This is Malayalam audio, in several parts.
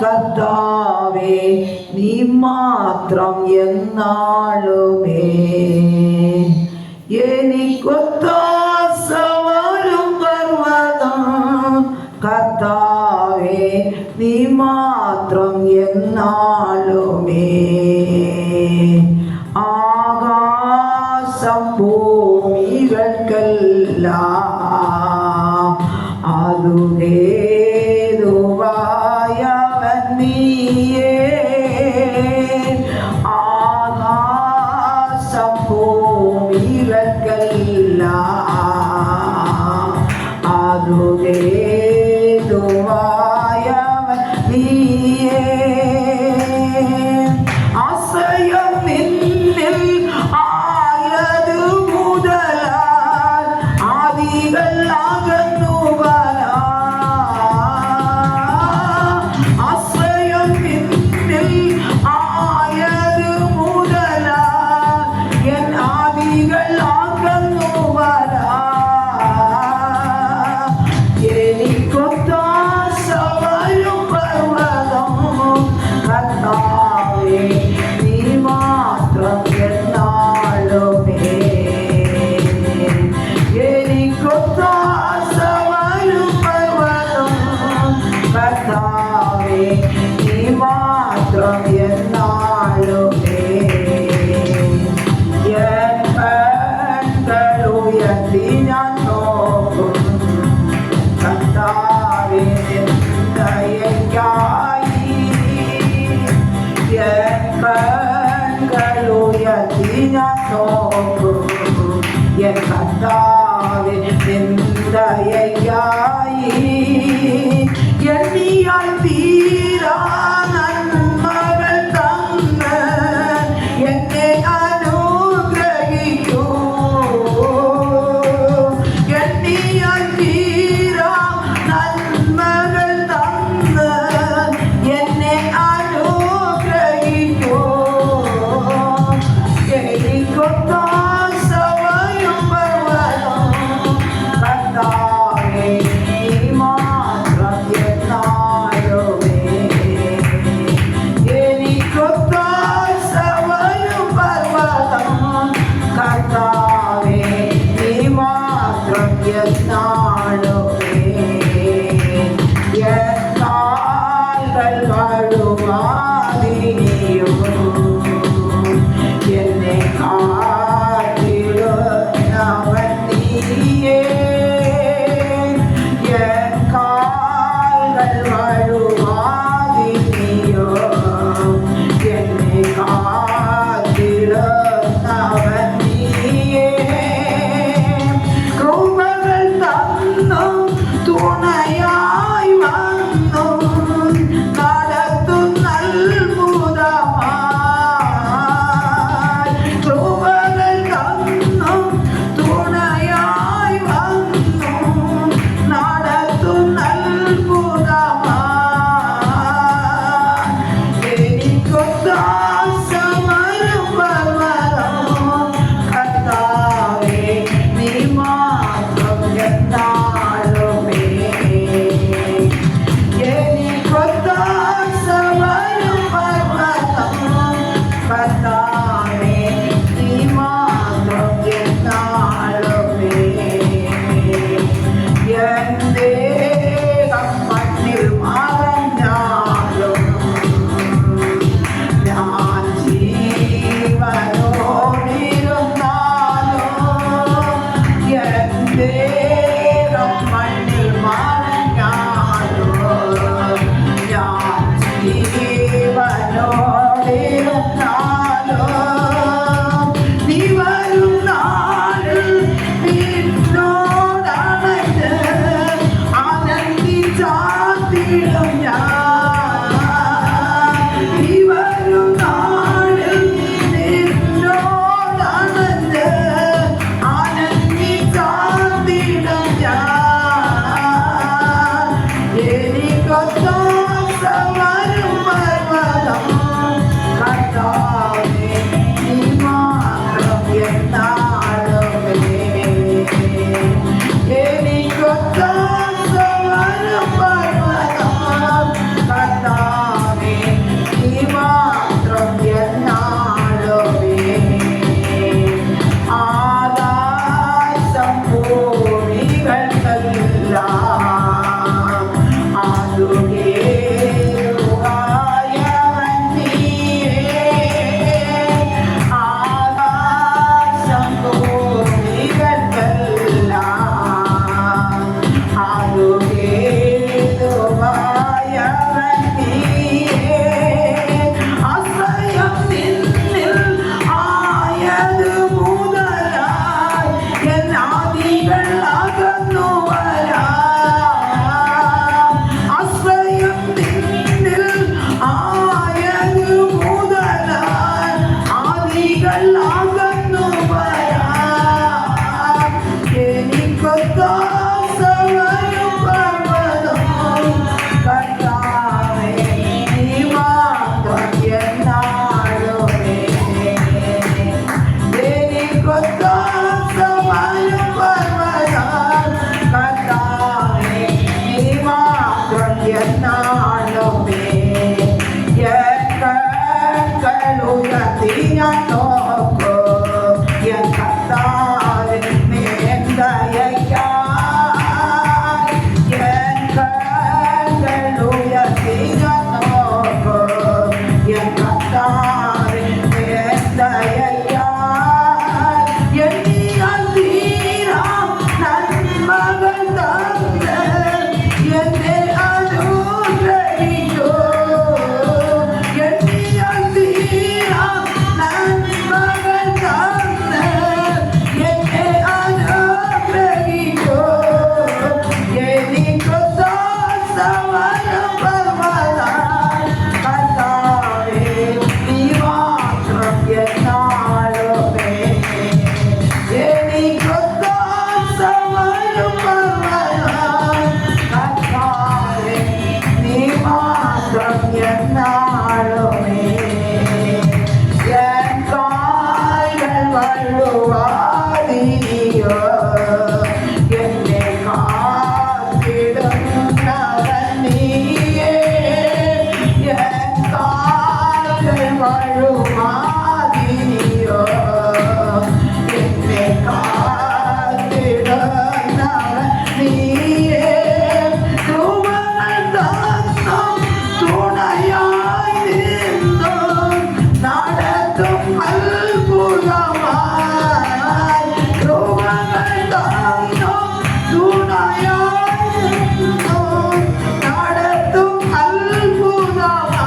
കർത്താവേ നീ മാത്രം എന്നാളുമേ എനിക്കൊത്താസവരും പർവ്വതം കർത്താവേ നീ മാത്രം എന്നാളുമേ ആകാശം ഭൂമികൾക്കെല്ലാം അതുഹേതുവായവൻ നീയേ ആകാശം ഭൂമികൾക്കെല്ലാം അതുഹേതുവായവൻ നീയേ ആശ്രയം നിന്നിൽ ആയത് മുതലാൽ ആദികൾ അകന്നു ആശ്രയം നിന്നിൽ ആയത് മുതലാൽ എൻ ആദികൾ അകന്നു എനിക്കൊത്താസവരും പർവ്വതം കർത്താവേ നീ മാത്രം എന്നാളുമേ എനിക്കൊത്താസവരും പർവ്വതം കർത്താവേ നീ മാത്രം എന്നാളുമേ എൻ കണ്ണുയർത്തി ഞാൻ നോക്കും കർത്താവേ ദയയ്ക്കായി എൻ കണ്ണുയർത്തി ഞാൻ നോക്കും എൻ കർത്താവേ ദയയായി എണ്ണിയാൽ തീരാ നന്മകൾ തന്ന് എന്നെ അനുഗ്രഹിക്കൂ. എണ്ണിയാൽ തീരാ നന്മകൾ തന്ന് എന്നെ അനുഗ്രഹിക്കൂ. എനിക്കൊത്താ എന്നെ കാത്തിടുന്നവൻ നീയേ. എൻ കാൽകൾ വഴുവാതിനിയോ എന്നെ കാത്തിടുന്നവൻ നീയേ. കൃപകൾ തന്നു തുണയായി വന്നു നടത്തുന്ന അത്ഭുതമായി. കൃപകൾ തന്നു തുണയായി വന്നു നടത്തുന്ന അത്ഭുതമായി. എനിക്കൊത്താ സമരം പർവ്വതം കർത്താവേ നീ മാത്രം എന്നാളുമേ. എനിക്കൊത്താ സമരം പർവ്വതം കർത്താവേ നീ മാത്രം എന്നാളുമേ. എൻ ദേഹം മണ്ണിൽ മറഞ്ഞാലും ഞാൻ ജീവനോടിരുന്നാലും എൻ ദേഹം മണ്ണിൽ മറഞ്ഞാലും ഞാൻ ജീവനോടിരുന്നാലും നീ വരും നാളിൽ നിന്നോടണഞ്ഞ് ആനന്ദിച്ചാർത്തിടും ഞാൻ. നീ വരും നാളിൽ നിന്നോടണഞ്ഞ് ആനന്ദിച്ചാർത്തിടും ഞാൻ. എനിക്കൊത്താ സമരം പർവ്വതം കർത്താവേ നീ മാത്രം എന്നാളുമേ. എനിക്കൊത്താ സമരം പർവ്വതം കർത്താവേ നീ മാത്രം എന്നാളുമേ. ആകാശം ഭൂമികൾക്കെല്ലാം ആതുകേറുവായവൻ നീയേ. ആകാശം ഭൂമികൾക്കെല്ലാം ആതുകേറുവായവൻ നീയേ. ആശ്രയം നിന്നിൽ ആയത് മുതലായി എൻ ആദികൾ അകന്നു വരാം. ആശ്രയം നിന്നിൽ ആയത് മുതലായി ആദികൾ അകന്നു വരാം. എനിക്കൊത്താ സമരം പർവ്വതം കർത്താവേ നീ മാത്രം എന്നാളുമേ. എനിക്കൊത്താ സമരം പർവ്വതം കർത്താവേ നീ മാത്രം എന്നാളുമേ. എൻ കണ്ണുകൾ ഉയർത്തി ഞാൻ നോക്കും എൻ കർത്താവിനെ ദയയായി. എൻ കണ്ണുകൾ ഉയർത്തി ഞാൻ നോക്കും എൻ കർത്താവിനെ ദയയായി. എണ്ണിയാൽ തീരാ നന്മകൾ തന്ന് എന്നെ അനുഗ്രഹിക്കൂ. എണ്ണിയാൽ തീരാ നന്മകൾ തന്ന് എന്നെ അനുഗ്രഹിക്കൂ. വഴുമാതിയോ എന്നെ കാത്തിടുന്നവൻ നീയേ കൃപകൾ തന്നും തുണയായി നിന്നും നടത്തും അത്ഭുതമായി കൃപകൾ തന്നും തുണയായി നിന്നും നടത്തും അത്ഭുതമായി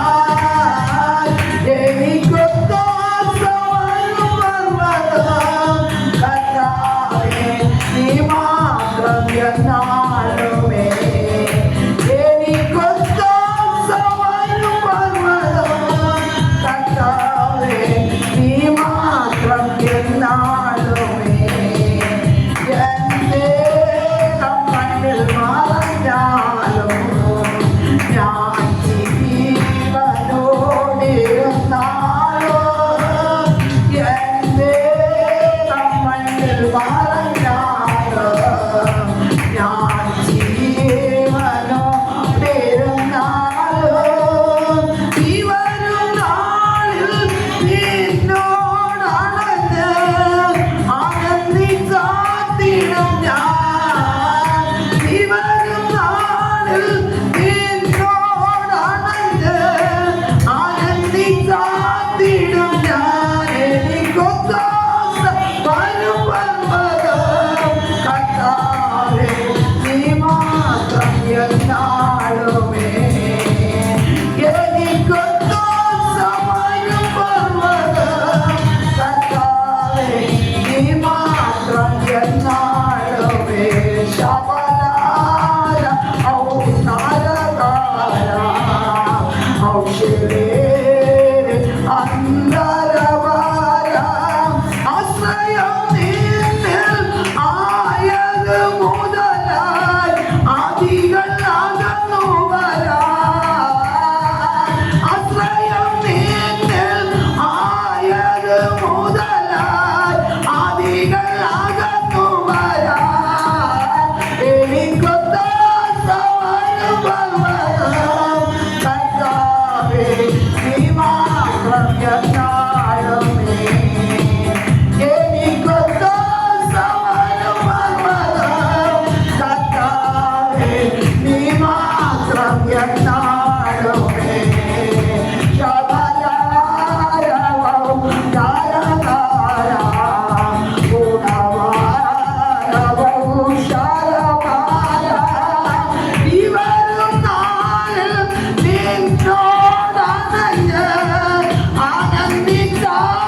എനിക്കൊത്താസവനും പർവ്വതം കർത്താവേ നീ മാത്രം എന്നാളുമേ എനിക്കൊത്താസവനും പർവ്വതം കർത്താവേ നീ മാത്രം എന്നാളുമേ എന്റെ കണ്ണിൽ മറഞ്ഞാലും ഞാൻ ജീവനോടിരുന്നാലോ എന്റെ കണ്ണിൽ മറഞ്ഞാലോ ഞാൻ ജീവനോടിരുന്നാലോ ഈ വരും നാളിൽ നിന്നോടണഞ്ഞ് ആനന്ദിച്ചാത്തിടും ഞാൻ ഈ വരും നാളിൽ നിന്നോടണഞ്ഞ് ആനന്ദിച്ചാത്തിടും ഞാൻ എനിക്കൊത്താസ വരും പർവ്വതം കർത്താവേ നീ മാത്രം എന്നാളുമേ എനിക്കൊത്താസ വരും പർവ്വതം കർത്താവേ നീ മാത്രം എന്നാളുമേ ശബലാര ഔ നാരകാര ഔ ശിവേരെ അന്തരവാര ആശ്രയം നിന്നിൽ ആയത് മുതലായി ആദികൾ അകന്നു വരാൻ ആശ്രയം നിന്നിൽ ആയത് മുതലായി ആദികൾ അകന്നു വരാൻ എനിക്കൊത്താസവനും പർവ്വതം കർത്താവേ നീ മാത്രം എന്നാളുമേ എനിക്കൊത്താസവനും പർവ്വതം കർത്താവേ നീ മാത്രം എന്നാളുമേ ശബലാരവം താരകാര ഗുണവാരവം ശരവാര ഈ വരും നാളിൽ നിന്നോടണഞ്ഞ് ആനന്ദിച്ചാത്തിടും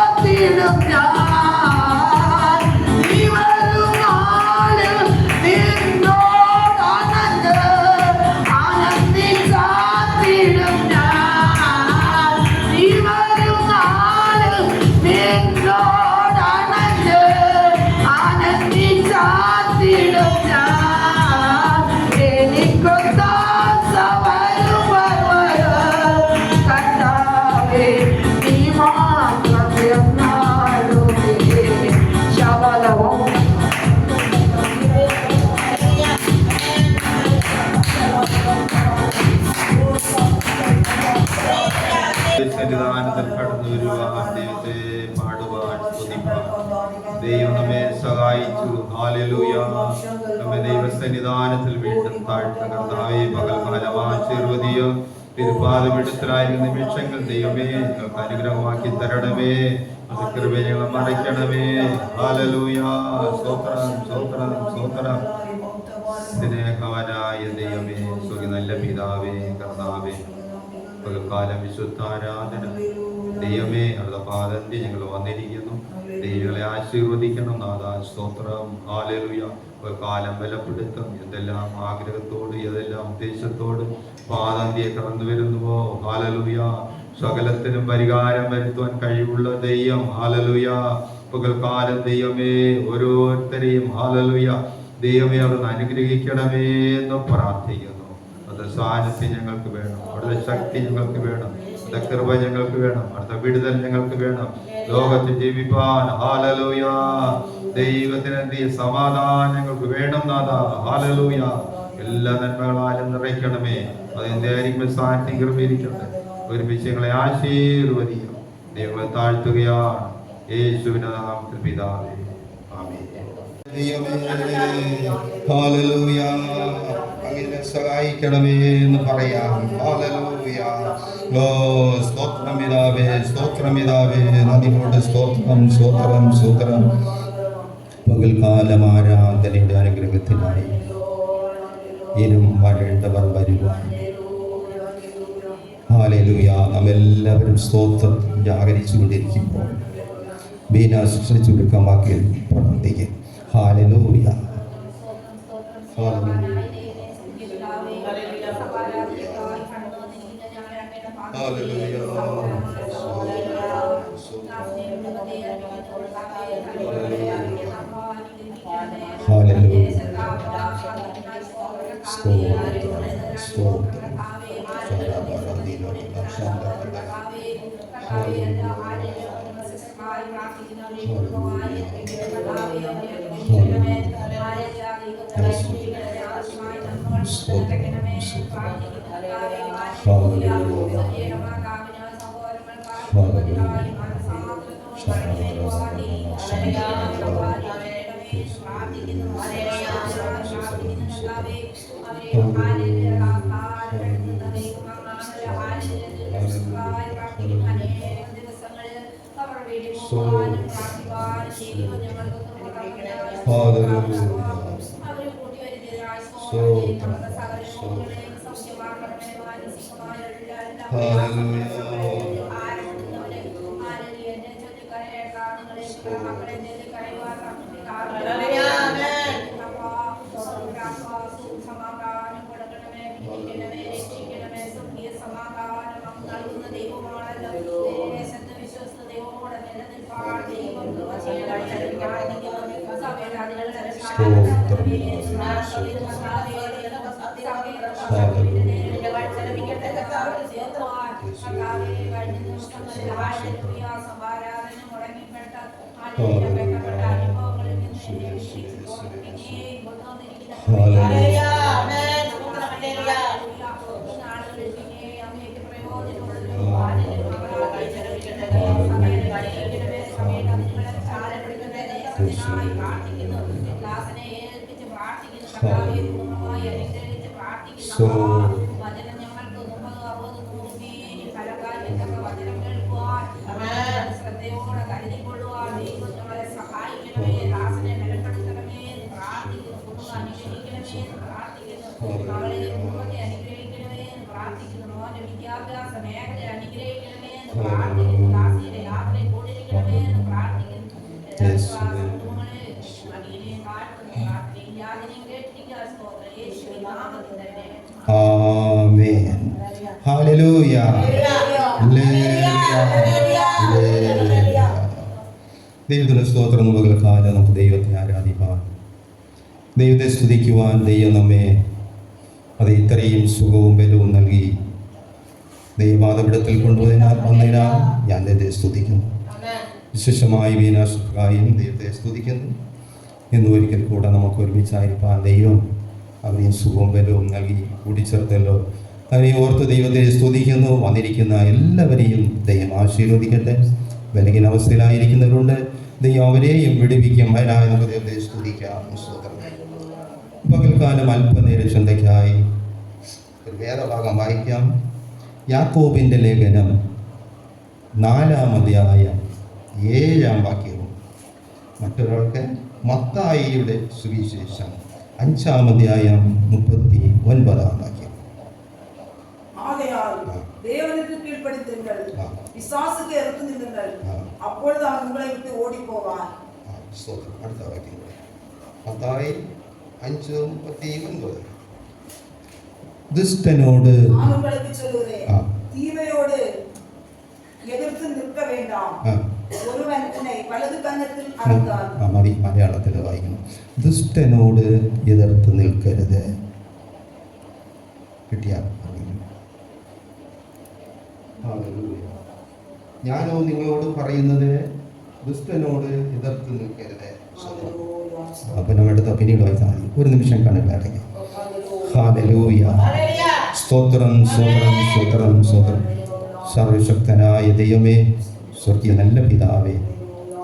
ഞാൻ ഈ വരും നാളിൽ നിന്നോടണഞ്ഞ് ആനന്ദിച്ചാത്തിടും ഞാൻ ഈ വരും നാളിൽ നിന്നോടണഞ്ഞ് ആനന്ദിച്ചാത്തിടും ഞാൻ എനിക്കൊത്താസവനും പർവ്വതം കർത്താവേ നീ മാത്രം എന്നാളുമേ ശബലവും സന്നിധാനത്തിൽ കടന്നു വരുവാൻ ദൈവത്തെ പാടുവാൻ സ്തുതിപ്പാൻ ദൈവം നമ്മെ സഹായിച്ചു. ഹല്ലേലൂയ. നമ്മെ ദൈവസന്നിധാനത്തിൽ വീണ്ടും താഴ്ത്തുന്ന കർത്താവേ പകൽക്കാലം ആശീർവദിയ തിരുപ്പാദമെടുത്തരായിരുന്ന നിമിഷങ്ങൾ ദൈവമേ ഞങ്ങൾക്ക് അനുഗ്രഹമാക്കി തരണമേ. അത് കൃപയെ ഞങ്ങളെ മറയ്ക്കണമേ. ഹല്ലേലൂയ. സ്തോത്രം സ്തോത്രം സ്തോത്രം. സ്നേഹവനായ ദൈവമേ സുഖി നല്ല പിതാവേ കർത്താവേ പകൽക്കാലം വിശുദ്ധാരാധന ദൈവമേ അവരുടെ പാദത്തിൽ ഞങ്ങൾ വന്നിരിക്കുന്നു. ദൈവങ്ങളെ ആശീർവദിക്കണം നാഥാ. സ്തോത്രം. ഹല്ലേലൂയ. ഒരു കാലം ബലപ്പെടുത്തും. എന്തെല്ലാം ആഗ്രഹത്തോട് ഏതെല്ലാം ഉദ്ദേശത്തോട് പാദന്തിയെ കടന്നു വരുന്നുവോ ഹല്ലേലൂയ. സകലത്തിനും പരിഹാരം വരുത്തുവാൻ കഴിവുള്ള ദൈവം ഹല്ലേലൂയ. പകൽക്കാലം ദൈവമേ ഓരോരുത്തരെയും ഹല്ലേലൂയ ദൈവമേ അവിടുന്ന് അനുഗ്രഹിക്കണമേ എന്ന് പ്രാർത്ഥിക്കുന്നു. അത് സാന്നിധ്യം ഞങ്ങൾക്ക് വേണം. അവിടുത്തെ ശക്തി ഞങ്ങൾക്ക് വേണം. അടുത്ത കൃപ ഞങ്ങൾക്ക് വേണം. അടുത്ത വിടുതൽ ഞങ്ങൾക്ക് വേണം. ലോകത്തിൽ ജീവിപ്പാൻ ഹല്ലേലൂയ ദൈവത്തിന് സമാധാനം ഞങ്ങൾക്ക് വേണം നാഥാ. ഹല്ലേലൂയ. എല്ലാ നന്മകളാലും നിറയ്ക്കണമേ. അതിന്റെ ആയിരിക്കും സാന്നിധ്യം കൃപയിരിക്കട്ടെ. ഒരുമിച്ച് ഞങ്ങളെ ആശീർവദിക്കും. ദൈവങ്ങളെ താഴ്ത്തുകയാണ് യേശുവിന്റെ നാമത്തിൽ പിതാവേ, ആമേൻ. ഹല്ലേലൂയ. അങ്ങനെ സഹായിക്കണമേ എന്ന് പറയാം. ഹല്ലേലൂയ. സ്തോത്രം പിതാവേ, സ്തോത്രം പിതാവേ, നന്ദിയോടെ സ്തോത്രം, സ്തോത്രം, സ്തോത്രം. പകൽക്കാലം ആരാധനയുടെ അനുഗ്രഹത്തിനായി ഇനും വരേണ്ടവർ വരുവാൻ. ഹല്ലേലൂയ. നാം എല്ലാവരും സ്തോത്രം ജാഗരിച്ചു കൊണ്ടിരിക്കുമ്പോൾ ബീനാശിച്ച് ചുരുക്കമാക്കി പ്രവർത്തിക്കും. ഹല്ലേലൂയ. ഹല്ലേലൂയ. ആമേൻ. ഹല്ലേലൂയ. ദൈവത്തിന് സ്തോത്രം. പകൽക്കാലം നമുക്ക് ദൈവത്തെ ആരാധിപ്പാൻ, ദൈവത്തെ സ്തുതിക്കുവാൻ ദൈവം നമ്മെ അത് ഇത്രയും സുഖവും ബലവും നൽകി ദൈവമാതപിടത്തിൽ വന്നതിനാൽ ഞാൻ ദൈവത്തെ സ്തുതിക്കുന്നു. വിശേഷമായി വീനാശുക്കായും ദൈവത്തെ സ്തുതിക്കുന്നു. ഇന്ന് ഒരിക്കൽ കൂടെ നമുക്ക് ഒരുമിച്ചായിരിക്കാൻ ദൈവം അവരെയും സുഖവും ബലവും നൽകി കൂട്ടിച്ചേർത്തല്ലോ. അവരെ ഓർത്ത് ദൈവത്തെ സ്തുതിക്കുന്നു. വന്നിരിക്കുന്ന എല്ലാവരെയും ദൈവം ആശീർവദിക്കട്ടെ. ബലഹീന അവസ്ഥയിലായിരിക്കുന്നവരുണ്ട്, ദൈവം അവരെയും വിടുവിക്കും. അതിനായി നമുക്ക് ദൈവത്തെ സ്തുതിക്കാം. പകൽക്കാലം അല്പനേര ചിന്തയ്ക്കായി ഒരു വേദഭാഗം വായിക്കാം. യാക്കോബിൻ്റെ ലേഖനം 4-ാം അധ്യായം 7-ാം വാക്യവും മറ്റൊരാൾക്ക് മത്തായിയുടെ സുവിശേഷം 5-ാം അധ്യായം 39-ാം വാക്യം. தேவனுக்கு கீழ்ப்படிந்தீர்கள், பிசாசுக்கு எதிர்த்து நில்லுங்கள், அப்பொழுது அவன் உங்களை விட்டு ஓடி போவான். അടുത്ത വാക്യം മത്തായി 5:39. ദുഷ്ടനോട് நான் உங்களுக்கு சொல்லுகிறேன், தீமையோடு எதிர்த்து நிற்க வேண்டாம். ஒருவன் உன்னை வலது கன்னத்தில் அறைந்தால், മതി, മലയാളത്തിൽ വായിക്കണം. ദുഷ്ടനോട് എതിർത്ത് നിൽക്കരുത്. കിട്ടിയ ഞാനോ നിങ്ങളോട് പറയുന്നത് ദുഷ്ടനോട് എതിർത്ത് നിൽക്കരുത്. അപ്പൊ നമ്മുടെ പിന്നീട് വായിച്ചാൽ മതി. ഒരു നിമിഷം കണ്ണിലടങ്ങി. ഹല്ലേലൂയ. സ്തോത്രം, സ്തോത്രം, സ്തോത്രം, സ്തോത്രം. സർവശക്തനായ ദൈവമേ, സ്വർഗീയ നല്ല പിതാവേ,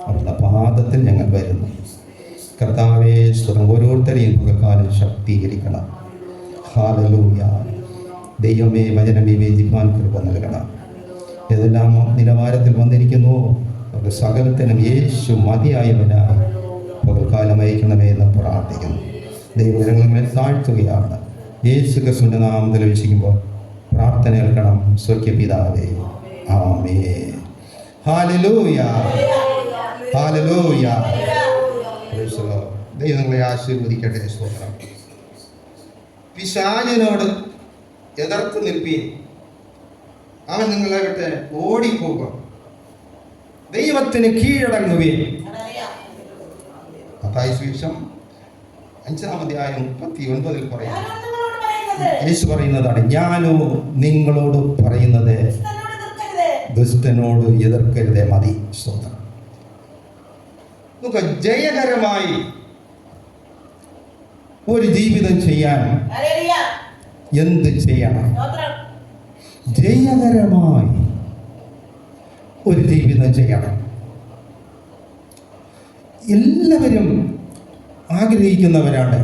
അവിടുത്തെ പാദത്തിൽ ഞങ്ങൾ വരുന്നു. കർത്താവേ, സ്വന്തം ഓരോരുത്തരെയും പകൽക്കാലം ശക്തീകരിക്കണം. ഹല്ലേലൂയ. ദൈവമേ, വചനം വിവേചിപ്പാൻ കൃപ നൽകണം. ഏതെല്ലാം നിലവാരത്തിൽ വന്നിരിക്കുന്നു അവർക്ക് സകലത്തിനും യേശു മതിയായവനായി പകൽക്കാലം അയക്കണമേ എന്ന് പ്രാർത്ഥിക്കുന്നു. ദൈവജനങ്ങളെ താഴ്ത്തുകയാണ്. യേശു ക്രിസ്തുവിൻ്റെ നാമത്തിൽ വീക്ഷിക്കുമ്പോൾ പ്രാർത്ഥന കേൾക്കണം. സ്വർഗീയ പിതാവേ, ആമേൻ. ഹല്ലേലൂയ, ഹല്ലേലൂയ. Praise the lord. ദൈവം നിങ്ങളെ ആശീർവദിക്കട്ടെ. സ്തോത്രം. പിശാചിനോട് എതിർത്ത് നിൽപ്പീൻ, അവൻ നിങ്ങളെ വിട്ട് ഓടിപ്പോകും. ദൈവത്തിന് കീഴടങ്ങുവീൻ. മത്തായി സുവിശേഷം 5-ാം അധ്യായം 39 പറയാം. യേശു പറയുന്നതാണ്, ഞാനോ നിങ്ങളോട് പറയുന്നത് ദുഷ്ടനോട് എതിർക്കരുതേ മതി. സ്തോത്രം. നമുക്ക് ജയകരമായി ഒരു ജീവിതം ചെയ്യാൻ എന്ത് ചെയ്യണം? ജയകരമായി ഒരു ജീവിതം ചെയ്യണം. എല്ലാവരും ആഗ്രഹിക്കുന്നവരാണ്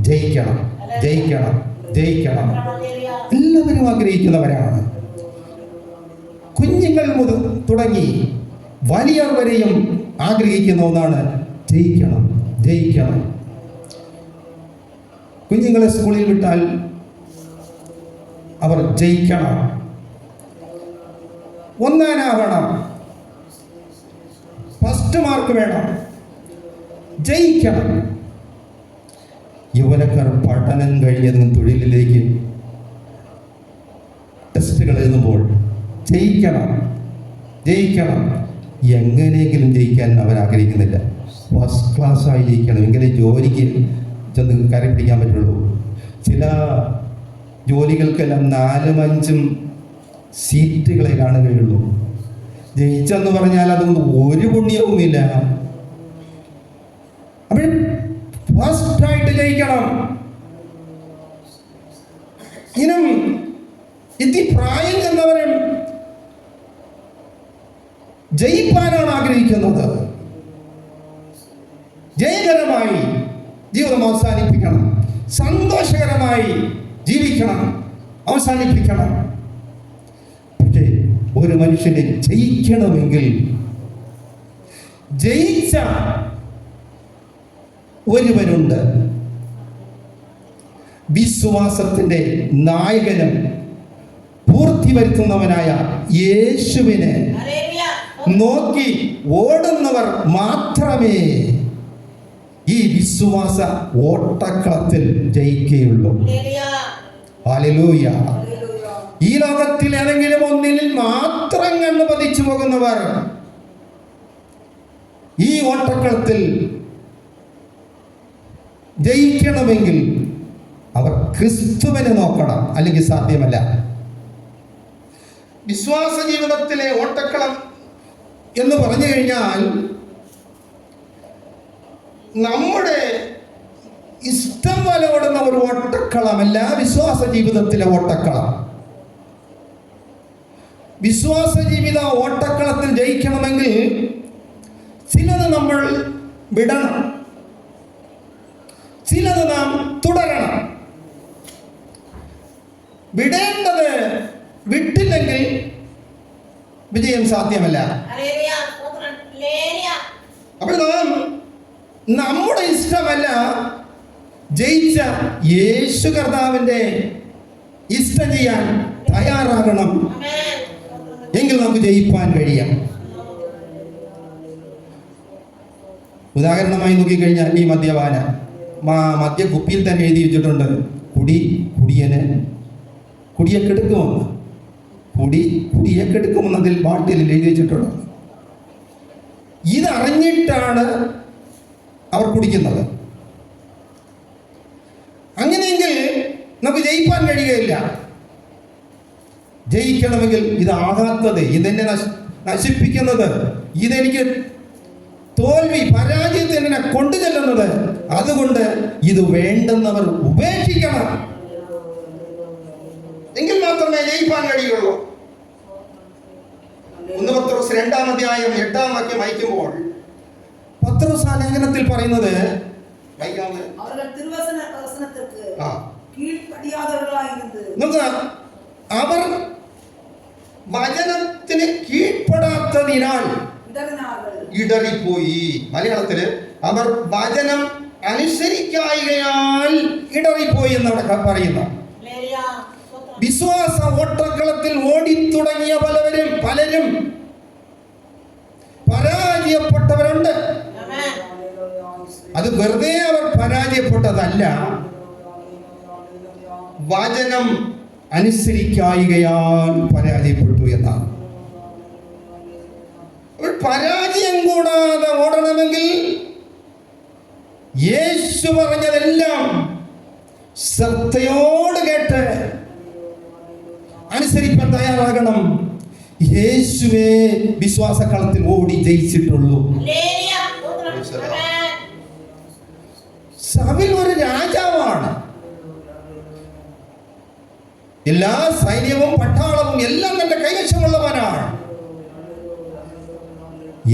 ജയിക്കണം, ജയിക്കണം, ജയിക്കണം. എല്ലാവരും ആഗ്രഹിക്കുന്നവരാണ്. കുഞ്ഞുങ്ങൾ മുതൽ തുടങ്ങി വലിയവർ വരെയും ആഗ്രഹിക്കുന്ന ഒന്നാണ് ജയിക്കണം, ജയിക്കണം. കുഞ്ഞുങ്ങളെ സ്കൂളിൽ വിട്ടാൽ അവർ ജയിക്കണം, ഒന്നാനാവണം, ഫസ്റ്റ് മാർക്ക് വേണം, ജയിക്കണം. യൗവനക്കാർ പഠനം കഴിഞ്ഞതും തൊഴിലിലേക്ക് ടെസ്റ്റുകൾ എഴുതുമ്പോൾ ജയിക്കണം, ജയിക്കണം. എങ്ങനെയെങ്കിലും ജയിക്കാൻ അവർ ആഗ്രഹിക്കുന്നില്ല. ഫസ്റ്റ് ക്ലാസ്സായി ജയിക്കണം, എങ്കിലും ജോലിക്ക് ചെന്ന് കര പിടിക്കാൻ പറ്റുള്ളൂ. ചില ജോലികൾക്കെല്ലാം 4-5 സീറ്റുകളെ കാണുകയുള്ളൂ. ജയിച്ചെന്ന് പറഞ്ഞാൽ അതൊന്നും ഒരു പുണ്യവുമില്ല. അപ്പോൾ ഫസ്റ്റായിട്ട് ജയിക്കണം. ഇനം പ്രായം ചെന്നവരും ജയിപ്പാനാണ് ആഗ്രഹിക്കുന്നത്. ജയകരമായി ജീവിതം അവസാനിപ്പിക്കണം, സന്തോഷകരമായി ജീവിക്കണം, അവസാനിപ്പിക്കണം. പക്ഷേ ഒരു മനുഷ്യനെ ജയിക്കണമെങ്കിൽ ജയിച്ച ഒരുവനുണ്ട്. വിശ്വാസത്തിന്റെ നായകനും പൂർത്തി വരുത്തുന്നവനായ യേശുവിനെ നോക്കി ഓടുന്നവർ മാത്രമേ ഈ വിശ്വാസ ഓട്ടക്കളത്തിൽ ജയിക്കുകയുള്ളൂ. ഹല്ലേലൂയ. ഈ ലോകത്തിൽ ഏതെങ്കിലും ഒന്നിൽ മാത്രം കണ്ണു പതിച്ചു പോകുന്നവർ ഈ ഓട്ടക്കളത്തിൽ ജയിക്കണമെങ്കിൽ അവർ ക്രിസ്തുവിനെ നോക്കണം, അല്ലെങ്കിൽ സാധ്യമല്ല. വിശ്വാസ ജീവിതത്തിലെ ഓട്ടക്കളം എന്ന് പറഞ്ഞു കഴിഞ്ഞാൽ നമ്മുടെ ഇഷ്ടം പോലെ ഓടുന്ന ഒരു ഓട്ടക്കളമല്ല വിശ്വാസ ജീവിതത്തിലെ ഓട്ടക്കളം. വിശ്വാസ ജീവിത ഓട്ടക്കളത്തിൽ ജയിക്കണമെങ്കിൽ ചിലത് നമ്മൾ വിടണം, ചിലത് നാം തുടരണം. വിടേണ്ടത് വിട്ടില്ലെങ്കിൽ വിജയം സാധ്യമല്ല. അപ്പോൾ നാം നമ്മുടെ ഇഷ്ടമല്ല, ജയിച്ച യേശു കർത്താവിന്റെ ഇഷ്ടം ചെയ്യാൻ തയ്യാറാകണം. എങ്കിൽ നമുക്ക് ജയിപ്പാൻ കഴിയാം. ഉദാഹരണമായി നോക്കിക്കഴിഞ്ഞാൽ ഈ മദ്യപാന മദ്യക്കുപ്പിയിൽ തന്നെ എഴുതി വെച്ചിട്ടുണ്ട്, കുടിയെ കെടുക്കുമെന്ന്. കുടിയെ കെടുക്കുമെന്നതിൽ ബാട്ടിലിൽ എഴുതി വെച്ചിട്ടുണ്ട്. ഇതറിഞ്ഞിട്ടാണ് അവർ കുടിക്കുന്നത്. അങ്ങനെയെങ്കിൽ നമുക്ക് ജയിപ്പാൻ കഴിയുകയില്ല. ജയിക്കണമെങ്കിൽ ഇതാകാത്തത്, ഇതെന്നെ നശിപ്പിക്കുന്നത്, ഇതെനിക്ക് തോൽവി പരാജയത്തെ എന്നെ കൊണ്ടു ചെല്ലുന്നത്, അതുകൊണ്ട് ഇത് വേണ്ടെന്നവർ ഉപേക്ഷിക്കണം. എങ്കിൽ മാത്രമേ ജയിപ്പാൻ കഴിയുള്ളൂ. 1 പത്രോസ് 2-ാം അധ്യായം 8-ാം വാക്യം വായിക്കുമ്പോൾ പത്രോസ് ആ ലേഖനത്തിൽ പറയുന്നത് വായിക്കാവുന്നത് அவர்கள் திருவசனத்திற்கு ആ கீழ்ப்படியாதவர்களாயிருந்து നോക്കുക, അവർ വചനത്തിന് കീഴ്പ്പെടാത്തതിനാൽ இடறினார்கள். ഇടറിപ്പോയി. മലയാളത്തില് അവർ വചനം അനുസരിക്കായികയാൽ ഇടറിപ്പോയി എന്നവിടെ പറയുന്നു. വിശ്വാസ ഓട്ടക്കളത്തിൽ ഓടിത്തുടങ്ങിയ പലരും പരാജയപ്പെട്ടവരുണ്ട്. അത് വെറുതെ അവർ പരാജയപ്പെട്ടതല്ല, വചനം അനുസരിക്കായികയാൽ പരാജയപ്പെട്ടു എന്നാണ്. പരാജയം കൂടാതെ ഓടണമെങ്കിൽ യേശു പറഞ്ഞതെല്ലാം ശ്രദ്ധയോട് കേട്ട് അനുസരിക്കാൻ തയ്യാറാകണം. യേശുവേ വിശ്വാസക്കളത്തിൽ ഓടി ജയിച്ചിട്ടുള്ളൂ. സഭയിൽ ഒരു രാജാവാണ്. എല്ലാ സൈന്യവും പട്ടാളവും എല്ലാം തന്റെ കൈവശമുള്ളവനാണ്.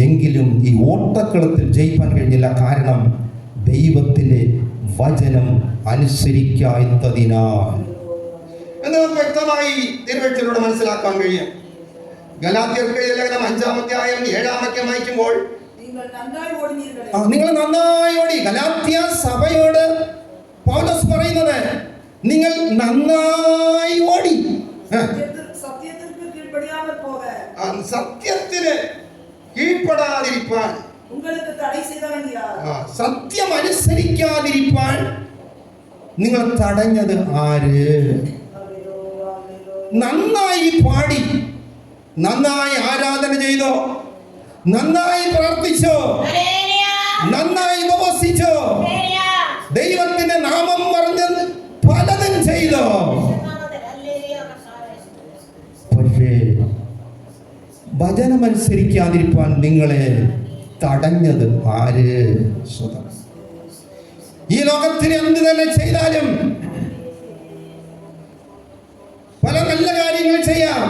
എങ്കിലും ഈ ഓട്ടക്കളത്തിൽ ജയിക്കാൻ കഴിഞ്ഞില്ല. കാരണം ദൈവത്തിന്റെ വചനം അനുസരിക്കാത്തതിനാൽ എന്ന് നമുക്ക് വ്യക്തമായി തിരുവെഴുത്തിലൂടെ മനസ്സിലാക്കാൻ കഴിയും. ഗലാത്യർക്ക് എഴുതിയ ലേഖനം 5-ാം അധ്യായം 7-ാം വാക്യം വായിക്കുമ്പോൾ നിങ്ങൾ നന്നായി ഓടി. ഗലാത്യ സഭയോട് പൗലോസ് പറയുന്നത് നിങ്ങൾ നന്നായി ഓടി. സത്യത്തിന് കീഴ്പ്പെടാതിരിപ്പാൻ, സത്യം അനുസരിക്കാതിരിപ്പാൻ നിങ്ങൾ തടഞ്ഞത് ആര്? നന്നായി പാടി, നന്നായി ആരാധന ചെയ്തോ, നന്നായി പ്രാർത്ഥിച്ചോ, നന്നായി ഉപവസിച്ചോ, ദൈവത്തിന്റെ നാമം പറഞ്ഞ് പലതും ചെയ്തോ, പക്ഷേ വചനമനുസരിക്കാതിരിക്കാൻ നിങ്ങളെ തടഞ്ഞത് ആര്? സ്വതം. ഈ ലോകത്തിൽ എന്ത് തന്നെ ചെയ്താലും പല നല്ല കാര്യങ്ങൾ ചെയ്യാം,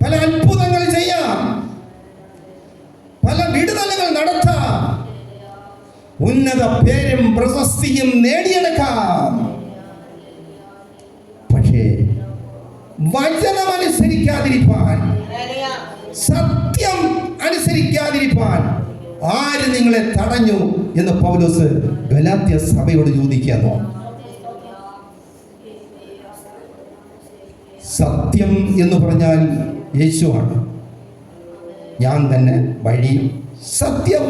പല അത്ഭുതങ്ങൾ ചെയ്യാം, പല വിടുതലുകൾ നടത്താം, ഉന്നത പേരും പ്രശസ്തിയും നേടിയെടുക്കാം. പക്ഷേ വചനമനുസരിക്കാതിരിക്കാൻ, സത്യം അനുസരിക്കാതിരിക്കാൻ ആര് നിങ്ങളെ തടഞ്ഞു എന്ന് പൗലോസ് ഗലാത്യ സഭയോട് ചോദിക്കുന്നു. സത്യം എന്ന് പറഞ്ഞാൽ യേശുവാണ്. ഞാൻ തന്നെ വഴിയും സത്യം.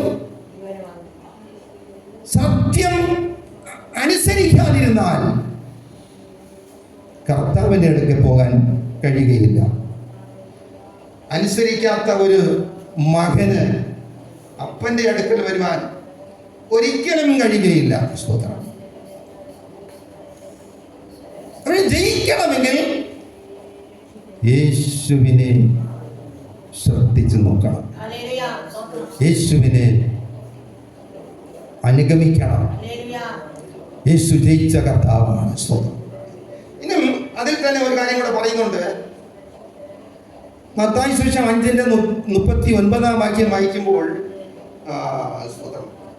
സത്യം അനുസരിക്കാതിരുന്നാൽ കർത്താവിൻ്റെ അടുക്കൽ പോകാൻ കഴിയുകയില്ല. അനുസരിക്കാത്ത ഒരു മകന് അപ്പൻ്റെ അടുക്കൽ വരുവാൻ ഒരിക്കലും കഴിയുകയില്ല. സ്തോത്രം. ജയിക്കണമെങ്കിൽ യേശുവിനെ ശ്രദ്ധിച്ചു നോക്കണം, യേശുവിനെ അനുഗമിക്കണം. യേശു ജയിച്ച കർത്താവാണ്. സ്തോത്രം. ഇനിയും അതിൽ തന്നെ ഒരു കാര്യം കൂടെ പറയുന്നുണ്ട്. മത്തായി സുവിശേഷം 5-39 വാക്യം വായിക്കുമ്പോൾ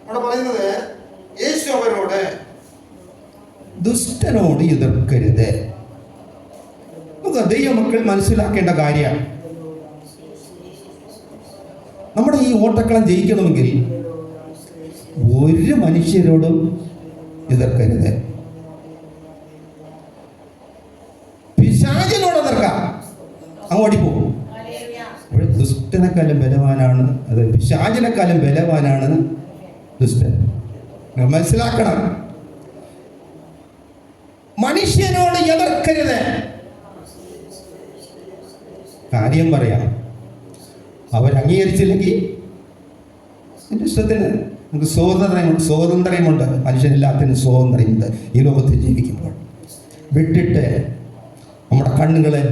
അവിടെ പറയുന്നത്, യേശു അവരോട് ദുഷ്ടനോട് എതിർക്കരുത്. ദൈവമക്കൾ മനസ്സിലാക്കേണ്ട കാര്യമാണ്, നമ്മുടെ ഈ ഓട്ടക്കളം ജയിക്കണമെങ്കിൽ ഒരു മനുഷ്യരോടും എതിർക്കരുത്. പിശാചിനോട് എതിർക്കാം, അങ്ങോട്ട് പോകും. ദുഷ്ടനെക്കാളും ബലവാനാണ്, അത് പിശാചിനെക്കാളും ബലവാനാണ് ദുഷ്ടൻ. മനസ്സിലാക്കണം. മനുഷ്യനോട് എതിർക്കരുത്. കാര്യം പറയാം, അവരംഗീകരിച്ചില്ലെങ്കിൽ എൻ്റെ ഇഷ്ടത്തിന് നമുക്ക് സ്വാതന്ത്ര്യമുണ്ട്. മനുഷ്യനെല്ലാത്തിനും സ്വാതന്ത്ര്യമുണ്ട് ഈ ലോകത്തിൽ ജീവിക്കുമ്പോൾ. വിട്ടിട്ട് നമ്മുടെ കണ്ണുകളെ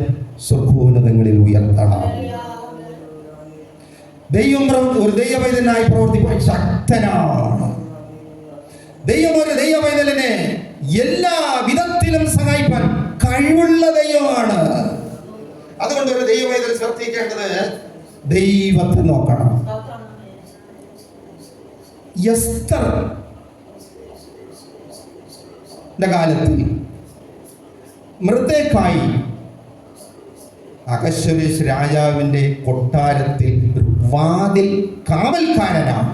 സ്വർഗ്ഗോന്നതങ്ങളിൽ ഉയർത്തണം. ദൈവം ഒരു ദൈവവൈദ്യനായി പ്രവർത്തിക്കാൻ ശക്തനാണ്. ദൈവം ഒരു ദൈവവൈദ്യനെ എല്ലാ വിധത്തിലും സഹായിക്കാൻ കഴിവുള്ള ദൈവമാണ്. അതുകൊണ്ട് ഒരു ദൈവവേദന ശ്രദ്ധിക്കേണ്ടത് ദൈവത്തെ നോക്കണം. എസ്തറിന്റെ കാലത്തിൽ മൃദേക്കായി അഹശ്വേരോശ് രാജാവിന്റെ കൊട്ടാരത്തിൽ ഒരു വാതിൽ കാവൽക്കാരനാണ്.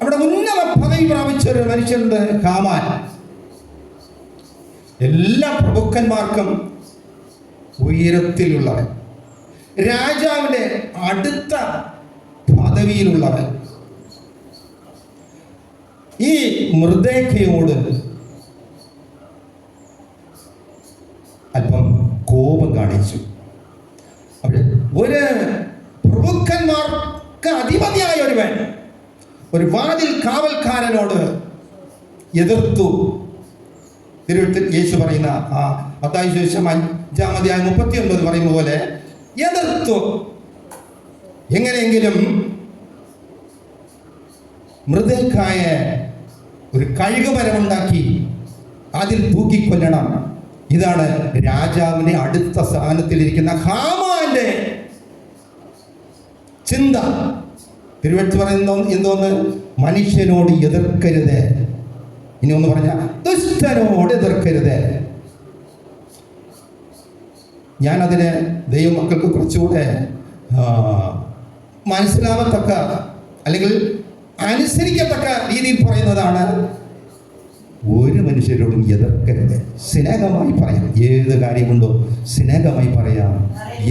അവിടെ ഉന്നത പദവി പ്രാപിച്ച ഒരു മനുഷ്യനുണ്ട്, ഹാമാൻ. എല്ലാ പ്രഭുക്കന്മാർക്കും ഉയരത്തിലുള്ളവൻ, രാജാവിന്റെ അടുത്ത പദവിയിലുള്ളവൻ. ഈ മൃദേക്കയോട് അല്പം കോപം കാണിച്ചു. അവിടെ ഒരു പ്രഭുക്കന്മാർക്ക് അധിപതിയായ ഒരുവൻ ഒരു വാതിൽ കാവൽക്കാരനോട് എതിർത്തു. തിരുവഴുത്തിൽ യേശു പറയുന്ന മത്തായി സുവിശേഷം 5-ാം അധ്യായം 39 പറയുന്ന പോലെ എതിർത്തു. എങ്ങനെയെങ്കിലും മൃദേക്കായ ഒരു കഴുകുമരമുണ്ടാക്കി അതിൽ തൂക്കിക്കൊല്ലണം. ഇതാണ് രാജാവിന്റെ അടുത്ത സ്ഥാനത്തിലിരിക്കുന്ന ഹാമാന്റെ ചിന്ത. തിരുവഴുത്ത് പറയുന്ന എന്തോന്ന്? മനുഷ്യനോട് എതിർക്കരുത്. ഇനി ഒന്ന് പറഞ്ഞ ദുഷ്ടനോട് എതിർക്കരുത്. ഞാനതിന് ദൈവമക്കൾക്ക് കുറച്ചുകൂടെ മനസ്സിലാവത്തക്ക അല്ലെങ്കിൽ അനുസരിക്കത്തക്ക രീതിയിൽ പറയുന്നതാണ്, ഒരു മനുഷ്യരോടും എതിർക്കരുത്. സ്നേഹമായി പറയാം. ഏത് കാര്യമുണ്ടോ സ്നേഹമായി പറയാം,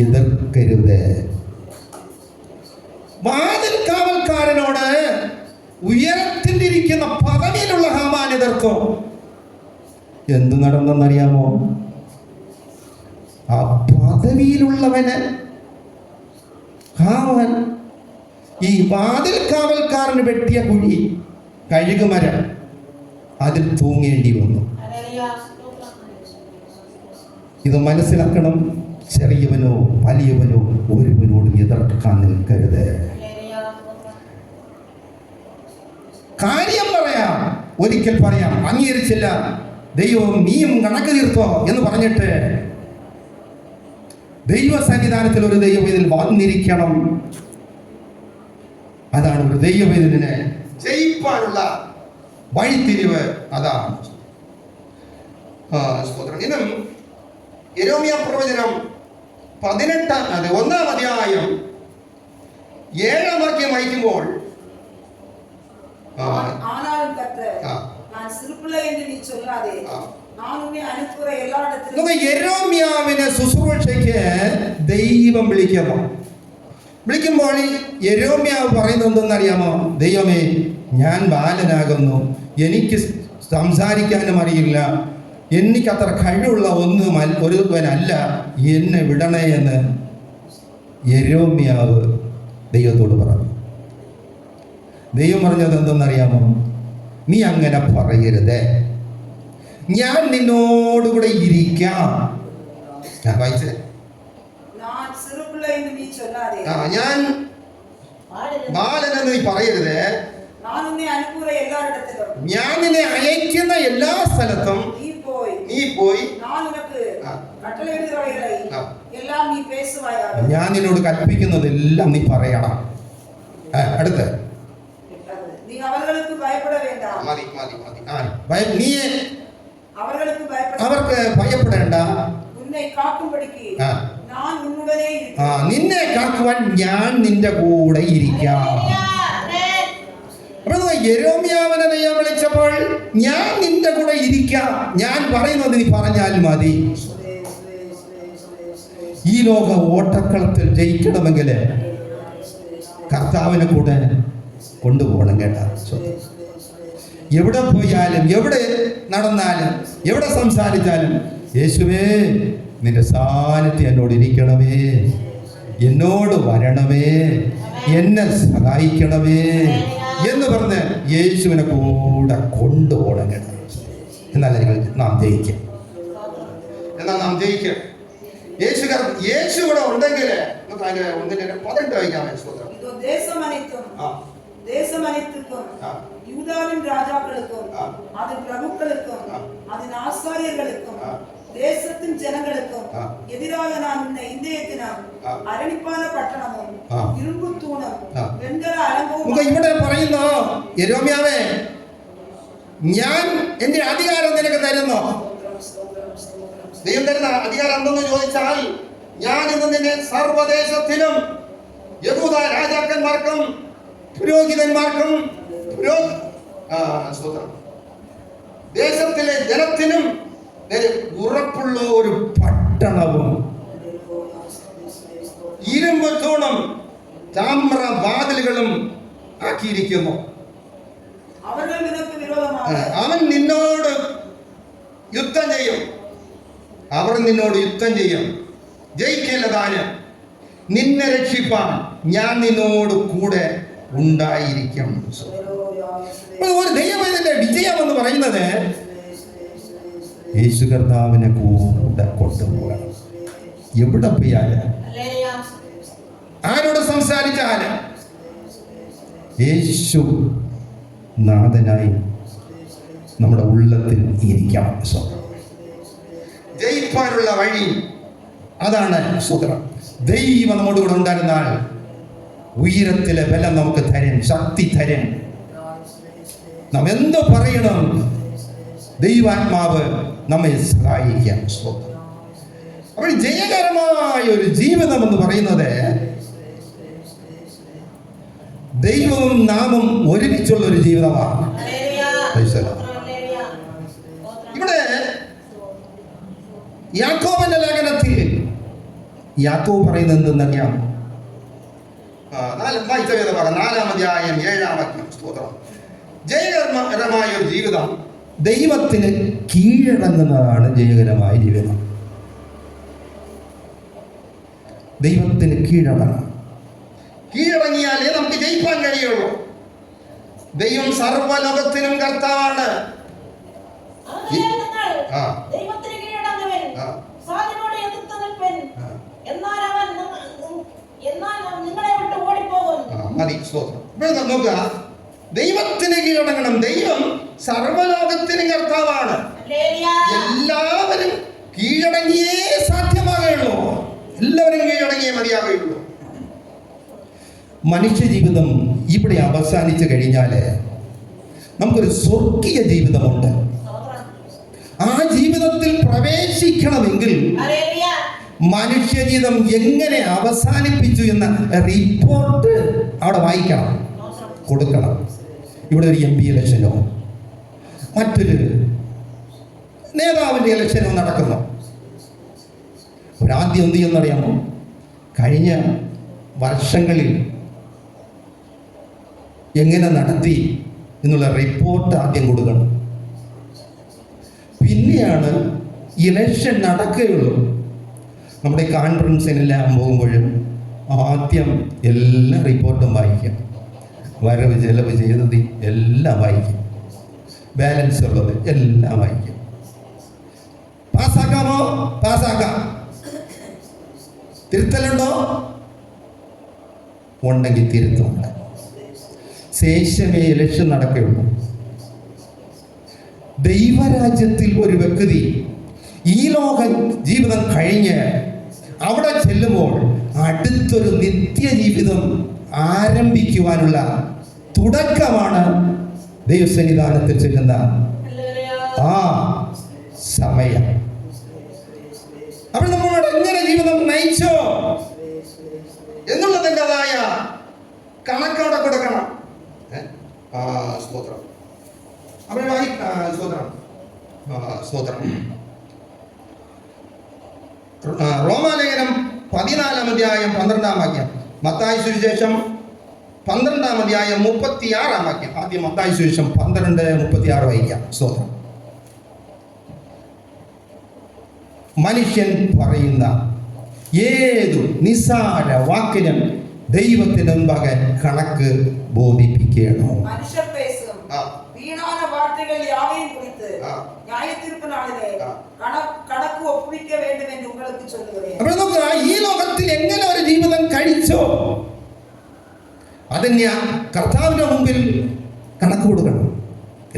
എതിർക്കരുത്. വാതിൽ കാവൽക്കാരനോട് ഉയരത്തിലിരിക്കുന്ന പദവിയിലുള്ള ഹാമാൻ എതിർത്തോ. എന്ത് നടന്നെന്നറിയാമോ? ആ പദവിയിലുള്ളവന് ഹാമാൻ ഈ വാതിൽ കാവൽക്കാരന് വെട്ടിയ കുഴി, കഴുകുമരം, അതിൽ തൂങ്ങേണ്ടി വന്നു. ഇത് മനസ്സിലാക്കണം. ചെറിയവനോ വലിയവനോ ഒരുവനോടും എതിർക്കാൻ നിൽക്കരുത്. കാര്യം പറയാം, ഒരിക്കൽ പറയാം, അംഗീകരിച്ചില്ല, ദൈവം നീയും കണക്ക് തീർത്തോ എന്ന് പറഞ്ഞിട്ട് ദൈവ സന്നിധാനത്തിൽ ഒരു ദൈവവേദന വന്നിരിക്കണം. അതാണ് ഒരു ദൈവവേദനെ ജയിപ്പാനുള്ള വഴിത്തിരിവ്. അതാണ് ഇന്നും യെരേമ്യാ പ്രവചനം 1-ാം അധ്യായം 7-ാം വാക്യം വായിക്കുമ്പോൾ യെരേമ്യാവിനെ ശുശ്രൂഷയ്ക്ക് ദൈവം വിളിക്കുമ്പോൾ യെരേമ്യാവ് പറയുന്നത് എന്തെന്നറിയാമോ? ദൈവമേ, ഞാൻ ബാലനാകുന്നു, എനിക്ക് സംസാരിക്കാനും അറിയില്ല, എനിക്കത്ര കഴിവുള്ള ഒരുവനല്ല, എന്നെ വിടണേ എന്ന് യെരേമ്യാവ് ദൈവത്തോട് പറഞ്ഞു. ദൈവം പറഞ്ഞത് എന്തെന്നറിയാമോ? നീ അങ്ങനെ പറയരുത്, ഞാൻ നിന്നോടുകൂടെ ഇരിക്കാം. ഞാൻ വായിച്ചേ, ഞാൻ ബാലനെന്ന് നീ പറയരുത്, ഞാൻ നിന്നെ അയക്കുന്ന എല്ലാ സ്ഥലത്തും നീ പോയി ഞാൻ നിന്നോട് കൽപ്പിക്കുന്നതെല്ലാം നീ പറയണം. അടുത്ത് നീ അവർക്ക് ഭയപ്പെടേണ്ട, നിന്നെ കാക്കുവാൻ ഞാൻ നിന്റെ കൂടെ ഇരിക്കാം. യെരേമ്യാവിനെ ദൈവം വിളിച്ചപ്പോൾ ഞാൻ നിന്റെ കൂടെ ഇരിക്കാം, ഞാൻ പറയുന്നത് നീ പറഞ്ഞാൽ മതി. ഈ ലോക ഓട്ടക്കളത്തിൽ ജയിക്കണമെങ്കിൽ കർത്താവിനെ കൂടെ കൊണ്ടുപോകണം. കേട്ടാ, എവിടെ പോയാലും എവിടെ നടന്നാലും എവിടെ സംസാരിച്ചാലും യേശുവേ, നിന്റെ സാന്നിധ്യം എന്നോട് ഇരിക്കണമേ, എന്നോട് വരണമേ, എന്നെ സഹായിക്കണമേ എന്ന് പറഞ്ഞ് യേശുവിനെ കൂടെ കൊണ്ടുപോകണം. കേട്ടോ, എന്നാൽ നാം ജയിക്കാം. യേശു ഇവിടെ ഉണ്ടെങ്കിൽ 18 വായിക്കാം. தேசமனைத்துக்கும் யூதாவின் ராஜாக்களுக்கும் அதன் பிரபுக்களுக்கும் அதன் ஆசாரியர்களுக்கும் தேசத்தின் ஜனங்களுக்கும் ஆ. எதிராக நான் உன்னை இந்தியத்தினம் ஆ. அரணிப்பான பட்டணமும் ஆ. இரும்பு தூணும் ആ. வெண்கல നമുക്ക് அலங்கവും ഇവിടെ പറയുന്നു, യെരമ്യാവേ, ഞാൻ എന്റെ അധികാരം നിനക്ക് തരുന്നു. ദൈവം തരുന്ന അധികാരം എന്തെന്ന് ചോദിച്ചാൽ, ഞാൻ ഇന്ന് നിന്നെ സർവ്വദേശത്തിലും യഹൂദ രാജാക്കന്മാർക്കും പുരോഹിതന്മാർക്കും ദേശത്തിലെ ജനത്തിനും ഉറപ്പുള്ള ഒരു പട്ടണവും ഇരുമ്പ് തൂണും താമ്ര വാതിലുകളും ആക്കിയിരിക്കുന്നു. அவர்கள் நினக்கு விரோதமாக അവൻ നിന്നോട് യുദ്ധം ചെയ്യും. അവർ നിന്നോട് യുദ്ധം ചെയ്യും. ജയിക്കേണ്ടതാണ്. നിന്നെ രക്ഷിപ്പാൻ ഞാൻ നിന്നോട് കൂടെ ഉണ്ടായിരിക്കും. ഒരു ദൈവത്തിന്റെ വിജയം എന്ന് പറയുന്നത് യേശു കർത്താവിനെ കൂടെ കൊണ്ടുപോകണം. എവിടെ പോയാല്, ആരോട് സംസാരിച്ചാല് യേശു നാഥനായി നമ്മുടെ ഉള്ളത്തിൽ ഇരിക്കണം. ജയിപ്പാനുള്ള വഴി അതാണ്. സ്വതന്ത്രം. ദൈവം നമ്മോട് കൂടെ ഉണ്ടായിരുന്നാൽ ഉയരത്തിലെ ബലം നമുക്ക് തരും, ശക്തി തരും. നാം എന്ത് പറയണം, ദൈവാത്മാവ് നമ്മെ സഹായിക്കാം. അപ്പോൾ ജയകരമായ ഒരു ജീവിതം എന്ന് പറയുന്നത് ദൈവവും നാമും ഒരുമിച്ചുള്ള ഒരു ജീവിതമാണ്. ഇവിടെ യാക്കോബിന്റെ ലേഖനത്തിൽ യാക്കോബ് പറയുന്നത് എന്തെന്നറിയാം? 4-ാം അധ്യായം 7-ാം വാക്യം. സ്തോത്രം. ജയകരമായ ഒരു ജീവിതം ദൈവത്തിന് കീഴടങ്ങുന്നതാണ് ജയകരമായ ജീവിതം. ദൈവത്തിന് കീഴടങ്ങിയാലേ നമുക്ക് ജയിക്കാൻ കഴിയുള്ളൂ. ദൈവം സർവ്വലോകത്തിനും കർത്താവാണ്. നോക്കുക, ദൈവത്തിന് കീഴടങ്ങണം. ദൈവം സർവ്വലോകത്തിനും കർത്താവാണ്. എല്ലാവരും കീഴടങ്ങിയേ സാധ്യമാകുള്ളൂ. എല്ലാവരും കീഴടങ്ങിയേ മതിയാകുള്ളൂ. മനുഷ്യ ജീവിതം ഇവിടെ അവസാനിച്ചു കഴിഞ്ഞാല് നമുക്കൊരു സ്വർഗീയ ജീവിതമുണ്ട്. ആ ജീവിതത്തിൽ പ്രവേശിക്കണമെങ്കിൽ മനുഷ്യജീവിതം എങ്ങനെ അവസാനിപ്പിച്ചു എന്ന റിപ്പോർട്ട് അവിടെ വായിക്കണം, കൊടുക്കണം. ഇവിടെ ഒരു MP ഇലക്ഷനോ മറ്റൊരു നേതാവിൻ്റെ ഇലക്ഷനോ നടക്കുന്നു. ഒരാദ്യം എന്ത് ചെയ്യുന്നറിയാമോ? കഴിഞ്ഞ വർഷങ്ങളിൽ എങ്ങനെ നടത്തി എന്നുള്ള റിപ്പോർട്ട് ആദ്യം കൊടുക്കണം. പിന്നെയാണ് ഇലക്ഷൻ നടക്കുകയുള്ളൂ. നമ്മുടെ കോൺഫറൻസിനെല്ലാം പോകുമ്പോഴും ആദ്യം എല്ലാ റിപ്പോർട്ടും വായിക്കും. വരവ് ചെലവ് ചെയ്തത് എല്ലാം വായിക്കും. ബാലൻസ് ഉള്ളത് എല്ലാം വായിക്കും. പാസ്സാക്കാമോ? പാസ്സാക്കാം. തിരുത്തലുണ്ടോ? ഉണ്ടെങ്കിൽ തിരുത്തുണ്ട്. ശേഷമേ ഇലക്ഷൻ നടക്കുകയുള്ളൂ. ദൈവരാജ്യത്തിൽ ഒരു വ്യക്തി ഈ ലോക ജീവിതം കഴിഞ്ഞ് അവിടെ ചെല്ലുമ്പോൾ അടുത്തൊരു നിത്യജീവിതം ആരംഭിക്കുവാനുള്ള തുടക്കമാണ് ദൈവസന്നിധാനത്തിൽ ചെല്ലുന്ന ആ സമയം. അപ്പോൾ നമ്മളോട് എങ്ങനെ ജീവിതം നയിച്ചോ എന്നുള്ളതിൻ്റെതായ കണക്കവിടെ കൊടുക്കണം. സ്തോത്രം. സ്തോത്രം. റോമാലേഖനം 14-ാം അധ്യായം 12-ാം വാക്യം. മത്തായി സുവിശേഷം 12-ാം അധ്യായം 36-ാം വാക്യം. ആദ്യം മത്തായി സുവിശേഷം 12:36 വായിക്കാം. സ്തോത്രം. മനുഷ്യൻ പറയുന്ന ഏതു നിസ്സാര വാക്കിനും ദൈവത്തിന് മുമ്പാകെ കണക്ക് ബോധിപ്പിക്കണോ? மனுஷர் பேசும் வீணான வார்த்தைகள் யாவையும் குறித்து நியாயத்தீர்ப்பு நாளிலே கணக்கு ஒப்புவிக்க வேண்டும் என்று உங்களுக்கு சொல்லுகிறேன். അപ്പോൾ നോക്കുക, ഈ ലോകത്തിൽ എങ്ങനെ ഒരു ജീവിതം കഴിച്ചോ അതിന് കർത്താവിന്റെ മുമ്പിൽ കണക്ക് കൊടുക്കണം.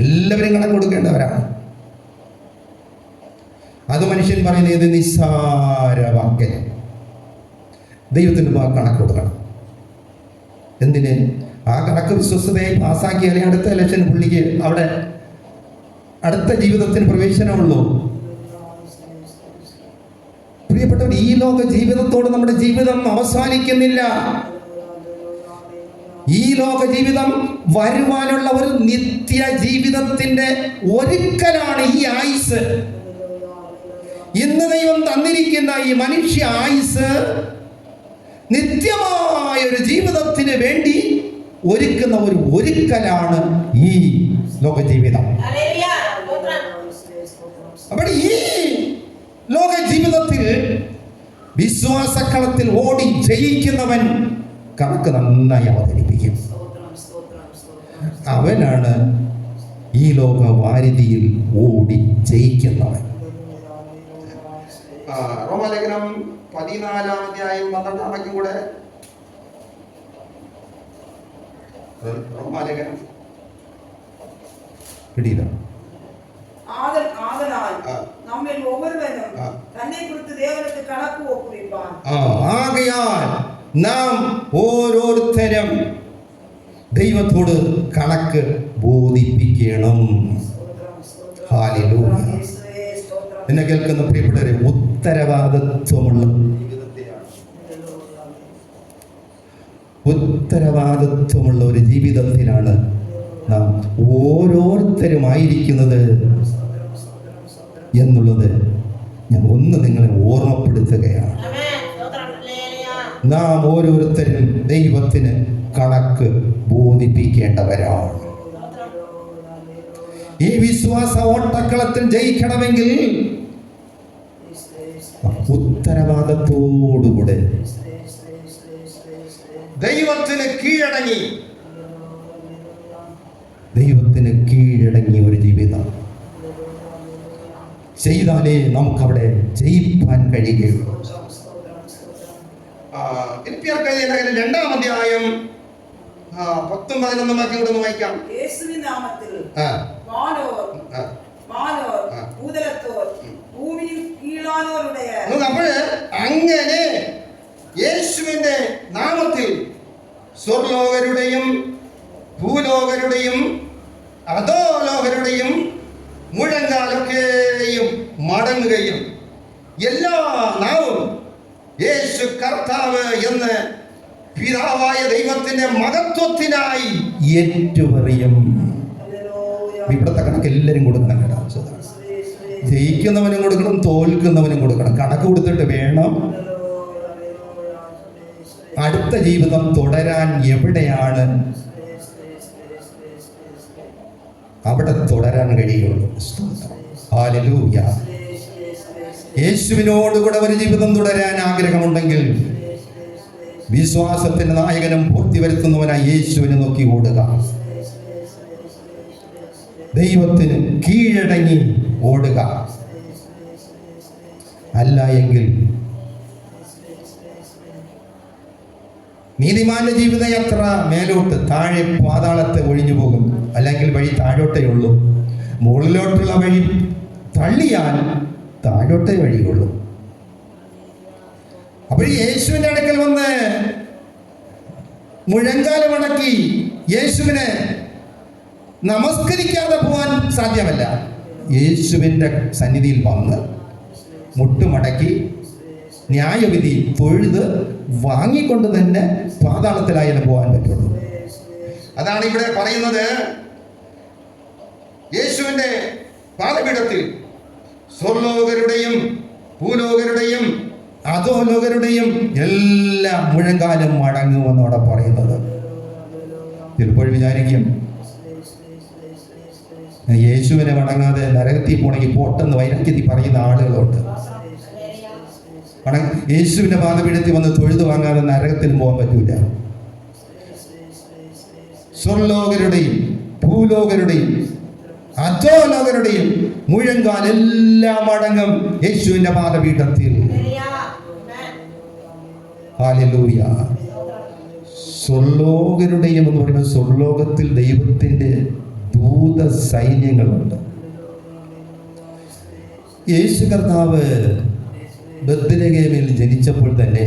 എല്ലാവരും കണക്ക് കൊടുക്കേണ്ടവരാണ്. അത് മനുഷ്യൻ പറയുന്നത് ഇത് നിസ്സാര വാക്യം. ദൈവത്തിൻ്റെ കണക്ക് കൊടുക്കണം. എന്തിന്? ആ കണക്ക് വിശ്വസ്തതയെ പാസ്സാക്കിയാലേ അടുത്ത ഇലക്ഷൻ പുള്ളിക്ക് അവിടെ അടുത്ത ജീവിതത്തിന് പ്രവേശനമുള്ളൂ. പ്രിയപ്പെട്ടവർ, ഈ ലോക ജീവിതത്തോട് നമ്മുടെ ജീവിതം അവസാനിക്കുന്നില്ല. ഈ ലോക ജീവിതം വരുവാനുള്ള ഒരു നിത്യ ജീവിതത്തിന്റെ ഒരുക്കലാണ് ഈ ആയുസ്. ഇന്ന് ദൈവം തന്നിരിക്കുന്ന ഈ മനുഷ്യ ആയുസ് നിത്യമായ ഒരു ജീവിതത്തിന് വേണ്ടി ഒരുക്കുന്ന ഒരു ഒരുക്കലാണ് ഈ ലോക ജീവിതം. അപ്പോൾ ഈ ലോക ജീവിതത്തിൽ വിശ്വാസക്കളത്തിൽ ഓടി ജയിക്കുന്നവൻ കണക്ക് നന്നായി അവതരിപ്പിക്കും. അവനാണ് ഈ ലോക വാരിധിയിൽ ഓടി ജയിക്കുന്നവൻ. റോമാലേഖനം 14-ാം അധ്യായം 12-ാം വാക്യം കൂടെ. റോമാലേഖനം പിടിയില്ല. നമ്മിൽ ഓരോരുത്തരും തന്നെക്കുറിച്ച് ദൈവത്തിന് കണക്ക് ഒപ്പുവെപ്പാൻ. ആകയാൽ നാം ഓരോരുത്തരും ദൈവത്തോട് കണക്ക് ബോധിപ്പിക്കണം. ഹല്ലേലൂയ. എന്നെ കേൾക്കുന്ന പ്രിയപ്പെട്ടവരെ, ഉത്തരവാദിത്വമുള്ള ഒരു ജീവിതത്തിലാണ് നാം ഓരോരുത്തരുമായിരിക്കുന്നത് എന്നുള്ളത് ഞാൻ ഒന്ന് നിങ്ങളെ ഓർമ്മപ്പെടുത്തുകയാണ്. നാം ഓരോരുത്തരും ദൈവത്തിന് കണക്ക് ബോധിപ്പിക്കേണ്ടവരാണ്. ഈ വിശ്വാസ ഓട്ടക്കളത്തിൽ ജയിക്കണമെങ്കിൽ ഉത്തരവാദിത്തത്തോടുകൂടെ ദൈവത്തിന് കീഴടങ്ങി ഒരു ജീവിതം ചെയ്താലേ നമുക്കവിടെ ജയിപ്പാൻ കഴിയുകയുള്ളൂ. ഫിലിപ്പിയർക്ക് എഴുതിയ ലേഖനം 2-ാം അധ്യായം 10-11 വാക്യം കൂടെ ഒന്ന് വായിക്കാം. യേശുവിൻ നാമത്തിൽ വാനോർ ഭൂതലത്തോർ ഭൂമിയിൽ കീഴാനോരുടെ. അപ്പോൾ അങ്ങനെ യേശുവിന്റെ നാമത്തിൽ സ്വർലോകരുടെയും ഭൂലോകരുടെയും അധോലോകരുടെയും മുഴങ്കാലൊക്കെയും മടങ്ങുകയും എല്ലാ നാവും യേശു കർത്താവ് എന്ന് പിതാവായ ദൈവത്തിന്റെ മഹത്വത്തിനായി ഏറ്റുപറയും. ഇവിടുത്തെ കണക്ക് എല്ലാവരും കൊടുക്കണം കേട്ടോ. ജയിക്കുന്നവനും കൊടുക്കണം, തോൽക്കുന്നവനും കൊടുക്കണം. കണക്ക് കൊടുത്തിട്ട് വേണം അടുത്ത ജീവിതം തുടരാൻ. എവിടെയാണ് അവിടെ തുടരാൻ കഴിയുള്ളൂ. ഹല്ലേലൂയ. യേശുവിനോടുകൂടെ ഒരു ജീവിതം തുടരാൻ ആഗ്രഹമുണ്ടെങ്കിൽ വിശ്വാസത്തിന്റെ നായകനും പൂർത്തി വരുത്തുന്നവനായി യേശുവിനെ നോക്കി ഓടുക. ദൈവത്തിന് കീഴടങ്ങി ഓടുക. അല്ല എങ്കിൽ നീതിമാന്റെ ജീവിതയാത്ര മേലോട്ട് താഴെ പാതാളത്തെ ഒഴിഞ്ഞു പോകും. അല്ലെങ്കിൽ വഴി താഴോട്ടേ ഉള്ളൂ. മുകളിലോട്ടുള്ള വഴി തള്ളിയാൽ താഴോട്ടേ വഴിയുള്ളൂ. അപ്പോൾ യേശുവിന്റെ അടുക്കൽ വന്ന് മുഴങ്കാലമടക്കി യേശുവിനെ നമസ്കരിക്കാതെ പോകാൻ സാധ്യമല്ല. യേശുവിൻ്റെ സന്നിധിയിൽ വന്ന് മുട്ടുമടക്കി ന്യായവിധി തൊഴുത് വാങ്ങിക്കൊണ്ട് തന്നെ പാതാളത്തിലായാലും പോകാൻ പറ്റുള്ളൂ. അതാണ് ഇവിടെ പറയുന്നത്. യേശുവിൻ്റെ പാദപീഠത്തിൽ സ്വർലോകരുടെയും ഭൂലോകരുടെയും അധോലോകരുടെയും എല്ലാ മുഴങ്കാലും മടങ്ങുമെന്ന് അവിടെ പറയുന്നത്. ചിലപ്പോൾ വിചാരിക്കും യേശുവിനെ വണങ്ങാതെ നരകത്തിൽ പോണെങ്കിൽ പോട്ടെന്ന് വൈരാഗ്യത്തിൽ പറയുന്ന ആളുകളുണ്ട്. യേശുവിന്റെ പാദപീഠത്തിൽ വന്ന് തൊഴുതു വാങ്ങാതെ നരകത്തിൽ പോകാൻ പറ്റൂല. സ്വർലോകരുടെയും ഭൂലോകരുടെയും അധോലോകരുടെയും മുഴങ്കാൽ എല്ലാം അടങ്ങും യേശുവിന്റെ പാദപീഠത്തിൽ. ഹല്ലേലൂയ. സ്വർലോകരുടെയും എന്ന് പറയുമ്പോൾ സ്വർലോകത്തിൽ ദൈവത്തിന്റെ ദൂത സൈന്യങ്ങളുണ്ട്. യേശു കർത്താവ് ബത്ലഹേമിൽ ജനിച്ചപ്പോൾ തന്നെ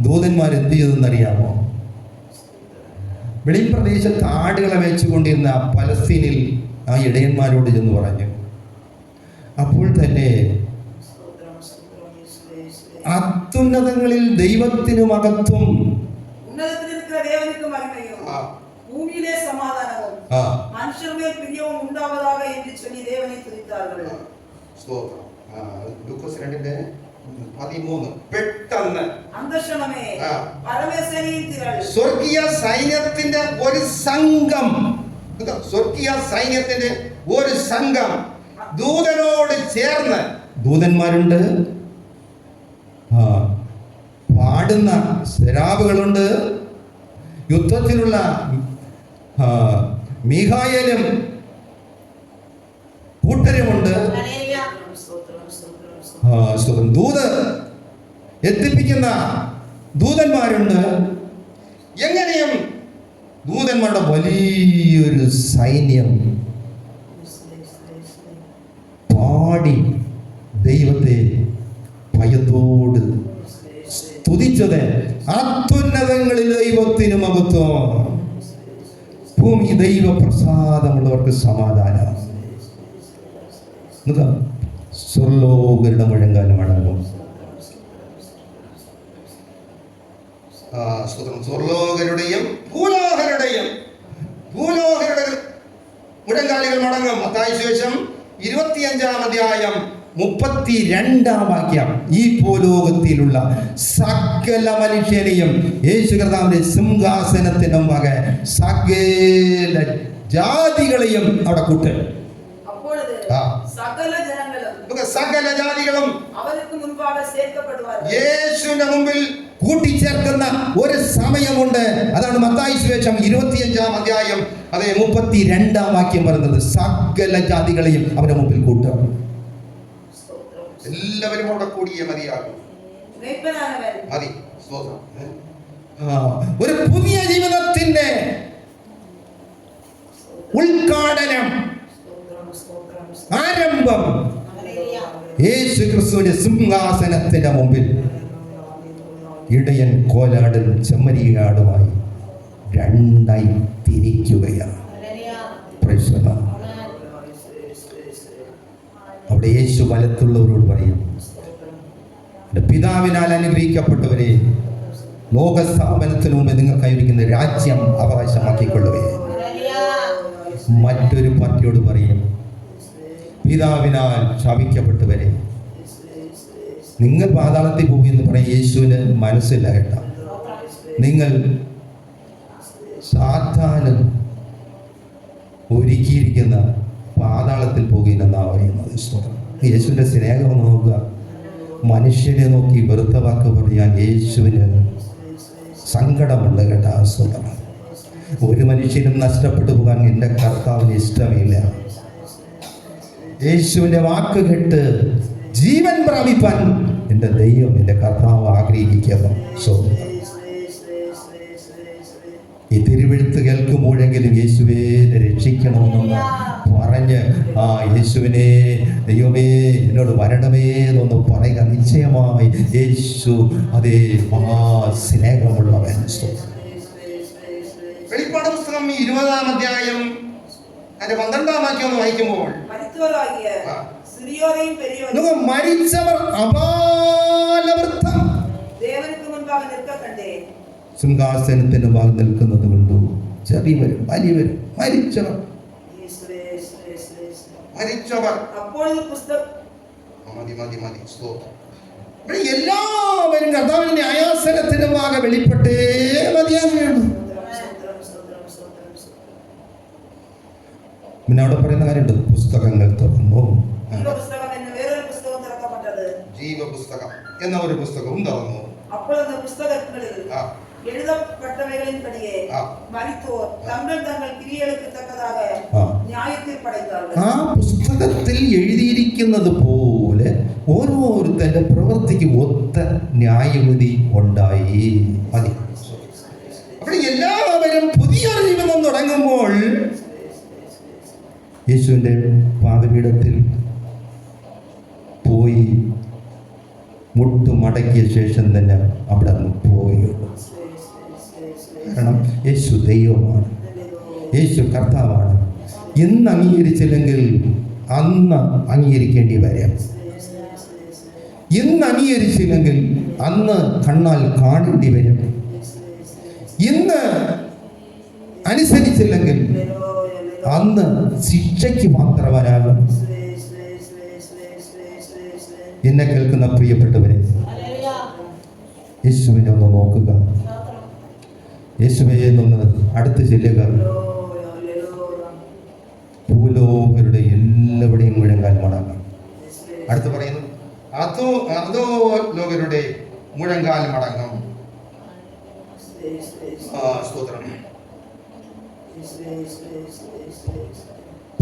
ദൂതന്മാർ എന്ത് ചെയ്തെന്നറിയാമോ? വെളിപ്രദേശത്ത് ആടുകളെ വെച്ചുകൊണ്ടിരുന്ന പലസ്തീനിൽ ആ ഇടയന്മാരോട് ചെന്ന് പറഞ്ഞു. അപ്പോൾ തന്നെ അത്യുന്നതങ്ങളിൽ ദൈവത്തിനു മഹത്വം, ഉന്നതത്തിലിരിക്കുന്ന ദേവനുக்கு மகிமையும் பூமியிலே சமாதானமும் மனுஷர் மேல் பிரியமும் உண்டாவதாக என்று சொல்லி தேவனை துதித்தார்கள். ലൂക്കോസ് 2:13 പെട്ടെന്ന് അന്തർക്ഷണമേ പരമേശ്വരൻ തിരൾ സ്വർഗീയ സൈന്യത്തിന്റെ ഒരു സംഘം, സ്വർഗീയ സൈന്യത്തിന്റെ ഒരു സംഘം ദൂതനോട് ചേർന്ന്, ദൂതന്മാരുണ്ട്, പാടുന്ന സെരാബുകളുണ്ട്, യുദ്ധത്തിലുള്ള മീഖായേലും കൂട്ടരുമുണ്ട്, ദൂത് എത്തിപ്പിക്കുന്ന ദൂതന്മാരുണ്ട്. എങ്ങനെയും ദൂതന്മാരുടെ വലിയൊരു സൈന്യം പാടി ദൈവത്തെ ഭയത്തോട് സ്തുതിച്ചത്. അത്യുന്നതങ്ങളിൽ ദൈവത്തിന് മഹത്വം, ഭൂമി ദൈവപ്രസാദമുള്ളവർക്ക് സമാധാനം. സ്വർലോകരുടെ മുഴങ്കാലം അടങ്ങും. സ്വർലോകരുടെയും ഭൂലോകരുടെയും മുഴങ്കാലികൾ മടങ്ങും. മത്തായി സുവിശേഷം 25-32 വാക്യം. ഈ ഭൂലോകത്തിലുള്ള സകല മനുഷ്യരെയും യേശു കർത്താവിന്റെ സിംഹാസനത്തിന് മുമ്പാകെ സകല ജാതികളെയും അവിടെ കൂട്ടും. സകല ജാതികളും യേശുവിന്റെ മുമ്പിൽ കൂട്ടിച്ചേർക്കുന്ന ഒരു സമയമുണ്ട്. അതാണ് മത്തായി സുവിശേഷം 25-32 വാക്യം പറയുന്നത്. സകല ജാതികളെയും അവരുടെ മുമ്പിൽ കൂട്ടുക. എല്ലാവരും അവിടെ കൂടിയേ മതിയാകും. മതി. ഒരു പുതിയ ജീവിതത്തിന്റെ ഉദ്ഘാടനം, ആരംഭം യേശു ക്രിസ്തുവിന്റെ സിംഹാസനത്തിന്റെ മുമ്പിൽ ഇടയൻ കോലാടും ചെമ്മരിയാടുമായി രണ്ടായി തിരിക്കുകയാണ്. അവിടെ യേശു വലത്തുള്ളവരോട് പറയും, പിതാവിനാൽ അനുഗ്രഹിക്കപ്പെട്ടവരെ, ലോകസ്ഥാപനത്തിനു മുമ്പ് നിങ്ങൾ കൈവരിക്കുന്ന രാജ്യം അവകാശമാക്കിക്കൊള്ളുകയെ. മറ്റൊരു പാർട്ടിയോട് പറയും, പിതാവിനാൽ ശാപിക്കപ്പെട്ടവരെ, നിങ്ങൾ പാതാളത്തിൽ പോകും എന്ന് പറയും. യേശുവിന് മനസ്സില്ല കേട്ടോ. നിങ്ങൾ സാത്താനും ഒരുക്കിയിരിക്കുന്ന പാതാളത്തിൽ പോകുകയെന്നാണ് പറയുന്നത്. യേശുവിൻ്റെ സ്നേഹം നോക്കുക. മനുഷ്യനെ നോക്കി വെറുത്ത വാക്ക് പറയാൻ യേശുവിന് സങ്കടമുണ്ട് കേട്ടോ. സ്വന്തമാണ് ഒരു മനുഷ്യനും നഷ്ടപ്പെട്ടു പോകാൻ എൻ്റെ കർത്താവിന് ഇഷ്ടമില്ല. യേശുവിൻ്റെ വാക്ക് കേട്ട് ജീവൻ പ്രാപിപ്പാൻ എൻ്റെ ദൈവം, എൻ്റെ കർത്താവ് ആഗ്രഹിക്കുന്നു. ഈ തിരുവെഴുത്ത് കേൾക്കുമ്പോഴെങ്കിലും യേശുവേ രക്ഷിക്കണമെന്നൊന്ന് പറഞ്ഞ് യേശുവിനെ, ദൈവമേ എന്നോട് വരണമേ എന്നൊന്ന് പറയുക. നിശ്ചയമായി യേശു അതേ മഹാസ്നേഹമുള്ളവൻ. വെളിപ്പാട് പുസ്തകം 20-ാം അധ്യായം അതിന്റെ 12-ാം വാക്യം ഒന്ന് വായിക്കുമ്പോൾ, മരിച്ചവർ അപാലവൃത്തം സിംഹാസനത്തിന് ഭാഗം നിൽക്കുന്നത് കൊണ്ടു, ചെറിയവരും വലിയവരും മരിച്ചവർ എല്ലാവരും കർത്താവിന്റെ ന്യായാസനത്തിന് ഭാഗം വെളിപ്പെട്ടേ മതിയാകുകയാണ്. പിന്നെ അവിടെ പറയുന്ന കാര്യമുണ്ട്, പുസ്തകങ്ങൾ തുറന്നു. ജീവപുസ്തകം എന്ന ഒരു പുസ്തകവും തുറന്നു. ആ പുസ്തകത്തിൽ എഴുതിയിരിക്കുന്നത് പോലെ ഓരോരുത്തരുടെ പ്രവൃത്തിക്ക് ഒത്ത ന്യായവിധി ഉണ്ടായി. മതി. അപ്പോൾ എല്ലാവരും പുതിയ ജീവിതം തുടങ്ങുമ്പോൾ യേശുവിൻ്റെ പാദപീഠത്തിൽ പോയി മുട്ടുമടക്കിയ ശേഷം തന്നെ അവിടെ നിന്ന് പോവുകയുള്ളൂ. കാരണം യേശു ദൈവമാണ്, യേശു കർത്താവാണ്. ഇന്ന് അംഗീകരിച്ചില്ലെങ്കിൽ അന്ന് അംഗീകരിക്കേണ്ടി വരാം. ഇന്ന് അംഗീകരിച്ചില്ലെങ്കിൽ അന്ന് കണ്ണാൽ കാണേണ്ടി വരും. ഇന്ന് അനുസരിച്ചില്ലെങ്കിൽ അന്ന് ശിക്ഷയ്ക്ക് മാത്രവനാകും. എന്നെ കേൾക്കുന്ന പ്രിയപ്പെട്ടവരെ, യേശുവിനെ ഒന്ന് നോക്കുക, യേശുവെ എന്നൊന്ന് അടുത്ത് ചെല്ലുക. ഭൂലോകരുടെ എല്ലാവരുടെയും മുഴങ്കാൽ മടങ്ങാം. അടുത്ത് പറയുന്നു, അതോ ലോകരുടെ മുഴങ്കാൽ മടങ്ങും. സ്തോത്രം.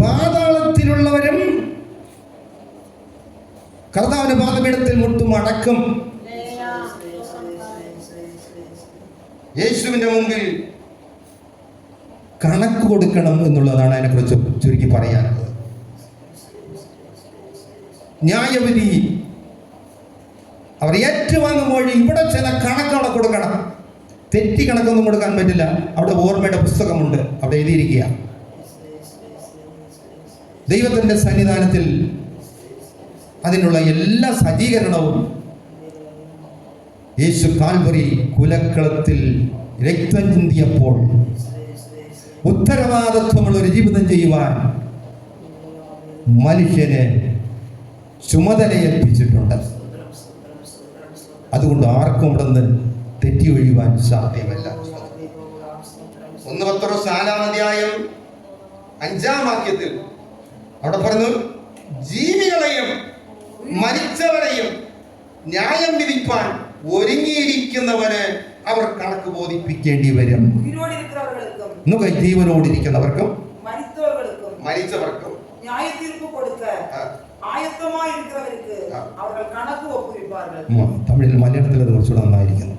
പാതാളത്തിലുള്ളവരും കർത്താവിന്റെ പാദപീഠത്തിൽ മുട്ടുമടക്കും. യേശുവിന്റെ മുമ്പിൽ കണക്ക് കൊടുക്കണം എന്നുള്ളതാണ് അതിനെക്കുറിച്ച് ചുരുക്കി പറയാനുള്ളത്. ന്യായവിധി അവർ ഏറ്റുവാങ്ങുമ്പോൾ ഇവിടെ ചില കണക്കവിടെ കൊടുക്കണം. തെറ്റി കണക്കൊന്നും കൊടുക്കാൻ പറ്റില്ല. അവിടെ ഓർമ്മയുടെ പുസ്തകമുണ്ട്, അവിടെ എഴുതിയിരിക്കുക. ദൈവത്തിൻ്റെ സന്നിധാനത്തിൽ അതിനുള്ള എല്ലാ സജ്ജീകരണവും യേശു കാൽവറി കുലക്കളത്തിൽ രക്തം ചിന്തിയപ്പോൾ ഉത്തരവാദിത്വമുള്ള ഒരു ജീവിതം ചെയ്യുവാൻ മനുഷ്യനെ ചുമതലയേൽപ്പിച്ചിട്ടുണ്ട്. അതുകൊണ്ട് ആർക്കും ഇവിടെ നിന്ന് തെറ്റി ഒഴിയുവാൻ സാധ്യമല്ല. 1 പത്രോസ് 4-ാം അധ്യായം 5-ാം വാക്യത്തിൽ അവിടെ പറഞ്ഞു, ജീവികളെയും മരിച്ചവരെയും ന്യായം വിധിപ്പാൻ ഒരുങ്ങിയിരിക്കുന്നവന് അവർ കണക്ക് ബോധിപ്പിക്കേണ്ടി വരും. ജീവനോടിരിക്കുന്നവർക്കും മരിച്ചവർക്കും ന്യായത്തീർപ്പ് കൊടുത്ത് ആയത്തമായിരിക്കുന്നവർക്ക് അവർ കണക്ക് ഒപ്പുവെപ്പാர்கள். തമിഴിൽ മലയാളത്തിൽ അത് കുറച്ചുകൂടെ നന്നായിരിക്കുന്നു.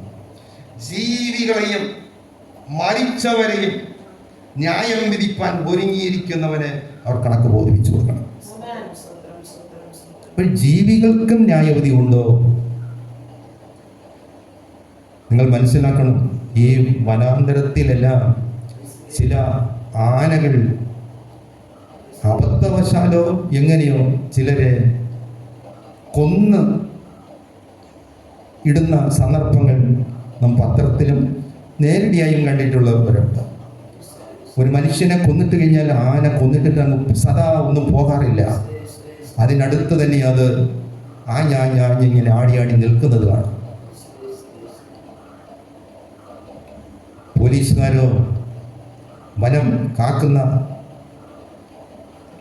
ജീവികളെയും മരിച്ചവരെയും ന്യായം വിധിപ്പാൻ ഒരുങ്ങിയിരിക്കുന്നവന് അവർ കണക്ക് ബോധിപ്പിച്ചു കൊടുക്കണം. അപ്പോൾ ജീവികൾക്കും ന്യായവിധി ഉണ്ടോ? നിങ്ങൾ മനസ്സിലാക്കണം, ഈ വനാന്തരത്തിലെല്ലാം ചില ആനകൾ അബദ്ധവശാലോ എങ്ങനെയോ ചിലരെ കൊന്ന് ഇടുന്ന സന്ദർഭങ്ങൾ നാം പത്രത്തിലും നേരിടെയായും കണ്ടിട്ടുള്ളവരുണ്ട്. ഒരു മനുഷ്യനെ കൊന്നിട്ട് കഴിഞ്ഞാൽ ആന കൊന്നിട്ട് സദാ ഒന്നും പോകാറില്ല. അതിനടുത്ത് തന്നെ അത് ഇങ്ങനെ ആടി നിൽക്കുന്നത് കാണാം. പോലീസുകാരോ വനം കാക്കുന്ന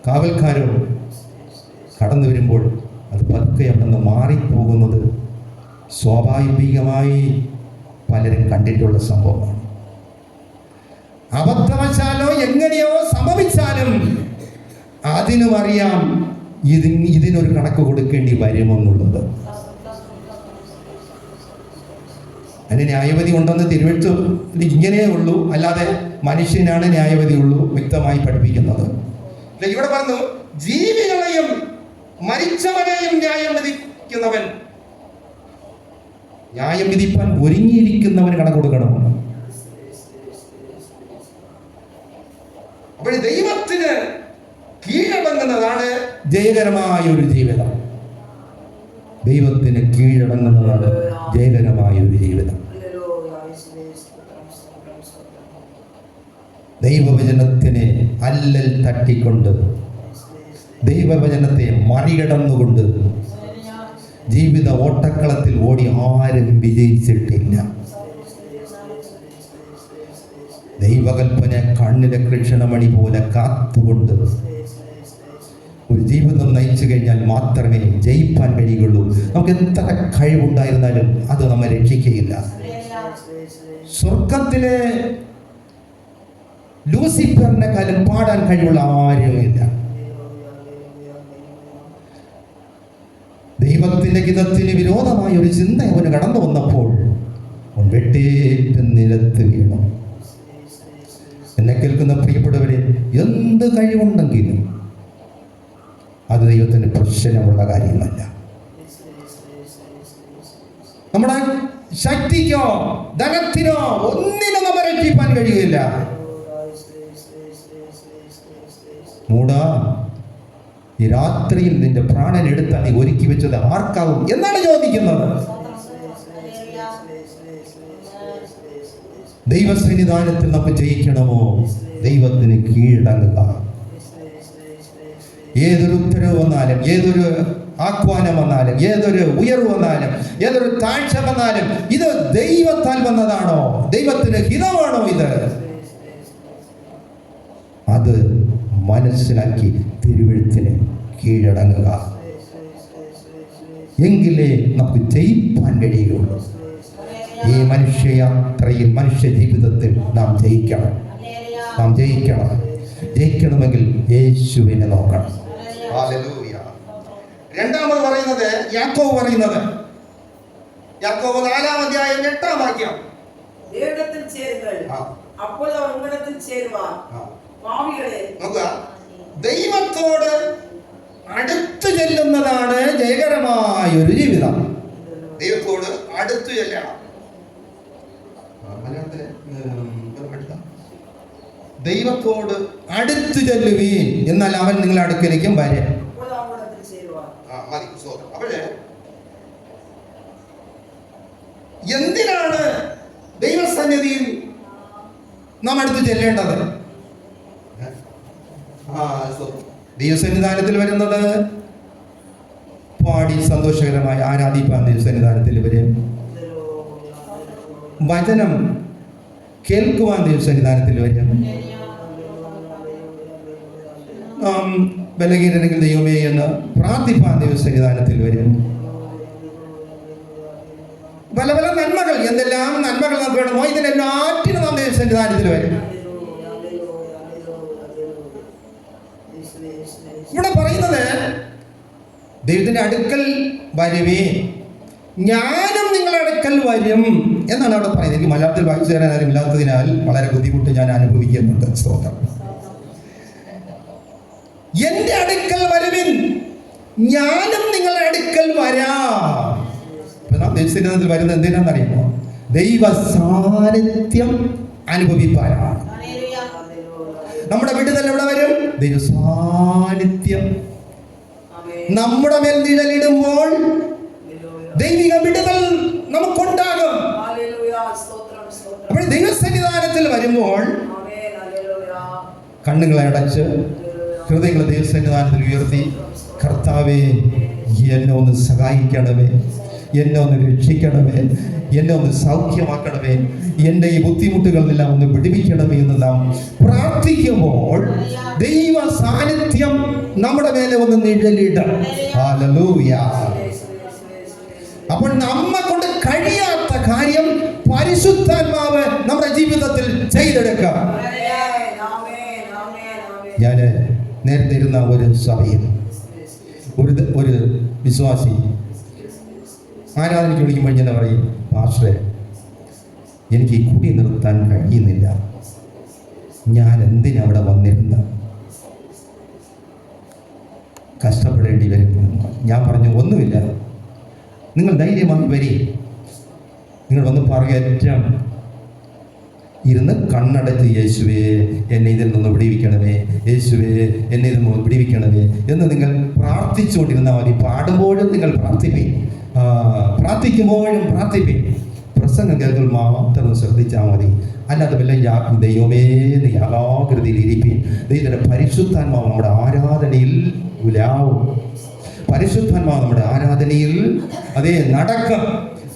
കാവൽക്കാരോ കടന്നു വരുമ്പോൾ അത് പതുക്കെ അവിടെ നിന്ന് മാറിപ്പോകുന്നത് സ്വാഭാവികമായി പലരും കണ്ടിട്ടുള്ള സംഭവമാണ്. അബദ്ധവശാലോ എങ്ങനെയോ സംഭവിച്ചാലും അതിനും അറിയാം ഇതിനൊരു കണക്ക് കൊടുക്കേണ്ടി വരുമെന്നുള്ളത്. അതിന് ന്യായവിധി ഉണ്ടെന്ന് തിരുവെഴുത്തിൽ ഇങ്ങനെയേ ഉള്ളൂ, അല്ലാതെ മനുഷ്യനാണ് ന്യായവിധി ഉള്ളൂ വ്യക്തമായി പഠിപ്പിക്കുന്നത്. ഇവിടെ പറഞ്ഞു, ജീവികളെയും മരിച്ചവനെയും ന്യായം വിധിക്കുന്നവൻ, ന്യായം വിധിപ്പാൻ ഒരുങ്ങിയിരിക്കുന്നവന് കണക്ക് കൊടുക്കണമെന്ന്. അപ്പോൾ ദൈവത്തിന് കീഴടങ്ങുന്നതാണ് ജയകരമായ ഒരു ജീവിതം. ദൈവത്തിന് കീഴടങ്ങുന്നതാണ് ജയകരമായ ഒരു ജീവിതം. ദൈവവചനത്തിനെ അല്ലൽ തട്ടിക്കൊണ്ട്, ദൈവവചനത്തെ മറികടന്നുകൊണ്ട് ജീവിത ഓട്ടക്കളത്തിൽ ഓടി ആരും വിജയിച്ചിട്ടില്ല. ദൈവകൽപ്പന കണ്ണിലെ കൃഷ്ണമണി പോലെ കാത്തുകൊണ്ട് ഒരു ജീവിതം നയിച്ചു കഴിഞ്ഞാൽ മാത്രമേ ജയിപ്പാൻ കഴിയുള്ളൂ. നമുക്ക് എത്ര കഴിവുണ്ടായിരുന്നാലും അത് നമ്മെ രക്ഷിക്കുകയില്ല. സ്വർഗത്തിലെ ലൂസിഫറിനെക്കാളും പാടാൻ കഴിവുള്ള ആരുമില്ല. ദൈവത്തിന്റെ ഗീതത്തിന് വിരോധമായ ഒരു ചിന്ത അവന് കടന്നു വന്നപ്പോൾ അവൻ വെട്ടേറ്റ് നിലത്ത് വീണു. എന്നെ കേൾക്കുന്ന പ്രിയപ്പെട്ടവരെ, എന്ത് കഴിവുണ്ടെങ്കിലും അത് ദൈവത്തിന് പ്രശ്നമുള്ള കാര്യമല്ല. നമ്മുടെ ശക്തിക്കോ ധനത്തിനോ ഒന്നിനും നമ്മെ രക്ഷിപ്പാൻ കഴിയില്ല. മൂടാ, ഈ രാത്രിയിൽ നിന്റെ പ്രാണൻ എടുത്താൽ നീ ഒരുക്കി വെച്ചത് ആർക്കാവും എന്നാണ് ചോദിക്കുന്നത്. ദൈവസന്നിധാനത്തിൽ നമുക്ക് ജയിക്കണമോ? ദൈവത്തിന് കീഴടങ്ങുക. ഏതൊരു ഉത്തരവ് വന്നാലും, ഏതൊരു ആഹ്വാനം വന്നാലും, ഏതൊരു ഉയർവ് വന്നാലും, ഏതൊരു താഴ്ച വന്നാലും, ഇത് ദൈവത്താൽ വന്നതാണോ? ദൈവത്തിന് ഹിതമാണോ ഇത്? അത് മനസ്സിലാക്കി തിരുവെഴുത്തിന് കീഴടങ്ങുക. എങ്കിലേ നമുക്ക് ജയിപ്പാൻ കഴിയുകയുള്ളൂ. ഈ മനുഷ്യയാത്രയിൽ, മനുഷ്യ ജീവിതത്തിൽ നാം ജയിക്കണം. നാം ജയിക്കണം. ജയിക്കണമെങ്കിൽ യേശുവിനെ നോക്കണം. ഹല്ലേലൂയ. രണ്ടാമത് പറയുന്നത് യാക്കോബ് പറയുന്നത്, യാക്കോബ് 4-ാം അധ്യായം 8-ാം വാക്യം. ദൈവത്തിൽ ചേരുകൾ, അപ്പോൾ അവർ ഉമ്മരത്തിൽ ചേരുവാൻ പാവികളെ. നോക്കുക, ദൈവത്തോട് അടുത്ത് ചെല്ലുന്നതാണ് ജയകരമായ ഒരു ജീവിതം. ദൈവത്തോട് അടുത്ത് ചെല്ലണം. ദൈവത്തോട് അടുത്ത് ചെല്ലുവീൻ, എന്നാൽ അവൻ നിങ്ങളുടെ അടുക്കലേക്കും വരെ. അപ്പോഴേ എന്തിനാണ് ദൈവസന്നിധിയിൽ നാം അടുത്ത് ചെല്ലേണ്ടത്? ദൈവസന്നിധാനത്തിൽ വരുന്നത് പാടി സന്തോഷകരമായി ആരാധിപ്പാൻ ദൈവസന്നിധാനത്തിൽ വരും. വചനം കേൾക്കുവാൻ ദൈവസന്നിധാനത്തിൽ വരും. ബലഹീനനെങ്കിൽ ദൈവമേ എന്ന് പ്രാർത്ഥിപ്പാൻ ദൈവസന്നിധാനത്തിൽ വരും. പല പല നന്മകൾ, എന്തെല്ലാം നന്മകൾ നമുക്ക് വേണമോ ഇതിനെല്ലാറ്റിനും നാം ദൈവസന്നിധാനത്തിൽ വരും. ഇവിടെ പറയുന്നത് ദൈവത്തിന്റെ അടുക്കൽ വരുവേ, ഞാനും നിങ്ങളുടെ അടുക്കൽ വരും എന്നാണ് അവിടെ പറയുന്നത്. എനിക്ക് മലയാളത്തിൽ വായിച്ചു തരാൻ ആരും ഇല്ലാത്തതിനാൽ വളരെ ബുദ്ധിമുട്ട് ഞാൻ അനുഭവിക്കുന്നുണ്ട്. സ്തോത്രം. എന്റെ അടുക്കൽ വരുവിൻ, ഞാനും നിങ്ങളുടെ അടുക്കൽ വരാം. ദൈവസന്നിധാനത്തിൽ വരുന്നത് എന്തിനാണെന്നറിയുമോ? ദൈവ സാന്നിധ്യം അനുഭവിപ്പാനാണ്. നമ്മുടെ വിടുതൽ എവിടെ വരും? ദൈവ സാന്നിധ്യം നമ്മുടെ മേൽ നിഴലിടുമ്പോൾ ദൈവിക വിടുതൽ നമുക്കുണ്ടാകും. അപ്പോൾ ദൈവസന്നിധാനത്തിൽ വരുമ്പോൾ കണ്ണുകളെ അടച്ച് ഹൃദയങ്ങളെ ദൈവസന്നിധാനത്തിൽ ഉയർത്തി, കർത്താവേ എന്നെ ഒന്ന് സഹായിക്കണമേ, എന്നെ ഒന്ന് രക്ഷിക്കണമേ, എന്നെ ഒന്ന് സൗഖ്യമാക്കണമേ, എൻ്റെ ഈ ബുദ്ധിമുട്ടുകളെല്ലാം ഒന്ന് വിടുവിക്കണമേ എന്ന് നാം പ്രാർത്ഥിക്കുമ്പോൾ ദൈവ സാന്നിധ്യം നമ്മുടെ മേലെ ഒന്ന് നിഴലിടും. ഹല്ലേലൂയ. അപ്പോൾ നമ്മെ കൊണ്ട് കഴിയാത്ത കാര്യം പരിശുദ്ധാത്മാവ് നമ്മുടെ ജീവിതത്തിൽ ചെയ്തെടുക്കുക. ഞാൻ നേരത്തെ ഇരുന്ന ഒരു സഭയിൽ ഒരു വിശ്വാസി ആരാധനയ്ക്ക് വിളിക്കുമ്പോൾ ഞാൻ പറയും, പാസ്റ്ററെ എനിക്ക് ഈ കുടി നിർത്താൻ കഴിയുന്നില്ല, ഞാൻ എന്തിനവിടെ വന്നിരുന്ന കഷ്ടപ്പെടേണ്ടി വരും. ഞാൻ പറഞ്ഞു, ഒന്നുമില്ല, നിങ്ങൾ ധൈര്യമായി വരി, നിങ്ങൾ വന്ന് പറയേറ്റം ഇരുന്ന് കണ്ണടച്ച് യേശുവേ എന്നെ ഇതിൽ നിന്ന് വിടിവിക്കണമേ, യേശുവേ എന്നെ ഇതിൽ നിന്ന് വിടിവിക്കണമേ എന്ന് നിങ്ങൾ പ്രാർത്ഥിച്ചുകൊണ്ടിരുന്നാൽ മതി. പാടുമ്പോഴും നിങ്ങൾ പ്രാർത്ഥിക്കുമ്പോഴും പ്രാർത്ഥിപ്പേ. പ്രസംഗം കേൾക്കുമ്പോൾ മാത്രം ശ്രദ്ധിച്ചാൽ മതി. അല്ലാതെ വല്ല ദൈവമേ എന്ന് യാഗാകൃതിയിൽ ഇരിപ്പീൻ. ദൈവത്തിൻ്റെ പരിശുദ്ധാത്മാവ് നമ്മുടെ ആരാധനയിൽ ഉലാവും. പരിശുദ്ധാത്മാവ് നമ്മുടെ ആരാധനയിൽ അതേ നടക്കും.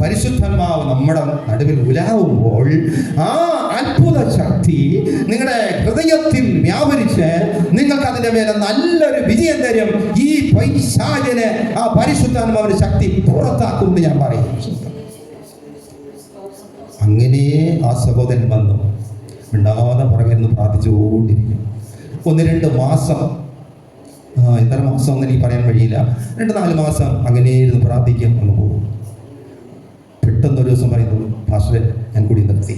പരിശുദ്ധാത്മാവ് നമ്മുടെ നടുവിൽ ഉലാവുമ്പോൾ ആ അത്ഭുത ശക്തി നിങ്ങളുടെ ഹൃദയത്തിൽ വ്യാപരിച്ച് നിങ്ങൾക്ക് അതിൻ്റെ മേലെ നല്ലൊരു വിജയം തരും. ഈ പൈശാചിനെ ആ പരിശുദ്ധാത്മാവിന്റെ ശക്തി പുറത്താക്കുമെന്ന് ഞാൻ പറയും. അങ്ങനെ ആ സഹോദരൻ വന്നു മിണ്ടാതെ പുറകിരുന്ന് പ്രാർത്ഥിച്ചുകൊണ്ടിരിക്കും. 1-2 മാസം, എത്ര മാസം ഒന്നും എനിക്ക് പറയാൻ കഴിയില്ല, 2-4 മാസം അങ്ങനെ ഇരുന്ന് പ്രാർത്ഥിക്കും, അങ്ങ് പോകും. പെട്ടെന്നൊരു ദിവസം പറയുന്നു, പാസ്റ്ററെ ഞാൻ കൂടി നിർത്തി.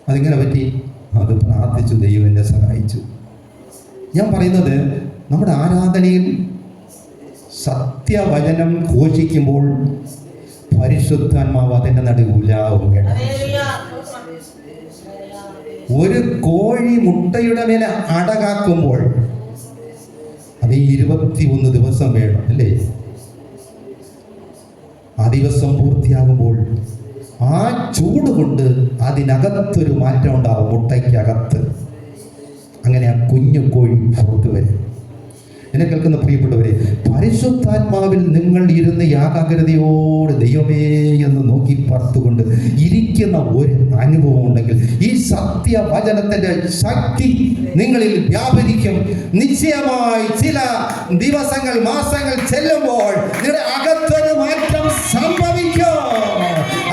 അതിങ്ങനെ പറ്റി? അത് പ്രാർത്ഥിച്ചു, ദൈവം എന്നെ സഹായിച്ചു. ഞാൻ പറയുന്നത് നമ്മുടെ ആരാധനയിൽ സത്യവചനം ഘോഷിക്കുമ്പോൾ പരിശുദ്ധാത്മാവ് അതിൻ്റെ നടുവിലാവും കേട്ടോ. ഒരു കോഴി മുട്ടയുടെ മേലെ അടകാക്കുമ്പോൾ അത് 21 ദിവസം വേണം അല്ലേ? ആ ദിവസം പൂർത്തിയാകുമ്പോൾ ആ ചൂട് കൊണ്ട് അതിനകത്തൊരു മാറ്റം ഉണ്ടാവും, മുട്ടയ്ക്കകത്ത്. അങ്ങനെ ആ കുഞ്ഞു കോഴി പുറത്ത് വരും. എന്നെ കേൾക്കുന്ന പ്രിയപ്പെട്ടവരെ, പരിശുദ്ധാത്മാവിൽ നിങ്ങൾ ഇരുന്ന് യാഗാഗ്രതയോട് ദൈവമേ എന്ന് നോക്കി പാർത്തുകൊണ്ട് ഇരിക്കുന്ന ഒരു അനുഭവം ഉണ്ടെങ്കിൽ ഈ സത്യവചനത്തിന്റെ ശക്തി നിങ്ങളിൽ വ്യാപരിക്കും. നിശ്ചയമായി ചില ദിവസങ്ങൾ, മാസങ്ങൾ ചെല്ലുമ്പോൾ നിങ്ങളുടെ അകത്തൊരു മാറ്റം സംഭവിക്കും.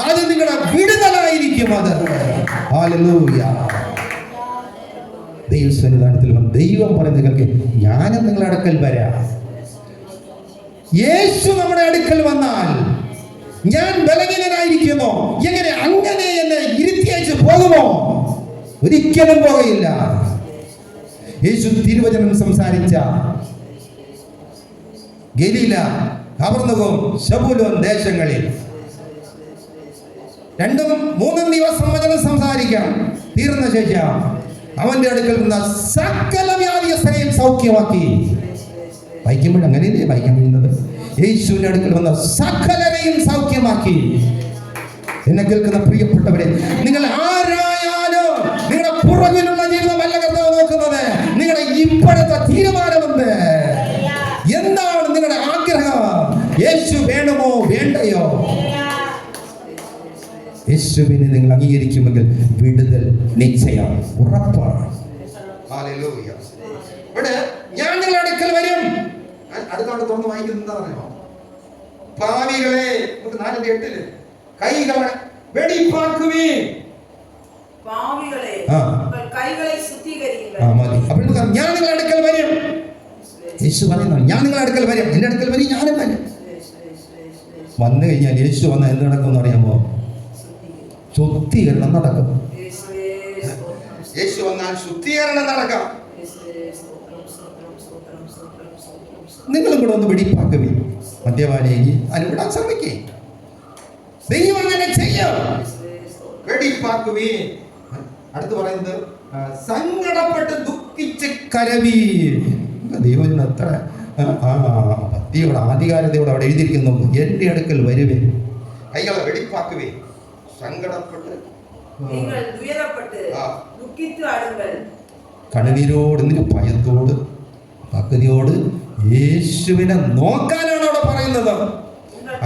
അത് നിങ്ങളുടെ വിടുതലായിരിക്കും. അത് ഹല്ലേലൂയ. ദൈവസന്നിധാനത്തിൽ ദൈവം പറയുന്നത് കേൾക്കെ, ഞാനും നിങ്ങളുടെ അടുക്കൽ വരാം. യേശു നമ്മുടെ അടുക്കൽ വന്നാൽ ഞാൻ ബലഹീനനായിരിക്കുന്നു, എങ്ങനെ അങ്ങനെ എന്നെ ഇരുത്തിയയച്ച് പോകുമോ? ഒരിക്കലും പോകയില്ല. യേശു തിരുവചനം സംസാരിച്ച ഗലീല, കവർന്നകവും ശബൂലോൻ ദേശങ്ങളിൽ 2-3 ദിവസം വചനം സംസാരിക്കാം. തീർന്ന ശേഷം അവന്റെ അടുക്കൽ നിന്ന് സകല വ്യാധിയസ്ഥരെയും സൗഖ്യമാക്കി. വായിക്കുമ്പോൾ അങ്ങനെയല്ലേ വായിക്കാൻ കഴിയുന്നത്? യേശുവിന്റെ അടുക്കൽ വന്ന സകലരെയും സൗഖ്യമാക്കി. എന്നെ കേൾക്കുന്ന പ്രിയപ്പെട്ടവരെ, നിങ്ങൾ ആരായാലും നിങ്ങളുടെ പുറകിലുള്ള ജീവിതമല്ല കർത്താവ് നോക്കുന്നത്. നിങ്ങളുടെ ഇപ്പോഴത്തെ തീരുമാനമെന്ത്? എന്താണ് നിങ്ങളുടെ ആഗ്രഹം? യേശു വേണമോ വേണ്ടയോ? യേശുവിനെ നിങ്ങൾ അംഗീകരിക്കുമെങ്കിൽ വിടുതൽ നിശ്ചയം, ഉറപ്പാണ്. ഹല്ലേലൂയ. ഇവിടെ ഞാൻ നിങ്ങളുടെ അടുക്കൽ വരും. അടുത്തോടെ തുറന്ന് വായിക്കുന്നത് എന്താ പറയുമോ? പാവികളെ, 4:8 കൈകളെ വെടിപ്പാക്കുവീൻ. പാവികളെ, കൈകളെ ശുദ്ധീകരിക്കുക. അപ്പോൾ ഞാൻ നിങ്ങളുടെ അടുക്കൽ വരും. യേശു പറയുന്നു, ഞാൻ നിങ്ങളുടെ അടുക്കൽ വരും. എന്റെ അടുക്കൽ വരും, ഞാനും വരും. വന്നു കഴിഞ്ഞാൽ യേശു വന്നാൽ എന്ത് നടക്കുമെന്ന് അറിയാമോ? ശുദ്ധീകരണം നടക്കും. യേശു വന്നാൽ ശുദ്ധീകരണം നടക്കാം. നിങ്ങളും കൂടെ ഒന്ന് വെടിപ്പാക്കുവീ. മദ്യപാനിയെ അനുവിടാൻ ശ്രമിക്കേ. ദൈവം അങ്ങനെ ചെയ്യും. വെടിപ്പാക്കുവീ. അടുത്ത് പറയുന്നത് സങ്കടപ്പെട്ട് ദുഃഖിച്ച് കരവീ. ദൈവം അത്ര ഭക്തിയോടെ ആധികാരതയോടെ അവിടെ എഴുതിയിരിക്കുന്നു. എന്റെ അടുക്കൽ വരുവേ, കൈകളെ വെടിപ്പാക്കുവേ, സങ്കടപ്പെട്ട് കണ്ണുനീരോട്, ഭയത്തോട്, ഭക്തിയോട് യേശുവിനെ നോക്കാനാണ് അവിടെ പറയുന്നത്.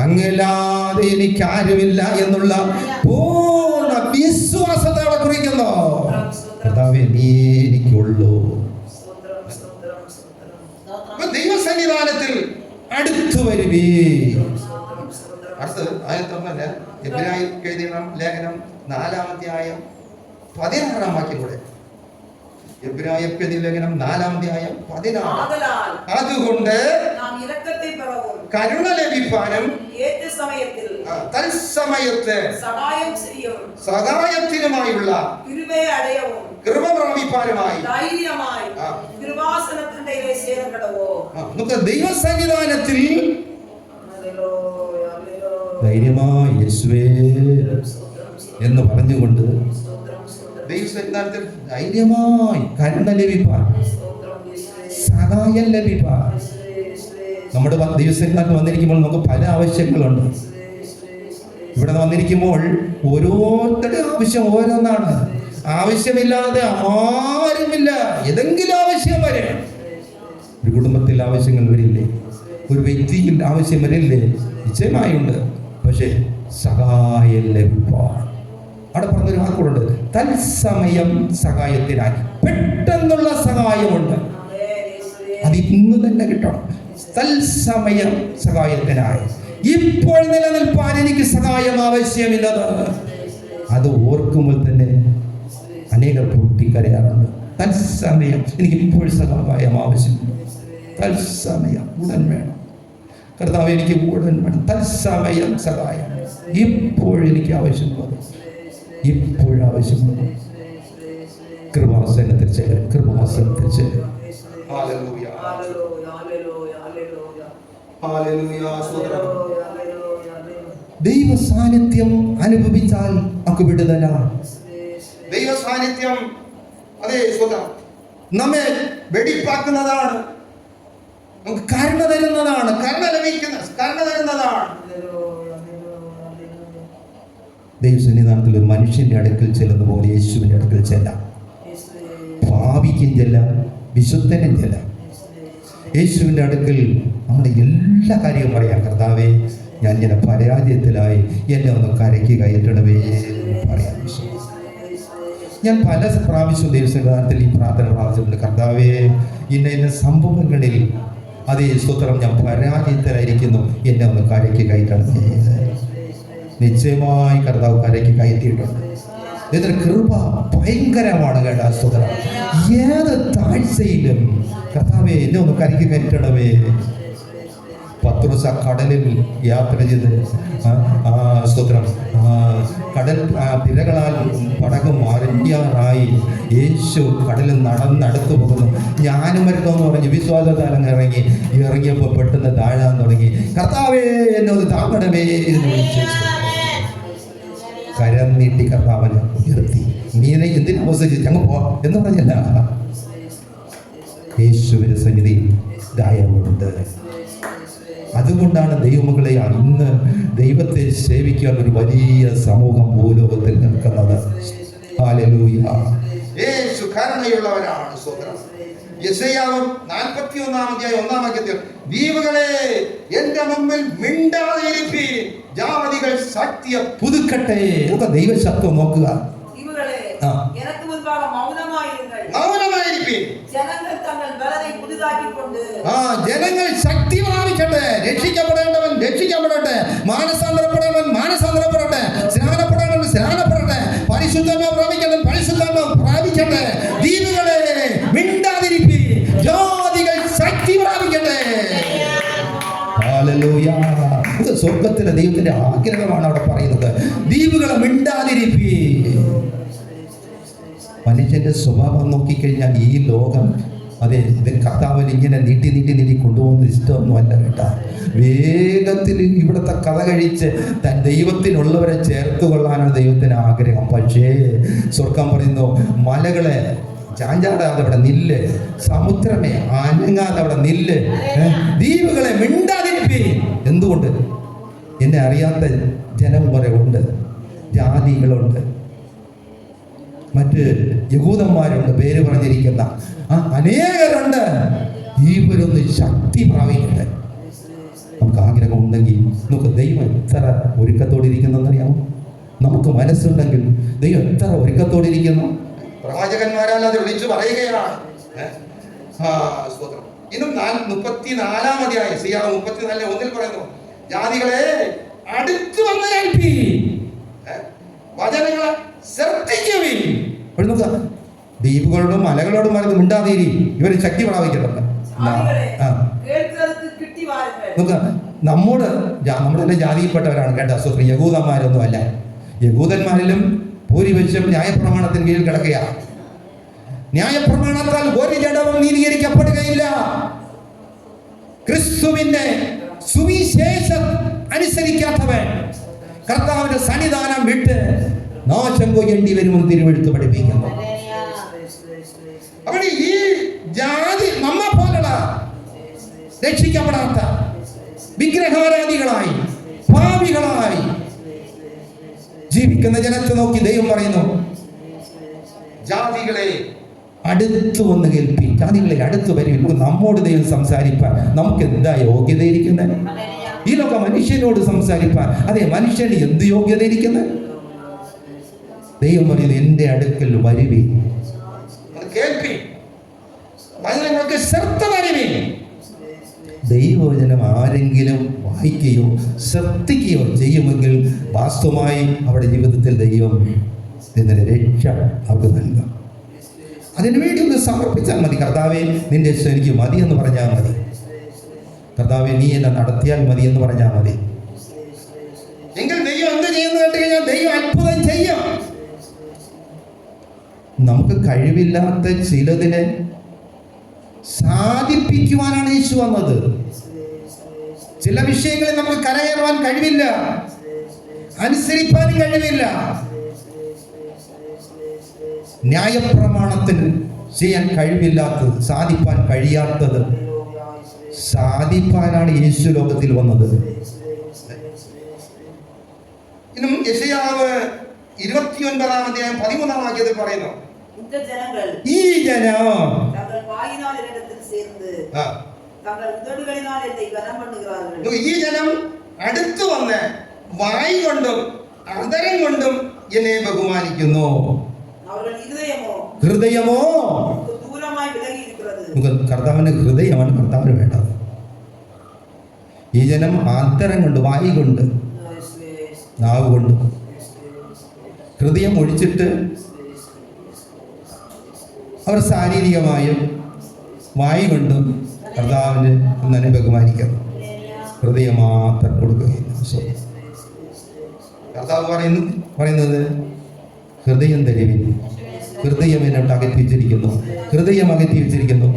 അങ്ങല്ലാതെ എനിക്ക് ആരുമില്ല എന്നുള്ള പൂർണ്ണ വിശ്വാസത്തെ അവിടെ കുറിക്കുന്നു. കർത്താവേ, നീ എനിക്കുള്ളൂ. ദൈവസന്നിധാനത്തിൽ അടുത്തു വരുവേ. അടുത്ത് എബ്രായർക്ക് എഴുതിയ ലേഖനം 4-ാം അധ്യായം 16-ാം വാക്യം കൂടെ. എബ്രായർക്ക് എഴുതിയ ലേഖനം 4-ാം അധ്യായം 16. അതുകൊണ്ട് കരുണ ലഭിപ്പാനും തത്സമയത്ത് സഹായത്തിനുമായുള്ള കൃപ പ്രാപിപ്പാനുമായി നമുക്ക് ദൈവസന്നിധാനത്തിൽ ധൈര്യമായി യേശുവേ എന്ന് പറഞ്ഞുകൊണ്ട് ദൈവസന്നിധാനത്തിൽ ധൈര്യമായി കരുണ ലഭിപ്പാൻ, സഹായം ലഭിപ്പാൻ. നമ്മുടെ ദൈവസന്നിധാനത്തിൽ വന്നിരിക്കുമ്പോൾ നമുക്ക് പല ആവശ്യങ്ങളുണ്ട്. ഇവിടെ വന്നിരിക്കുമ്പോൾ ഓരോരുത്തരുടെ ആവശ്യം ഓരോന്നാണ്. ആവശ്യമില്ലാതെ ആരുമില്ല. ഏതെങ്കിലും ആവശ്യം വരെ. ഒരു കുടുംബത്തിൽ ആവശ്യങ്ങൾ വരില്ലേ? ഒരു വ്യക്തിയിൽ ആവശ്യം വരില്ലേ? നിശ്ചയമായുണ്ട്. പക്ഷെ സഹായം ലഭിപ്പാൻ അവിടെ പറഞ്ഞൊരു വാക്കുണ്ട്, തത്സമയം സഹായത്തിനായി. പെട്ടെന്നുള്ള സഹായമുണ്ട്, അത് ഇന്ന് തന്നെ കിട്ടണം. തത്സമയം സഹായത്തിനായി. ഇപ്പോൾ നിലനിൽപ്പാൻ എനിക്ക് സഹായം ആവശ്യമില്ലത്. അത് ഓർക്കുമ്പോൾ തന്നെ അനേകർ പൊട്ടിക്കരയാറുണ്ട്. തത്സമയം എനിക്ക് ഇപ്പോൾ സഹായം ആവശ്യമില്ല. തത്സമയം ഉടൻ വേണം. കർത്താവ്, എനിക്ക് ഉടൻ വേണം. തത്സമയം സഹായം ഇപ്പോഴെനിക്ക് ആവശ്യമുള്ളത്, ഇപ്പോഴാവശ്യമുള്ളത്. കൃപാസനത്തിൽ ചേരും, കൃപാസനത്തിൽ ചേരും. ഹല്ലേലൂയ, സ്തോത്രം. ദൈവ സാന്നിധ്യം അനുഭവിച്ചാൽ നമുക്ക് വിടുതലാണ്. ദൈവ സാന്നിധ്യം, അതെ സ്തോത്രം, നമ്മെ വെടിപ്പാക്കുന്നതാണ്, നമുക്ക് കരുണ തരുന്നതാണ്, കരുണ തരുന്നതാണ്. ദൈവസന്നിധാനത്തിൽ ഒരു മനുഷ്യന്റെ അടുക്കൽ ചെല്ലുന്ന പോലെ യേശുവിന്റെ അടുക്കൽ ചെല്ലാം. പാപിക്കും ചെല്ലാം, വിശുദ്ധനും ചെല്ലാം. യേശുവിന്റെ അടുക്കൽ നമ്മുടെ എല്ലാ കാര്യവും പറയാം. കർത്താവേ, ഞാൻ ഇങ്ങനെ പരാജയത്തിലായി, എന്നെ ഒന്ന് കരയ്ക്ക് കയറ്റണമേ പറയാം. ഞാൻ പല പ്രാവശ്യം ദൈവസന്നിധാനത്തിൽ ഈ പ്രാർത്ഥന പ്രാർത്ഥിച്ചിട്ടുണ്ട്. കർത്താവേ, ഇന്ന സംഭവങ്ങളിൽ അതേ സ്തോത്രം, ഞാൻ പരാജയത്തിലായിരിക്കുന്നു, എന്നെ ഒന്ന് കരയ്ക്ക് കയറ്റണമേ. നിശ്ചയമായി കർത്താവ് കരയ്ക്ക് കയറ്റിയിട്ടുണ്ട്. ഇതിന്റെ കൃപ ഭയങ്കരമാണ് കേട്ടോ. സ്തോത്രം, ഏത് താഴ്ചയിലും കർത്താവേ, എന്നെ ഒന്ന് കരയ്ക്ക് കയറ്റണമേ. പത്രോസ് കടലിൽ യാത്ര ചെയ്ത് സ്തോത്രം, കടൽ തിരകളാൽ പടക് മറിയാറായി യേശു കടലിൽ നടന്നടുത്ത് പോകുന്നു. ഞാനും വരുന്നതെന്ന് പറഞ്ഞ് വിശ്വാസത്താലം ഇറങ്ങിയപ്പോൾ പെട്ടെന്ന് താഴാൻ തുടങ്ങി. കർത്താവേ, എന്നെ ഒന്ന് താങ്ങണമേ എന്ന് വിളിച്ചു. കരം നീട്ടി കർത്താവിനെ ഉയർത്തി. നീ എന്തിനു അവസരിച്ച് അങ്ങ് പോ എന്ന് പറഞ്ഞല്ല, യേശുവിന്റെ സന്നിധി ദായമുണ്ട്. അതുകൊണ്ടാണ് ദൈവമക്കളെ ഇന്ന് ദൈവത്തെ സേവിക്കാൻ ഒരു വലിയ സമൂഹം ഭൂലോകത്തിൽ നിൽക്കുന്നത്. ഹല്ലേലൂയ, യേശു കരുണയുള്ളവനാണ്. സ്തോത്രം. യെശയ്യാവ് 41-ാം ദ്വീപുകളെ എന്റെ മുമ്പിൽ മിണ്ടാതിരിപ്പീൻ, ജാതികൾ ശക്തിയെ പുതുക്കട്ടെ. ദൈവശബ്ദം നോക്കുക. മൗനമായിരിപ്പീൻ, ജനങ്ങൾ ശക്തി പ്രാപിക്കട്ടെ. രക്ഷിക്കപ്പെടേണ്ടവൻ രക്ഷിക്കപ്പെടട്ടെ, മാനസാന്തരപ്പെടേണ്ടവൻ മാനസാന്തരപ്പെടട്ടെ, സ്നാനപ്പെടേണ്ടവൻ സ്നാനപ്പെടട്ടെ, പരിശുദ്ധമോ പ്രാപിക്കേണ്ടവൻ പരിശുദ്ധമോ പ്രാപിക്കട്ടെ. ദ്വീപുകളെ മിണ്ടാതിരിപ്പീൻ, ജാതികൾ ശക്തി പ്രാപിക്കട്ടെ. ഹല്ലേലൂയ. ഇത് സ്വർഗ്ഗത്തിലെ ദൈവത്തിന്റെ ആഗ്രഹമാണ് അവിടെ പറയുന്നത്. ദ്വീപുകളെ മിണ്ടാതിരിപ്പീൻ. മനുഷ്യന്റെ സ്വഭാവം നോക്കിക്കഴിഞ്ഞാൽ ഈ ലോകം, അതെ, ഇത് കർത്താവിന് ഇങ്ങനെ നീട്ടി കൊണ്ടുപോകുന്ന ഇഷ്ടമൊന്നുമല്ല കേട്ടാ. വേഗത്തിൽ ഇവിടുത്തെ കഥ കഴിച്ച് തൻ ദൈവത്തിനുള്ളവരെ ചേർത്ത് കൊള്ളാനാണ് ദൈവത്തിന് ആഗ്രഹം. പക്ഷേ സ്വർഗം പറയുന്നു, മലകളെ ചാഞ്ചാടാതെ അവിടെ നില്ല്, സമുദ്രമേ അനങ്ങാതെ അവിടെ നില്ല്, ദ്വീപുകളെ മിണ്ടാതിരിപ്പീൻ. എന്തുകൊണ്ട്? എന്നെ അറിയാത്ത ജനം കുറെ ഉണ്ട്, ജാതികളുണ്ട്, മറ്റ് യഹൂദന്മാരുണ്ട്, പേര് പറഞ്ഞിരിക്കുന്ന അനേകരുണ്ട്. ഇവരൊന്ന് ശക്തി പ്രാപിക്കട്ടെ. നമുക്ക് ആഗ്രഹം ഉണ്ടെങ്കിൽ നമുക്ക് ദൈവം എത്ര ഒരുക്കത്തോടിരിക്കുന്നറിയാമോ? നമുക്ക് മനസ്സുണ്ടെങ്കിൽ ദൈവം എത്ര ഒരുക്കത്തോടിരിക്കുന്നു. പ്രവാചകന്മാരാൽ അത് വിളിച്ചു പറയുകയാണ്. ഇന്നും 34-ാം അധ്യായം യെശയ്യാവ് 34:1 പറയുന്നു, ജാതികളെ അടുത്ത് വന്ന് കേൾപ്പീൻ, വചനങ്ങളെ ശ്രദ്ധിക്കുവിൻ. ദ്വീപുകളോടും മലകളോടും മരുന്ന് മിണ്ടാതിരി, ഇവര് ശക്തി പ്രാപിക്കട്ടെ. നമ്മുടെ ജാതിയിൽപ്പെട്ടവരാണ് കേട്ടോ. സ്വന്തം യഹൂദന്മാരൊന്നും അല്ല. യഹൂദന്മാരിലും ഭൂരിപക്ഷം ന്യായപ്രമാണത്തിന് കീഴിൽ കിടക്കുകയാണ്. ന്യായപ്രമാണത്താൽ ഒരു ജഡവും നീതീകരിക്കപ്പെടുകയില്ല. ക്രിസ്തുവിന്റെ സുവിശേഷം അനുസരിക്കാത്തവൻ കർത്താവിന്റെ സന്നിധാനം വിട്ട് നാശം കൊയ്യേണ്ടി വരുമെന്ന് തിരുവെഴുത്ത് പഠിപ്പിക്കുന്നു. അപ്പോൾ ഈ ജാതി നമ്മെ പോലുള്ള രക്ഷിക്കപ്പെടാത്ത വിഗ്രഹാരാധികളായി പാപികളായി ജീവിക്കുന്ന ജനത്തെ നോക്കി ദൈവം പറയുന്നു, ജാതികളെ അടുത്ത് വന്ന് കേൾപ്പി. ജാതികളെ അടുത്ത് വരും. നമ്മോട് ദൈവം സംസാരിപ്പാൻ നമുക്ക് എന്താ യോഗ്യത ഇരിക്കുന്നത്? ഈ ലോക മനുഷ്യനോട് സംസാരിപ്പാൻ അതേ മനുഷ്യന് എന്ത് യോഗ്യത ഇരിക്കുന്നത്? ദൈവം പറയുന്നത്, എന്റെ അടുക്കൽ വരുവി, കേൾപ്പി, ശ്രദ്ധ വരുവി. ദൈവവചനം ആരെങ്കിലും വായിക്കുകയോ ശ്രദ്ധിക്കുകയോ ചെയ്യുമെങ്കിൽ വാസ്തവമായി അവരുടെ ജീവിതത്തിൽ ദൈവം ഇതിന്റെ രക്ഷ അവർക്ക് നൽകാം. അതിനുവേണ്ടി ഒന്ന് സമർപ്പിച്ചാൽ മതി. കർത്താവേ, നിന്റെ ഇഷ്ടം എനിക്ക് മതി എന്ന് പറഞ്ഞാൽ മതി. കർത്താവേ, നീ എന്നെ നടത്തിയാൽ മതി എന്ന് പറഞ്ഞാൽ മതി. എങ്കിൽ ദൈവം എന്ത് ചെയ്യുന്നു കേട്ട് കഴിഞ്ഞാൽ ദൈവം അത്ഭുതം ചെയ്യും. നമുക്ക് കഴിവില്ലാത്ത ചിലതിനെ സാധിപ്പിക്കുവാനാണ് യേശു വന്നത്. ചില വിഷയങ്ങളിൽ നമുക്ക് കരകയറാൻ കഴിവില്ല, അനുസരിപ്പാനും കഴിവില്ല. ന്യായപ്രമാണത്തിന് ചെയ്യാൻ കഴിവില്ലാത്തത്, സാധിപ്പാൻ കഴിയാത്തത് സാധിപ്പാനാണ് യേശു ലോകത്തിൽ വന്നത്. ഇന്നും യെശയ്യാവ് 29-ാം അധ്യായം 13-ാം വാക്യത്തിൽ പറയുന്നു, ഈ ജനം ഈ ജനം അടുത്തു വന്ന് വായ് കൊണ്ടും അതരം കൊണ്ടും എന്നെ ബഹുമാനിക്കുന്നു. ഹൃദയമോ കർത്താവിന്റെ ഹൃദയമാണ് കർത്താവിന് വേണ്ടത്. ഈ ജനം ആന്തരം കൊണ്ട്, വായ് കൊണ്ട്, നാവ് കൊണ്ട്, ഹൃദയം ഒഴിച്ചിട്ട് അവർ ശാരീരികമായും വായ് കൊണ്ടും കർത്താവിന് തന്നെ ബഹുമാനിക്കുന്നു. ഹൃദയം മാത്രം കൊടുക്കുകയില്ല. കർത്താവ് പറയുന്നത് ഹൃദയം തരുവിൻ, ഹൃദയം എന്നോട്ട് അകറ്റി വെച്ചിരിക്കുന്നു, ഹൃദയം അകറ്റി വെച്ചിരിക്കുന്നു.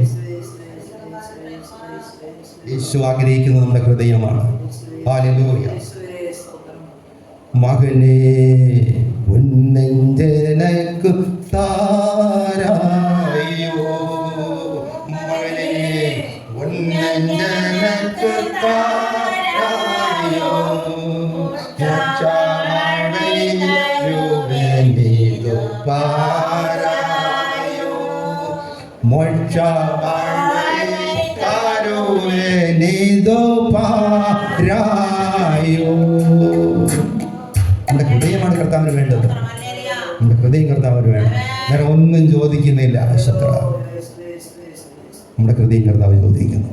യേശു ആഗ്രഹിക്കുന്നത് നമ്മുടെ ഹൃദയമാണ്. ഹല്ലേലൂയ. മകനെ ഉന്നഞ്ചനക്കു താരായോ, മകനെ ഉന്നഞ്ചനക്കു താരായോ, പാരായോ നമ്മുടെ ഹൃദയമാണ് കർത്താവിന് വേണ്ടത്. നമ്മുടെ ഹൃദയം കർത്താവിന് വേണം. വേറെ ഒന്നും ചോദിക്കുന്നില്ല. ശത്രു നമ്മുടെ ഹൃദയം കർത്താവ് ചോദിക്കുന്നു.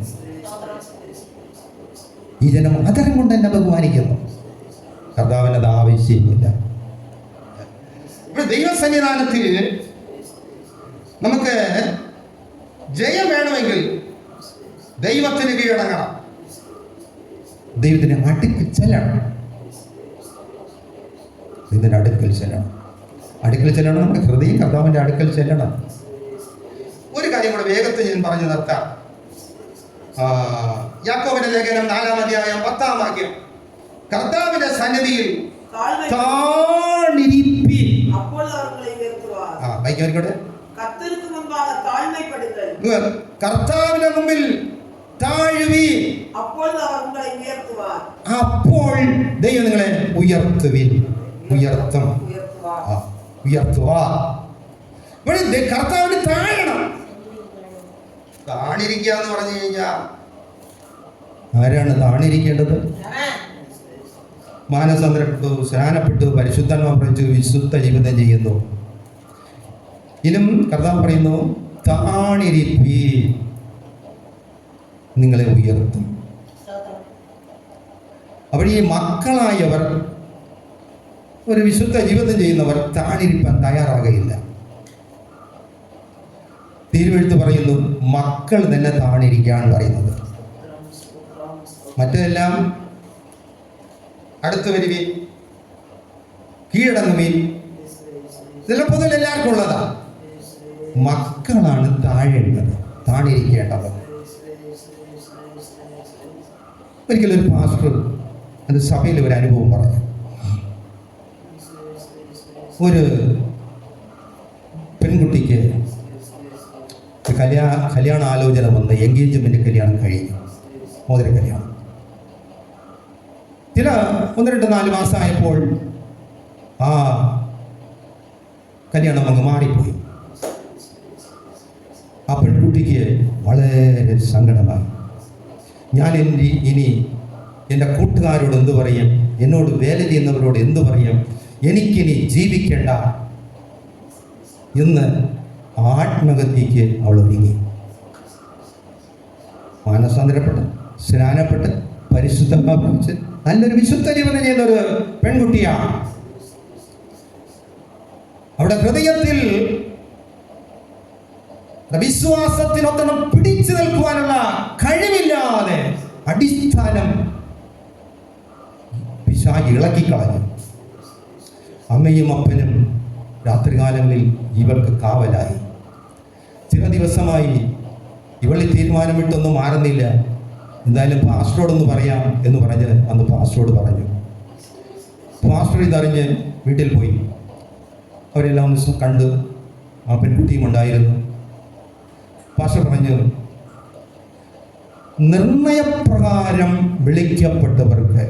ഈ ജനം അതരം കൊണ്ട് എന്നെ ബഹുമാനിക്കുന്നു. കർത്താവിനത് ആവശ്യമില്ല. ദൈവസന്നിധാനത്തിൽ നമുക്ക് ജയം വേണമെങ്കിൽ ദൈവത്തിന് കീഴടങ്ങണം. ദൈവത്തിന് അടുക്കൽ ചെല്ലണം. ദൈവത്തിന്റെ അടുക്കൽ ചെല്ലണം. അടുക്കൽ ചെല്ലണം. നമ്മുടെ ഹൃദയം കർത്താവിന്റെ അടുക്കൽ ചെല്ലണം. ഒരു കാര്യം കൂടെ വേഗത്തിൽ ഞാൻ പറഞ്ഞു നിർത്താം. യാക്കോബിന്റെ ലേഖനം 4-ാം അധ്യായം 10-ാം വാക്യം, കർത്താവിന്റെ സന്നിധിയിൽ താണിരിപ്പിൻ. കർത്താവിന്റെ മുമ്പിൽ താഴുവീൻ, അപ്പോൾ ദൈവം നിങ്ങളെ ഉയർത്തുവിൻ. ഉയർത്തുവാ. കർത്താവിന് താഴണം. താണിരിക്കുക എന്ന് പറഞ്ഞു കഴിഞ്ഞാൽ ആരാണ് താണിരിക്കേണ്ടത്? മാനസാന്തരപ്പെട്ടു, സ്നാനപ്പെട്ടു, പരിശുദ്ധാത്മാവ് പ്രവചിച്ചു, വിശുദ്ധ ജീവിതം ചെയ്യുന്നു. ഇനും കർത്താവ് പറയുന്നു, താണിരിപ്പി, നിങ്ങളെ ഉയർത്തും. അപ്പോൾ ഈ മക്കളായവർ, ഒരു വിശുദ്ധ ജീവിതം ചെയ്യുന്നവർ താണിരിപ്പാൻ തയ്യാറാകയില്ല. തിരുവെഴുത്ത് പറയുന്നു, മക്കൾ തന്നെ താണിരിക്കുകയാണ് പറയുന്നത്. മറ്റെല്ലാം അടുത്ത് വരുവീൻ, കീഴടങ്ങുവീൻ, ഇതെല്ലാം പൊതുവെ എല്ലാവർക്കും ഉള്ളതാ. മക്കളാണ് താഴേണ്ടത്, താണിരിക്കേണ്ടത്. ഒരിക്കലും ഒരു പാസ്റ്റർ അത് സഭയിൽ ഒരു അനുഭവം പറഞ്ഞു. ഒരു പെൺകുട്ടിക്ക് കല്യാണ ആലോചന വന്ന്, എൻഗേജ്മെന്റ് കല്യാണം കഴിഞ്ഞു, മോതിര കല്യാണം. 1-2-4 മാസമായപ്പോൾ ആ കല്യാണം അങ്ങ് മാറിപ്പോയി. ആ പെൺകുട്ടിക്ക് വളരെ സങ്കടമായി. ഞാൻ ഇനി എൻ്റെ കൂട്ടുകാരോട് എന്തു പറയും, എന്നോട് വേല ചെയ്യുന്നവരോട് എന്തു പറയും, എനിക്കിനി ജീവിക്കേണ്ട എന്ന് ആത്മഹത്യക്ക് അവൾ ഒരുങ്ങി. മാനസാന്തരപ്പെട്ട്, സ്നാനപ്പെട്ട്, പരിശുദ്ധമാ പ്രാപിച്ച് നല്ലൊരു വിശുദ്ധ ജീവിതം ചെയ്യുന്നൊരു പെൺകുട്ടിയാണ്. അവിടെ ഹൃദയത്തിൽ വിശ്വാസത്തിനൊത്തണം പിടിച്ചു നിൽക്കുവാനുള്ള കഴിവില്ലാതെ അടിസ്ഥാനം പിശാച് ഇളക്കിക്കളഞ്ഞു. അമ്മയും അപ്പനും രാത്രികാലങ്ങളിൽ ഇവൾക്ക് കാവലായി. ചില ദിവസമായി ഇവൾ തീരുമാനമിട്ടൊന്നും മാറുന്നില്ല. എന്തായാലും പാസ്റ്ററോടൊന്ന് പറയാം എന്ന് പറഞ്ഞ് അന്ന് പാസ്റ്ററോട് പറഞ്ഞു. പാസ്റ്റർ ഇതറിഞ്ഞ് വീട്ടിൽ പോയി. അവരെല്ലാം ഒന്ന് കണ്ട്, ആ പെൺകുട്ടിയും ഉണ്ടായിരുന്നു. പാസ്റ്റർ പറഞ്ഞു, നിർണയപ്രകാരം വിളിക്കപ്പെട്ടവർക്ക്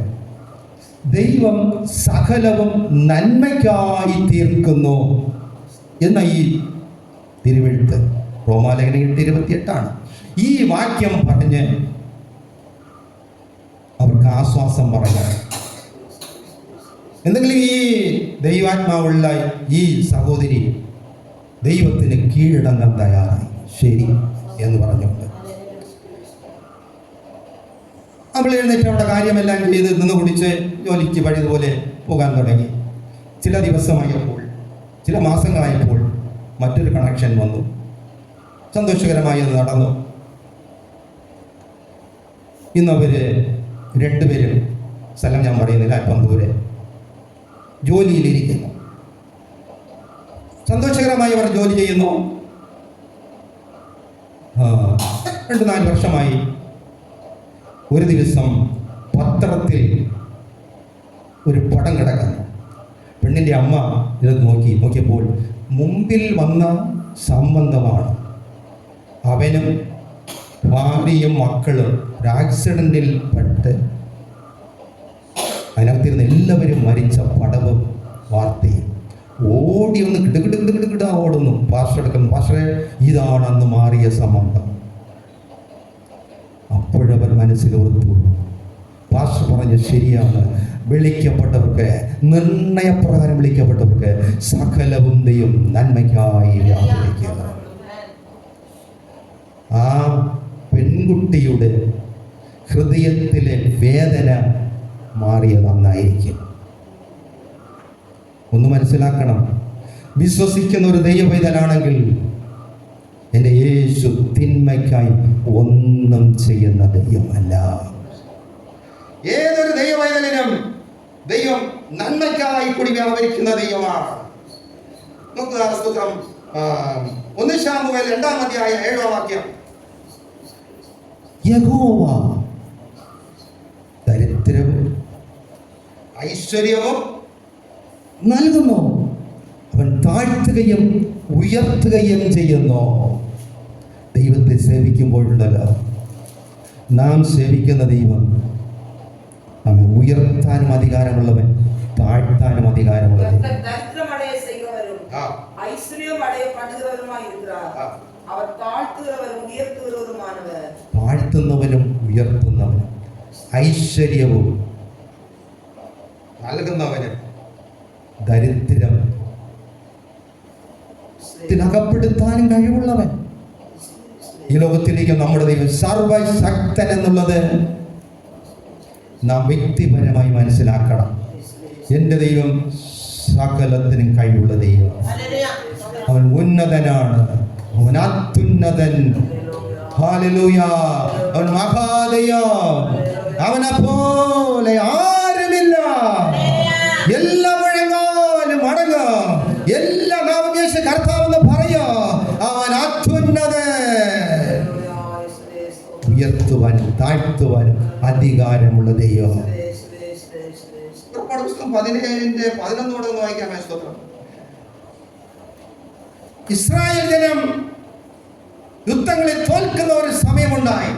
ദൈവം സകലവും നന്മയ്ക്കായി തീർക്കുന്നു എന്ന ഈ തിരുവെഴുത്ത് റോമാലേഖനം 8:28 ഈ വാക്യം പറഞ്ഞ് അവർക്ക് ആശ്വാസം പറഞ്ഞു. എന്തെങ്കിലും ഈ ദൈവാത്മാവുള്ള ഈ സഹോദരി ദൈവത്തിന് കീഴടങ്ങാൻ തയ്യാറായി. ശരി എന്ന് പറഞ്ഞുകൊണ്ട് അവൾ എഴുന്നേറ്റ് അവിടെ കാര്യമെല്ലാം ചെയ്ത് നിന്ന് കുടിച്ച് ജോലിക്ക് പഴയതുപോലെ പോകാൻ തുടങ്ങി. ചില ദിവസമായപ്പോൾ, ചില മാസങ്ങളായപ്പോൾ മറ്റൊരു കണക്ഷൻ വന്നു. സന്തോഷകരമായി അത് നടന്നു. ഇന്നവര് രണ്ടുപേരും, സ്ഥലം ഞാൻ പറയുന്നില്ല, അല്പം ദൂരെ ജോലിയിലിരിക്കുന്നു. സന്തോഷകരമായി അവർ ജോലി ചെയ്യുന്നു. 2-4 വർഷമായി. ഒരു ദിവസം പത്രത്തിൽ ഒരു പടം കിടക്കുന്നു. പെണ്ണിൻ്റെ അമ്മ ഇത് നോക്കിയപ്പോൾ മുമ്പിൽ വന്ന സംബന്ധമാണ്. അവനും ഭാര്യയും മക്കളും ഒരു ആക്സിഡൻറ്റിൽ പെട്ട് അതിനകത്തിരുന്ന് എല്ലാവരും മരിച്ച പടവും വാർത്തയും. ഓടി ഒന്ന് കിടുകിടുകിടുകിടുകിടാ ഓടുന്നു. പാസ്റ്റർ എടുക്കുന്നു. പാസ്റ്ററെ, ഇതാണ് അന്ന് മാറിയ സംബന്ധം. അപ്പോഴവർ മനസ്സിലോർത്തു, പാസ്റ്റർ പറഞ്ഞ് ശരിയാണ്. വിളിക്കപ്പെട്ടവർക്ക്, നിർണയപ്രകാരം വിളിക്കപ്പെട്ടവർക്ക് സകലവും ദൈവം നന്മയ്ക്കായി വ്യാപരിക്കുക. ആ പെൺകുട്ടിയുടെ ഹൃദയത്തിലെ വേദന മാറിയത് നന്നായിരിക്കും. ഒന്ന് മനസ്സിലാക്കണം, വിശ്വസിക്കുന്ന ഒരു ദൈവപൈതലാണെങ്കിൽ എൻ്റെ യേശു തിന്മയ്ക്കായി ഒന്നും ചെയ്യുന്ന ദൈവമല്ല. ഏതൊരു ദൈവപൈതലിനും ദൈവം നന്മയ്ക്കായി കൂടി വ്യാപരിക്കുന്ന ദൈവമാണ്. നോക്കുക, സ്തോത്രം. 1 ശമൂവേൽ 2-7 വാക്യം. യഹോവ ദരിദ്രവും ഐശ്വര്യവും നൽകുന്നു, അവൻ താഴ്ത്തുകയും ഉയർത്തുകയും ചെയ്യുന്നു. ദൈവത്തെ സേവിക്കുമ്പോഴുണ്ടല്ലോ, നാം സേവിക്കുന്ന ദൈവം നമ്മെ ഉയർത്താനും അധികാരമുള്ളവൻ, താഴ്ത്താനും അധികാരമുള്ളവൻ. താഴ്ത്തുന്നവനും ഉയർത്തുന്നവനും, ഐശ്വര്യവും നൽകുന്നവന്, ദരിദ്രം ത്തിനകപ്പെടുത്താനും കഴിവുള്ളവൻ. ഈ ലോകത്തിലേക്ക് നമ്മുടെ ദൈവം സർവശക്തൻ എന്നുള്ളത് നാം വ്യക്തിപരമായി മനസ്സിലാക്കണം. എൻ്റെ ദൈവം സകലത്തിനും കഴിവുള്ള ദൈവം. അവൻ ഉന്നതനാണ്, അവൻ അത്യുന്നതൻ. ഹല്ലേലൂയ. അവൻ മഹാദൈവം. അവനെ പോലെ ആരുമില്ല. എല്ലാ മുഴങ്ങാലും അടങ്ങും, എല്ലാ നാമേശ കർത്താവെന്ന് പറയോ. അവൻ അത്യുന്നതൻ. ഉയർത്തുവാനും താഴ്ത്തുവാനും അധികാരമുള്ള ദൈവം. 17-11 വായിക്കാമേ. സ്തോത്രം. ഇസ്രായേൽ ജനം യുദ്ധങ്ങളിൽ തോൽക്കുന്ന ഒരു സമയമുണ്ടായി.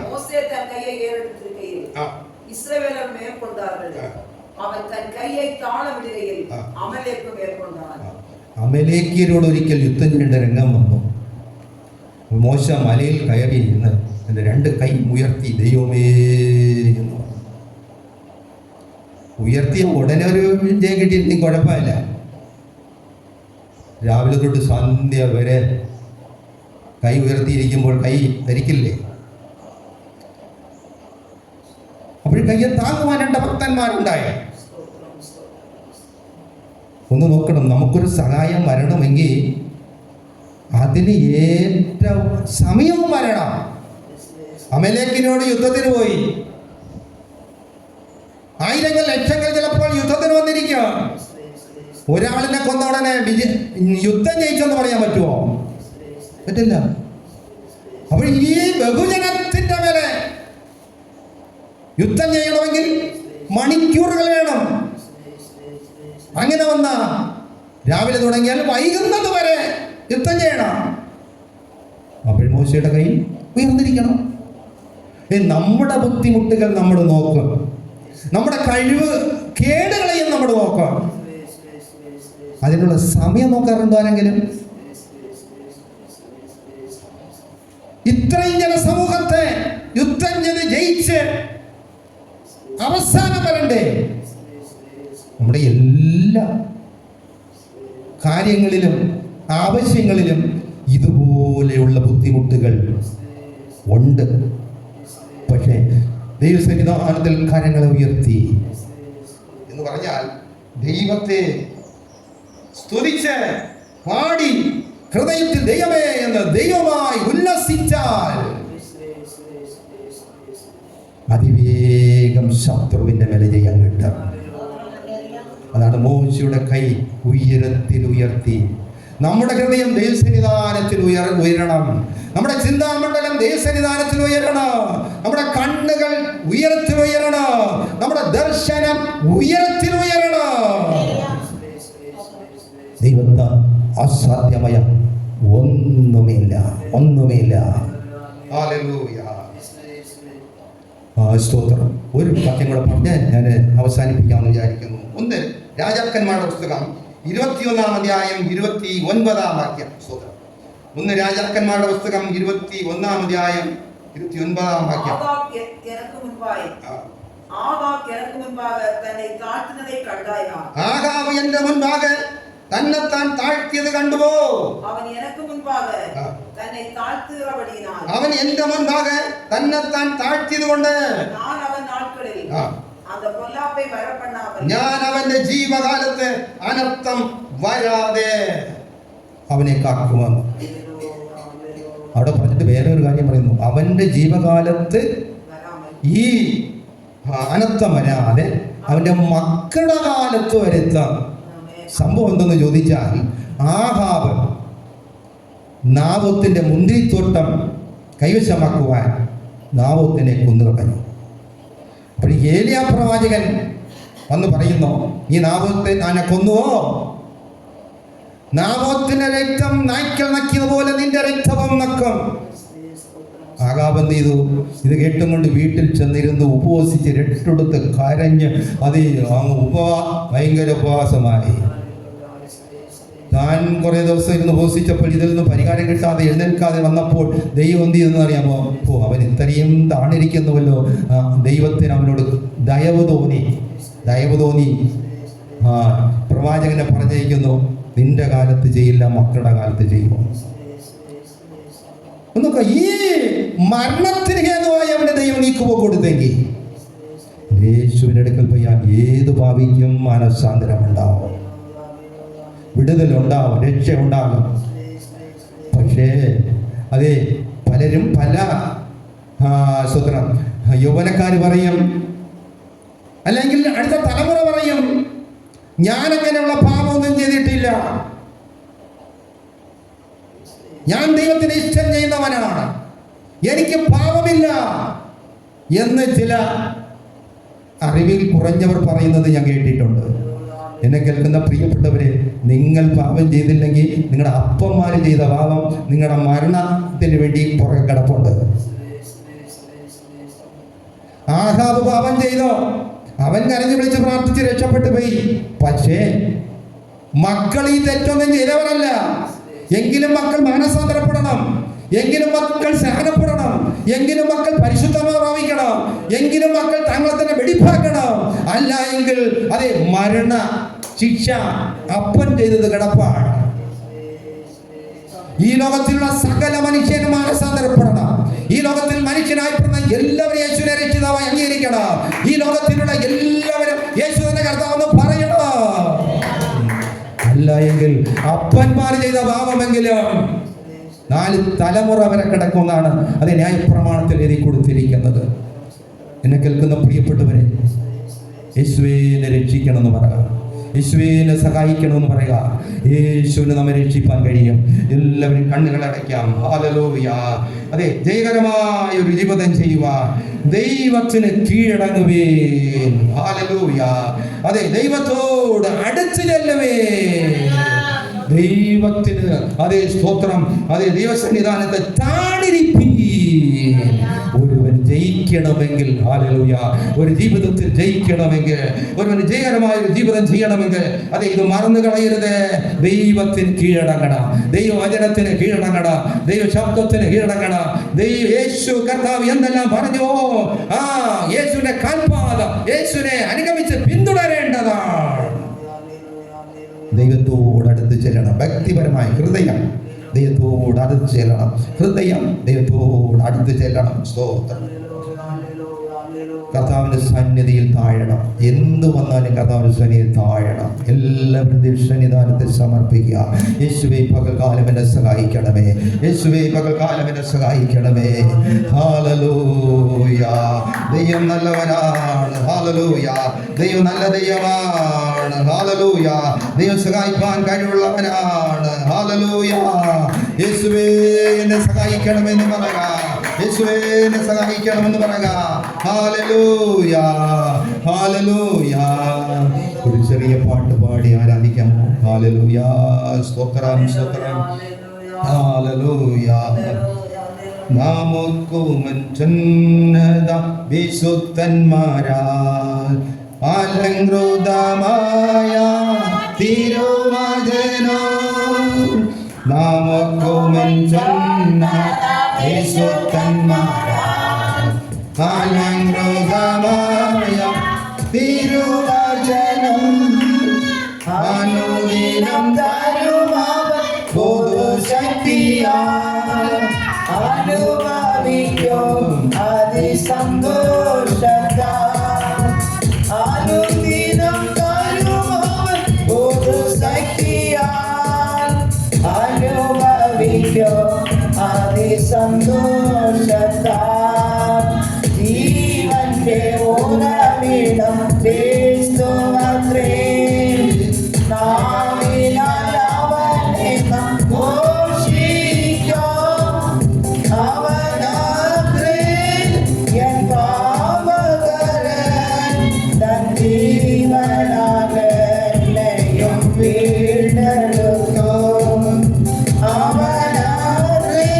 അമലേക്കിയരോട് ഒരിക്കൽ യുദ്ധം ചെയ്യേണ്ട രംഗം വന്നു. മോശ മലയിൽ കയറി നിന്ന് എൻ്റെ 2 കൈ ഉയർത്തി ദൈവമേ എന്ന് പറഞ്ഞു. ഉയർത്തിയ ഉടനെ ഒരു ജയം കിട്ടിയിരുന്നെങ്കിൽ കുഴപ്പമില്ല. രാവിലെ തൊട്ട് സന്ധ്യ വരെ കൈ ഉയർത്തിയിരിക്കുമ്പോൾ കൈ ധരിക്കില്ലേ? അപ്പോൾ കയ്യെ താങ്ങുവാൻ 2 ഭക്തന്മാരുണ്ടായി. ഒന്ന് നോക്കണം, നമുക്കൊരു സഹായം വരണമെങ്കിൽ അതിന് ഏറ്റവും സമയവും വരണം. അമലേക്കിനോട് യുദ്ധത്തിന് പോയി. ആയിരങ്ങൾ ലക്ഷങ്ങൾ ചിലപ്പോൾ യുദ്ധത്തിന് വന്നിരിക്കുക. ഒരാളിനെ കൊന്ന ഉടനെ യുദ്ധം ജയിച്ചെന്ന് പറയാൻ പറ്റുമോ? പറ്റില്ല. അപ്പോൾ ഈ ബഹുജനത്തിന്റെ മേലെ യുദ്ധം ചെയ്യണമെങ്കിൽ മണിക്കൂറുകൾ വേണം. അങ്ങനെ വന്ന രാവിലെ തുടങ്ങിയാൽ വൈകുന്നത് വരെ യുദ്ധം ചെയ്യണം. അപ്പോൾ മോശയുടെ കൈ ഉയർന്നിരിക്കണം. നമ്മുടെ ബുദ്ധിമുട്ടുകൾ നമ്മൾ നോക്കും, നമ്മുടെ കഴിവ് കേടുകളെയും നമ്മൾ നോക്കാം. അതിനുള്ള സമയം നോക്കാറുണ്ടോ ആരെങ്കിലും? ഇത്രയും ജനസമൂഹത്തെ യുദ്ധം ചെയ്ത് ജയിച്ച് അവസാനം വരണ്ടേ? നമ്മുടെ എല്ലാ കാര്യങ്ങളിലും ആവശ്യങ്ങളിലും ഇതുപോലെയുള്ള ബുദ്ധിമുട്ടുകൾ ഉണ്ട്. പക്ഷേ ദൈവസന്നിധാനത്തിൽ കരങ്ങളെ ഉയർത്തി എന്ന് പറഞ്ഞാൽ ദൈവത്തെ സ്തുതിച്ച് പാടി ഹൃദയത്തിൽ ദൈവമേ എന്ന് ദൈവമായി ഉല്ലസിച്ചാൽ അതിവേഗം ശത്രുവിന്റെ മേലെ ജയം കിട്ടും. അതാണ് മോശയുടെ കൈ ഉയരത്തിൽ ഉയർത്തി. നമ്മുടെ ഹൃദയം ദൈവസന്നിധാനത്തിൽ ഉയരണം. നമ്മുടെ ചിന്താമണ്ഡലം ദൈവസന്നിധാനത്തിൽ ഉയരണം. നമ്മുടെ കണ്ണുകൾ ഉയരത്തിൽ ഉയരണം. നമ്മുടെ ദർശനം ഉയരത്തിൽ ഉയരണം. ദൈവത്തെ അസാധ്യമായ ഒന്നുമില്ല. ഹല്ലേലൂയ. സ്തോത്രം. ഒരു വാക്യം കൂടെ പറഞ്ഞ് ഞാൻ അവസാനിപ്പിക്കാമെന്ന് വിചാരിക്കുന്നു. 1 രാജാക്കന്മാരുടെ പുസ്തകം 21-ാം അധ്യായം 29-ാം വാക്യം. സ്തോത്രം. 1 രാജാക്കന്മാരുടെ പുസ്തകം 21-ാം അധ്യായം 29-ാം വാക്യം. ആഹാബ് എന്റെ മുൻപാകെ തന്നെത്താൻ താഴ്ത്തിയത് കണ്ടുവോ? അവൻ എന്റെ മുൻപാകെ തന്നെത്താൻ താഴ്ത്തിയത് കൊണ്ട് ഞാൻ അവന്റെ ജീവകാലത്ത് അനർത്ഥം വരാതെ അവനെ കാക്കുമെന്ന്. അവിടെ പറഞ്ഞിട്ട് വേറെ ഒരു കാര്യം പറയുന്നു. അവന്റെ ജീവകാലത്ത് ഈ അനർത്ഥം വരാതെ അവന്റെ മക്കളുടെ കാലത്ത് വരുത്താം. സംഭവം എന്തെന്ന് ചോദിച്ചാൽ, ആഹാബ് നാബോത്തിന്റെ മുന്തിരിത്തോട്ടം കൈവശമാക്കുവാൻ നാബോത്തിനെ കൊന്നുകളഞ്ഞു. അപ്പോൾ ഏലിയാ പ്രവാചകൻ വന്ന് പറയുന്നു, ഈ നാബോത്തെ ഞാൻ കൊന്നുവോ? നാബോത്തിന്റെ രക്തം നായ്ക്കൾ നക്കിയതുപോലെ നിന്റെ രക്തവും നക്കും. ആഹാബ് എന്ത് ചെയ്തു? ഇത് കേട്ടുകൊണ്ട് വീട്ടിൽ ചെന്നിരുന്ന് ഉപവസിച്ച് രട്ടെടുത്ത് കരഞ്ഞ് അത് ഭയങ്കര ഉപവാസമായി. താൻ കുറേ ദിവസം ഇരുന്ന് ഉപവസിച്ചപ്പോൾ ഇതിൽ നിന്ന് പരിഹാരം കിട്ടാതെ എഴുന്നേൽക്കാതെ വന്നപ്പോൾ ദൈവം എന്ത് ചെയ്തെന്ന് അറിയാമോ? അവൻ ഇത്രയും താണിരിക്കുന്നുവല്ലോ. ദൈവത്തിന് അവനോട് ദയവ് തോന്നി പ്രവാചകനെ പറഞ്ഞിരിക്കുന്നു, നിന്റെ കാലത്ത് ചെയ്യില്ല, മക്കളുടെ കാലത്ത് ചെയ്യുമോ? ഒന്നൊക്കെ ഈ മരണത്തിന് ഹേതുവായി അവന്റെ ദൈവം നീക്കുപോ കൊടുത്തെങ്കിൽ യേശുവിന്റെ അടുക്കൽ പോയി ഏത് പാപിക്കും മനസ്സാന്തരം ഉണ്ടാവും, വിടുതലുണ്ടാവും, രക്ഷ ഉണ്ടാകും. പക്ഷേ അതെ, പലരും പല സ്വത്രം യൗവനക്കാർ പറയും, അല്ലെങ്കിൽ അടുത്ത തലമുറ പറയും, ഞാൻ അങ്ങനെയുള്ള പാപമൊന്നും ചെയ്തിട്ടില്ല, ഞാൻ ദൈവത്തിന് ഇഷ്ടം ചെയ്യുന്നവനാണ്, എനിക്ക് പാപമില്ല എന്ന് ചില അറിവിൽ കുറഞ്ഞവർ പറയുന്നത് ഞാൻ കേട്ടിട്ടുണ്ട്. എന്നെ കേൾക്കുന്ന പ്രിയപ്പെട്ടവരെ, നിങ്ങൾ പാപം ചെയ്തില്ലെങ്കിൽ നിങ്ങളുടെ അപ്പന്മാർ ചെയ്ത പാപം നിങ്ങളുടെ മരണത്തിന് വേണ്ടി പുറകെ കിടപ്പുണ്ട്. ആഹാബ് പാപം ചെയ്തോ? അവൻ കരഞ്ഞു വിളിച്ച് പ്രാർത്ഥിച്ച് രക്ഷപ്പെട്ടു പോയി. പക്ഷേ മക്കൾ ഈ തെറ്റൊന്നും ചെയ്തവരല്ല. എങ്കിലും മക്കൾ മാനസാന്തരപ്പെടണം, എങ്കിലും മക്കൾ സഹനപ്പെടണം, എങ്കിലും മക്കൾ പരിശുദ്ധമായി പ്രാപിക്കണം, എങ്കിലും മക്കൾ തങ്ങളെ തന്നെ വെടിപ്പാക്കണം. അല്ല എങ്കിൽ അതെ, മരണ ശിക്ഷ അപ്പൻ ചെയ്തത് കിടപ്പാണ്. ഈ ലോകത്തിലുള്ള സകല മനുഷ്യനും മാനസാന്തരപ്പെടണം. ഈ ലോകത്തിൽ മനുഷ്യനായിപ്പെടുന്ന എല്ലാവരും യേശുവിനെ രക്ഷിതാവായി അംഗീകരിക്കണം. ഈ ലോകത്തിലുള്ള എല്ലാവരും യേശു തന്നെ കർത്താവെന്ന് പറയണം. അല്ല എങ്കിൽ അപ്പന്മാർ ചെയ്ത പാപമെങ്കിലും 4 തലമുറ വരെ കിടക്കുമെന്നാണ് അത് ന്യായപ്രമാണത്തിൽ എഴുതി കൊടുത്തിരിക്കുന്നത്. എന്നെ കേൾക്കുന്ന പ്രിയപ്പെട്ടവരെ, യേശുവിനെ രക്ഷിക്കണമെന്ന് പറയാം. യേശുവിനെ സഹായിക്കണമെന്ന് പറയുക. യേശുവിന് നമ്മെ രക്ഷിപ്പാൻ കഴിയും. എല്ലാവരും കണ്ണുകൾ അടയ്ക്കാം. ഹല്ലേലൂയ. അതെ, ജയകരമായ ഒരു ജീവിതം ചെയ്യുവാൻ ദൈവത്തിന് കീഴടങ്ങുവേൻ. ഹല്ലേലൂയ. അതെ, ദൈവത്തോട് അടുത്ത് ചെല്ലുവേ. ദൈവത്തിന് അതേ സ്തോത്രം. അതേ, ദൈവസന്നിധാനത്തെ താണിരിപ്പീൻ. ഒരുവൻ ജയിക്കണമെങ്കിൽ, ഹല്ലേലൂയ, ഒരു ജീവിതത്തിൽ ജയിക്കണമെങ്കിൽ, ഒരുവൻ ജയകരമായ ഒരു ജീവിതം ചെയ്യണമെങ്കിൽ, അതെ, ഇത് മറന്നു കളയരുത്. ദൈവത്തിന് കീഴടങ്ങണം, ദൈവവചനത്തിന് കീഴടങ്ങണം, ദൈവ ശബ്ദത്തിന് കീഴടങ്ങണം. യേശു കർത്താവ് എന്തെല്ലാം പറഞ്ഞു, യേശുവിന്റെ കാൽപാദം, യേശുവിനെ അനുഗമിച്ച് പിന്തുടരേണ്ടതാണ്. ദൈവത്തോട് അടുത്ത് ചെല്ലണം. വ്യക്തിപരമായ ഹൃദയം ദൈവത്തോട് അടുത്ത് ചെല്ലണം. ഹൃദയം ദൈവത്തോട് അടുത്ത് ചെല്ലണം. സ്തോത്രം. കർത്താവിന്റെ സന്നിധിയിൽ താഴണം. എന്തു വന്നാലും കർത്താവിന്റെ സന്നിധിയിൽ താഴണം. എല്ലാവരും ദൈവസന്നിധാനത്തിൽ സമർപ്പിക്കുക. യേശുവേ, പകൽക്കാലം എന്നെ സഹായിക്കണമേ. യേശുവേ, പകൽക്കാലം എന്നെ സഹായിക്കണമേ. ഹല്ലേലൂയ. ദൈവം നല്ലവനാണ്. ഹല്ലേലൂയ. ദൈവം നല്ല ദൈവമാണ്. ഹല്ലേലൂയ. ദൈവം സഹായിക്കാൻ കഴിവുള്ളവനാണ്. ഹല്ലേലൂയ. യേശുവേ, എന്നെ സഹായിക്കണമെന്ന് പറയുക. യേശുവേ, എന്നെ സഹായിക്കണമെന്ന് പറയുക. ഹല്ലേലൂയ. ഹല്ലേലൂയ. ഒരു ചെറിയ പാട്ട് പാടി ആരാധിക്കാമോ? ഹല്ലേലൂയ. സ്തോത്രം, സ്തോത്രം. ഹല്ലേലൂയ. നമുക്കുമഞ്ചുന്നത വിശുദ്ധന്മാരാൽ അലങ്കൃതമായ തിരുവചനം, നമുക്കുമഞ്ചുന്നത വിശുദ്ധന്മാരാൽ അലങ്കൃതമായ തിരുവചനം, അനുദിനം തരുമവൻ പൊതുശക്തിയാൽ അനുഭവിക്കും അതിസന്തോഷത്താൽ. അനുദിനം തരുമവൻ പൊതുശക്തിയാൽ അനുഭവിക്കും അതിസന്തോഷത്താൽ. ജീവന്റെ ഉറവിടം ക്രിസ്തുവത്രേ, നാവിനാൽ അവനെ നാം ഘോഷിക്കാം. അവനത്രേ എൻ പാപകരൻ, തൻ ജീവനാൽ എന്നെയും വീണ്ടെടുത്തു. അവനത്രേ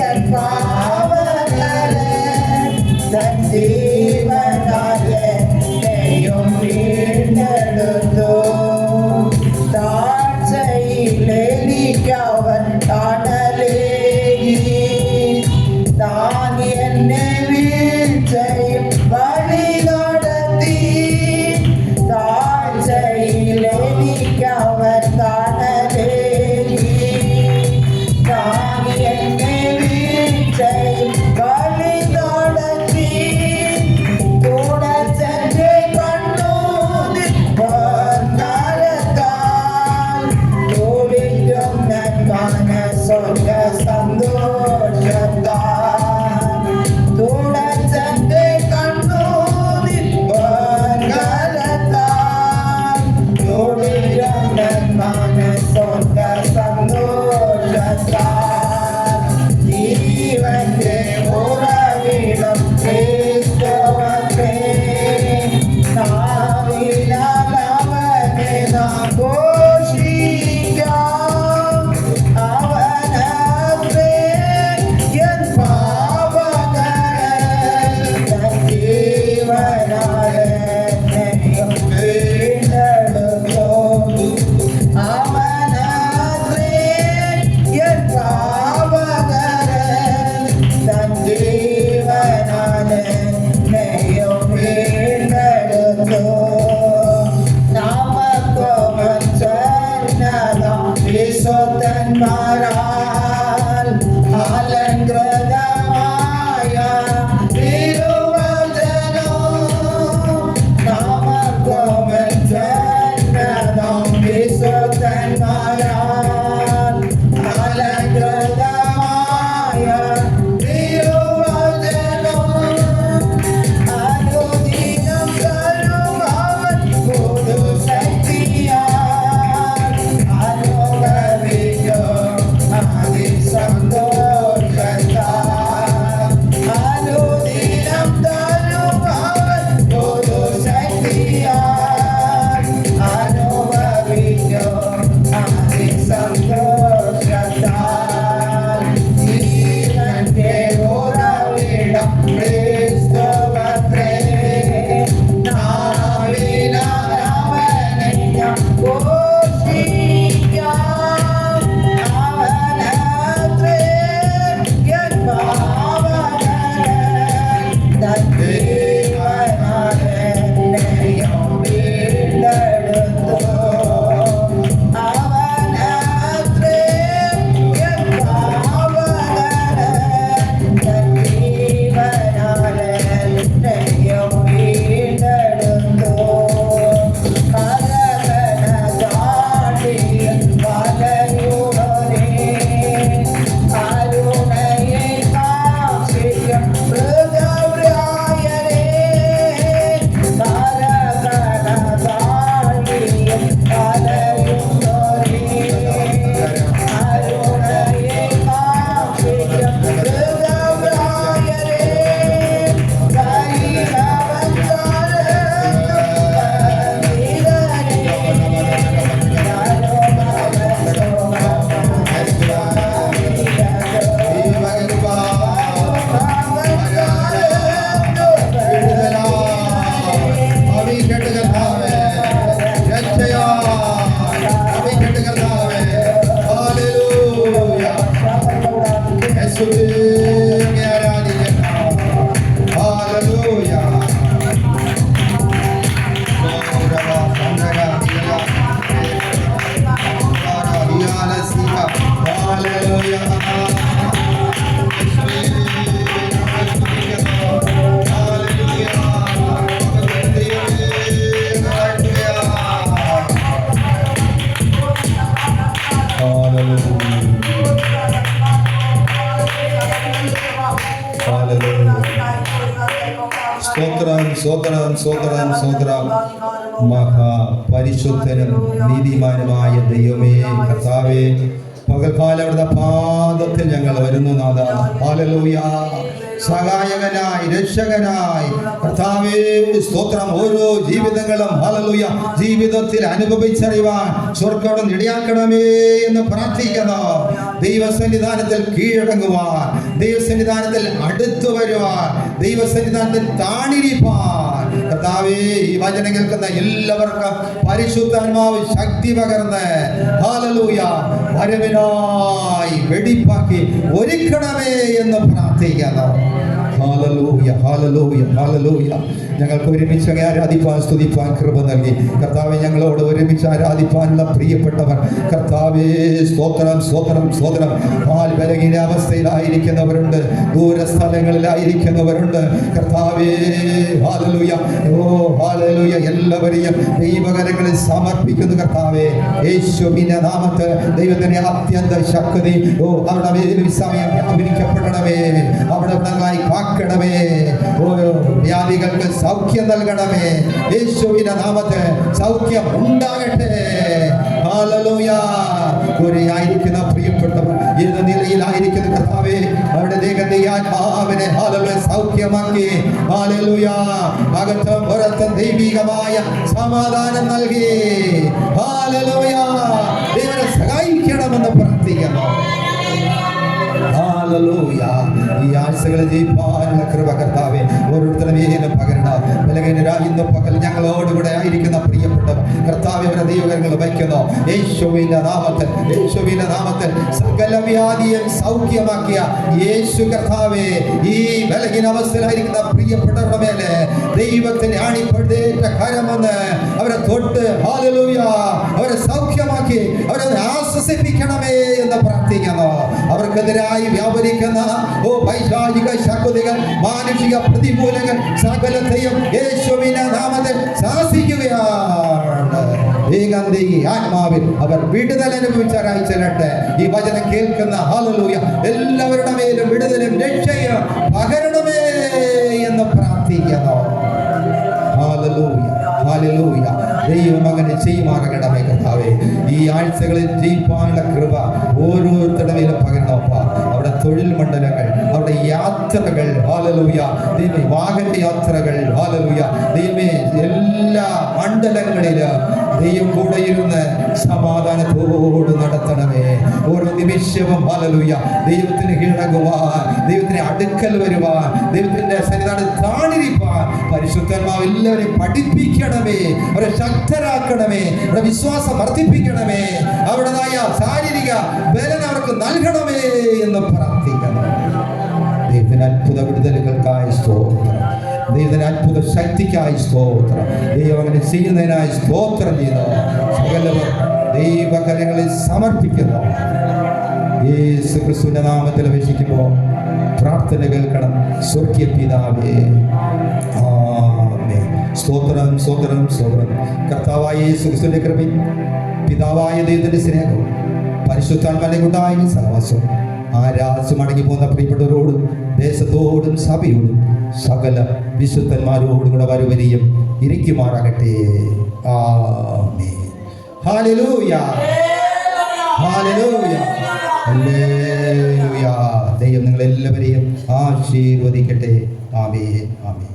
എൻ പാപകരൻ, തൻ ജീവനാൽ എന്നെയും വീണ്ടെടുത്തു. താഴ്ചയിലെനിക്കവൻ തണലേകി, താൻ എന്നെ വീഴ്ചയിൽ വഴി നടത്തി. താഴ്ചയിലെനിക്കവൻ തണലേകി, താൻ എന്നെ വീഴ്ചയിൽ വഴി നടത്തി. തുടച്ചന്റെ കണ്ണൂതിൽ വന്നരത്താൽ തോളിലും ഞാൻ മനസ്സൊല്ല സന്തോഷത്താൽ. തുടച്ചന്റെ കണ്ണൂതിൽ വന്നരത്താൽ തോളിലും ഞാൻ മനസ്സൊല്ല സന്തോഷത്താൽ. ജീവന്റെ ഉറവിടം ക്രിസ്തുവത്രേ, നാവിനാൽ അവനെ നാം ഘോഷിക്കാം. അവനത്രേ എൻ പാപകരൻ, തൻ ജീവനാൽ എന്നെയും വീണ്ടെടുത്തു. അവനത്രേ എൻ പാപകരൻ, തൻ ജീവനാൽ എന്നെയും വീണ്ടെടുത്തു. നമുക്കുമഞ്ചുന്നതം വിശുദ്ധന്മാരാൽ അലങ്കൃതമായ തിരുവചനം, നമുക്കുമഞ്ചുന്നതം വിശുദ്ധന്മാരാൽ അലങ്കൃതമായ തിരുവചനം, അനുദിനം തരുമവൻ പൊതുശക്തിയാൽ യേശുവേ അങ്ങേ ആരാധിക്കുന്നു. ഹല്ലേലൂയ. സ്തോത്രം സ്തോത്രം സ്തോത്രം സ്തോത്രം. മഹാപരിശുദ്ധനും നീതിമാനുമായ ദൈവമേ കർത്താവേ, പകൽക്കാലം അവിടുത്തെ പാദത്തിൽ ഞങ്ങൾ വരുന്നു നാഥ. ഹല്ലേലൂയ. സഹായകനായി രക്ഷകനായി കർത്താവേ സ്തോത്രം. ഓരോ ജീവിതങ്ങളും ഹല്ലേലൂയ ജീവിതത്തിൽ അനുഭവിച്ചറിയുവാൻ സ്വർഗ്ഗം ഇടയാക്കണമേ എന്ന് പ്രാർത്ഥിക്കുന്നു. ദൈവസന്നിധാനത്തിൽ കീഴടങ്ങുവാൻ, ദൈവസന്നിധാനത്തിൽ അടുത്തു വരുവാൻ, ദൈവസന്നിധാനത്തിൽ താണിരിപ്പാൻ കർത്താവേ ഈ വചനം കേൾക്കുന്ന എല്ലാവർക്കും പരിശുദ്ധാത്മാവ് ശക്തി പകർന്ന് ഹല്ലേലൂയ വരവിനായി വെടിപ്പാക്കി ഒരുക്കണമേ എന്ന് പ്രാർത്ഥിക്കുന്നു. ഹല്ലേലൂയ ഹല്ലേലൂയ ഹല്ലേലൂയ. ഞങ്ങൾക്ക് ഒരുമിച്ച് ആരാധിപ്പാൻ സ്തുതിപ്പാൻ കൃപ നൽകി കർത്താവെ. ഞങ്ങളോട് ഒരുമിച്ച് ആരാധിപ്പാനുള്ള പ്രിയപ്പെട്ടവർ കർത്താവേ സ്തോത്രം സ്തോത്രം സ്തോത്രം. ബലഹീന അവസ്ഥയിലായിരിക്കുന്നവരുണ്ട്, ദൂരസ്ഥലങ്ങളിലായിരിക്കുന്നവരുണ്ട് കർത്താവേ. ഹല്ലേലൂയ ഓ ഹല്ലേലൂയ. എല്ലാവരെയും ദൈവകരങ്ങളിൽ സമർപ്പിക്കുന്നു കർത്താവേ. യേശുവിന്റെ നാമത്തിൽ ദൈവത്തിന്റെ അത്യന്ത ശക്തി ഓ അവരുടെ മേൽ സമയം വ്യാപരിക്കപ്പെടണമേ. അവിടെ ഇവിടങ്ങളായി കാക്കണമേ. ഓരോ വ്യാധികൾക്ക് സൗഖ്യം നൽകണമേ. യേശുവിന്റെ നാമത്തിൽ സൗഖ്യം ഉണ്ടാകട്ടെ. ഹല്ലേലൂയ. ഗുരുയായിരിക്കുന്ന പ്രിയപ്പെട്ടവർ ഏത് നിലയിലായിരിക്കുന്ന കർത്താവേ അവരുടെ ദേഹത്തെ ആത്മാവിനെ ഹല്ലേലൂയ സൗഖ്യമാക്കി ഹല്ലേലൂയ അകത്തും പുറത്തും ദൈവികമായ സമാധാനം നൽകി ഹല്ലേലൂയ ദൈവനെ സഹായിക്കണമെന്ന് പ്രാർത്ഥിക്കുന്നു. ഹല്ലേലൂയ. ഈ ആഴ്ചകളെ ജയിപ്പാനുള്ള കൃപ കർത്താവേ ഓരോരുത്തരും പകരണം. ഇന്ന് പകൽ ഞങ്ങളോടുകൂടെ ആയിരിക്കുന്ന പ്രിയപ്പെട്ടവർ കർത്താവേ അവരുടെ ദൈവകരങ്ങൾ വയ്ക്കുന്നു. യേശുവിന്റെ നാമത്തിൽ യേശുവിന്റെ നാമത്തിൽ സകല വ്യാധിയും സൗഖ്യമാക്കിയ യേശു കർത്താവേ ഈ ബലഹീന അവസ്ഥയിലായിരിക്കുന്ന പ്രിയപ്പെട്ടവരുടെ മേലെ ദൈവത്തിന് ആണിപ്പഴുതേറ്റ കരമെന്ന് അവരെ തൊട്ട് ഹല്ലേലൂയ അവരെ സൗഖ്യമാക്കി അവരെ ആശ്വസിപ്പിക്കണമേ എന്ന് പ്രാർത്ഥിക്കുന്നു. അവർക്കെതിരായി വ്യാപരിക്കുന്ന ഓ പൈശാചിക ശക്തികൾ, മാനുഷിക പ്രതികൂലങ്ങൾ സകലത്തെയും യേശുവിന്റെ നാമത്തിൽ ശാസിക്കുകയാണ്. ആത്മാവിൽ അവർ വിടുതൽ അനുഭവിച്ചവരായി ചെല്ലട്ടെ. ഈ വചനം കേൾക്കുന്ന ഹല്ലേലൂയ എല്ലാവരുടെ മേലും വിടുതലും രക്ഷയും പകരണമേ എന്ന് പ്രാർത്ഥിക്കുന്നു. ഹല്ലേലൂയ ഹല്ലേലൂയ. ദൈവം അങ്ങനെ ചെയ്യുമാറാകണമേ കർത്താവേ. ഈ ആഴ്ചകളിൽ ജയിപ്പാനുള്ള കൃപ ഓരോരുത്തരുടെ മേലും പകരണമപ്പ. അവിടെ തൊഴിൽ മണ്ഡലങ്ങൾ, അവിടെ യാത്രകൾ ഹല്ലേലൂയ ദൈവമേ, വാഹന യാത്രകൾ ഹല്ലേലൂയ ദൈവമേ, എല്ലാ മണ്ഡലങ്ങളിലും ദൈവം കൂടെ ഇരുന്ന് സമാധാനത്തോട് നടത്തണമേ. ഓരോ നിമിഷവും ഹല്ലേലൂയ ദൈവത്തിന് കീഴടങ്ങുവാൻ, ദൈവത്തിന് അടുക്കൽ വരുവാൻ, ദൈവത്തിന്റെ സന്നിധാനത്തിൽ താണിരിപ്പാൻ പരിശുദ്ധാത്മാവ് എല്ലാവരെയും പഠിപ്പിക്കണമേ. അവരെ ശക്തരാക്കണമേ. അവരുടെ വിശ്വാസം വർദ്ധിപ്പിക്കണമേ. അവരുടേതായ ശാരീരിക ബലം അവർക്ക് നൽകണമേ എന്ന് പ്രാർത്ഥിക്കണം. ദൈവത്തിന് അത്ഭുത വിടുതലുകൾക്കായി സ്തോത്രം. ദൈവത്തിന് അത്ഭുത ശക്തിക്കായി സ്തോത്രം. ദൈവം അങ്ങനെ ചെയ്യുന്നതിനായി സ്തോത്രം ചെയ്യുന്നു. സകലവർ ദൈവകരങ്ങളിൽ സമർപ്പിക്കുന്നു. യേശു ക്രിസ്തുവിന്റെ നാമത്തിൽ അപേക്ഷിക്കുമ്പോൾ പ്രാർത്ഥന കേൾക്കണം സ്വർഗീയ പിതാവേ. ആമേൻ. സ്തോത്രം സ്തോത്രം സ്തോത്രം. കർത്താവായ യേശു ക്രിസ്തുവിന്റെ കൃപയും പിതാവായ ദൈവത്തിന്റെ സ്നേഹവും പരിശുദ്ധാത്മാവിന്റെ ഉണ്ടായ സഹവാസവും ആരാധിച്ച് മടങ്ങി പോകുന്ന പ്രിയപ്പെട്ടവരോടും ദേശത്തോടും സഭയോടും സകല വിശുദ്ധന്മാരോടും കൂടെ വരുവരിയും ഇരിക്കുമാറാകട്ടെ. ആമേൻ. ഹല്ലേലൂയ ഹല്ലേലൂയ ഹല്ലേലൂയ. ദൈവം നിങ്ങളെല്ലാവരെയും ആശീർവദിക്കട്ടെ. ആമേൻ ആമേൻ.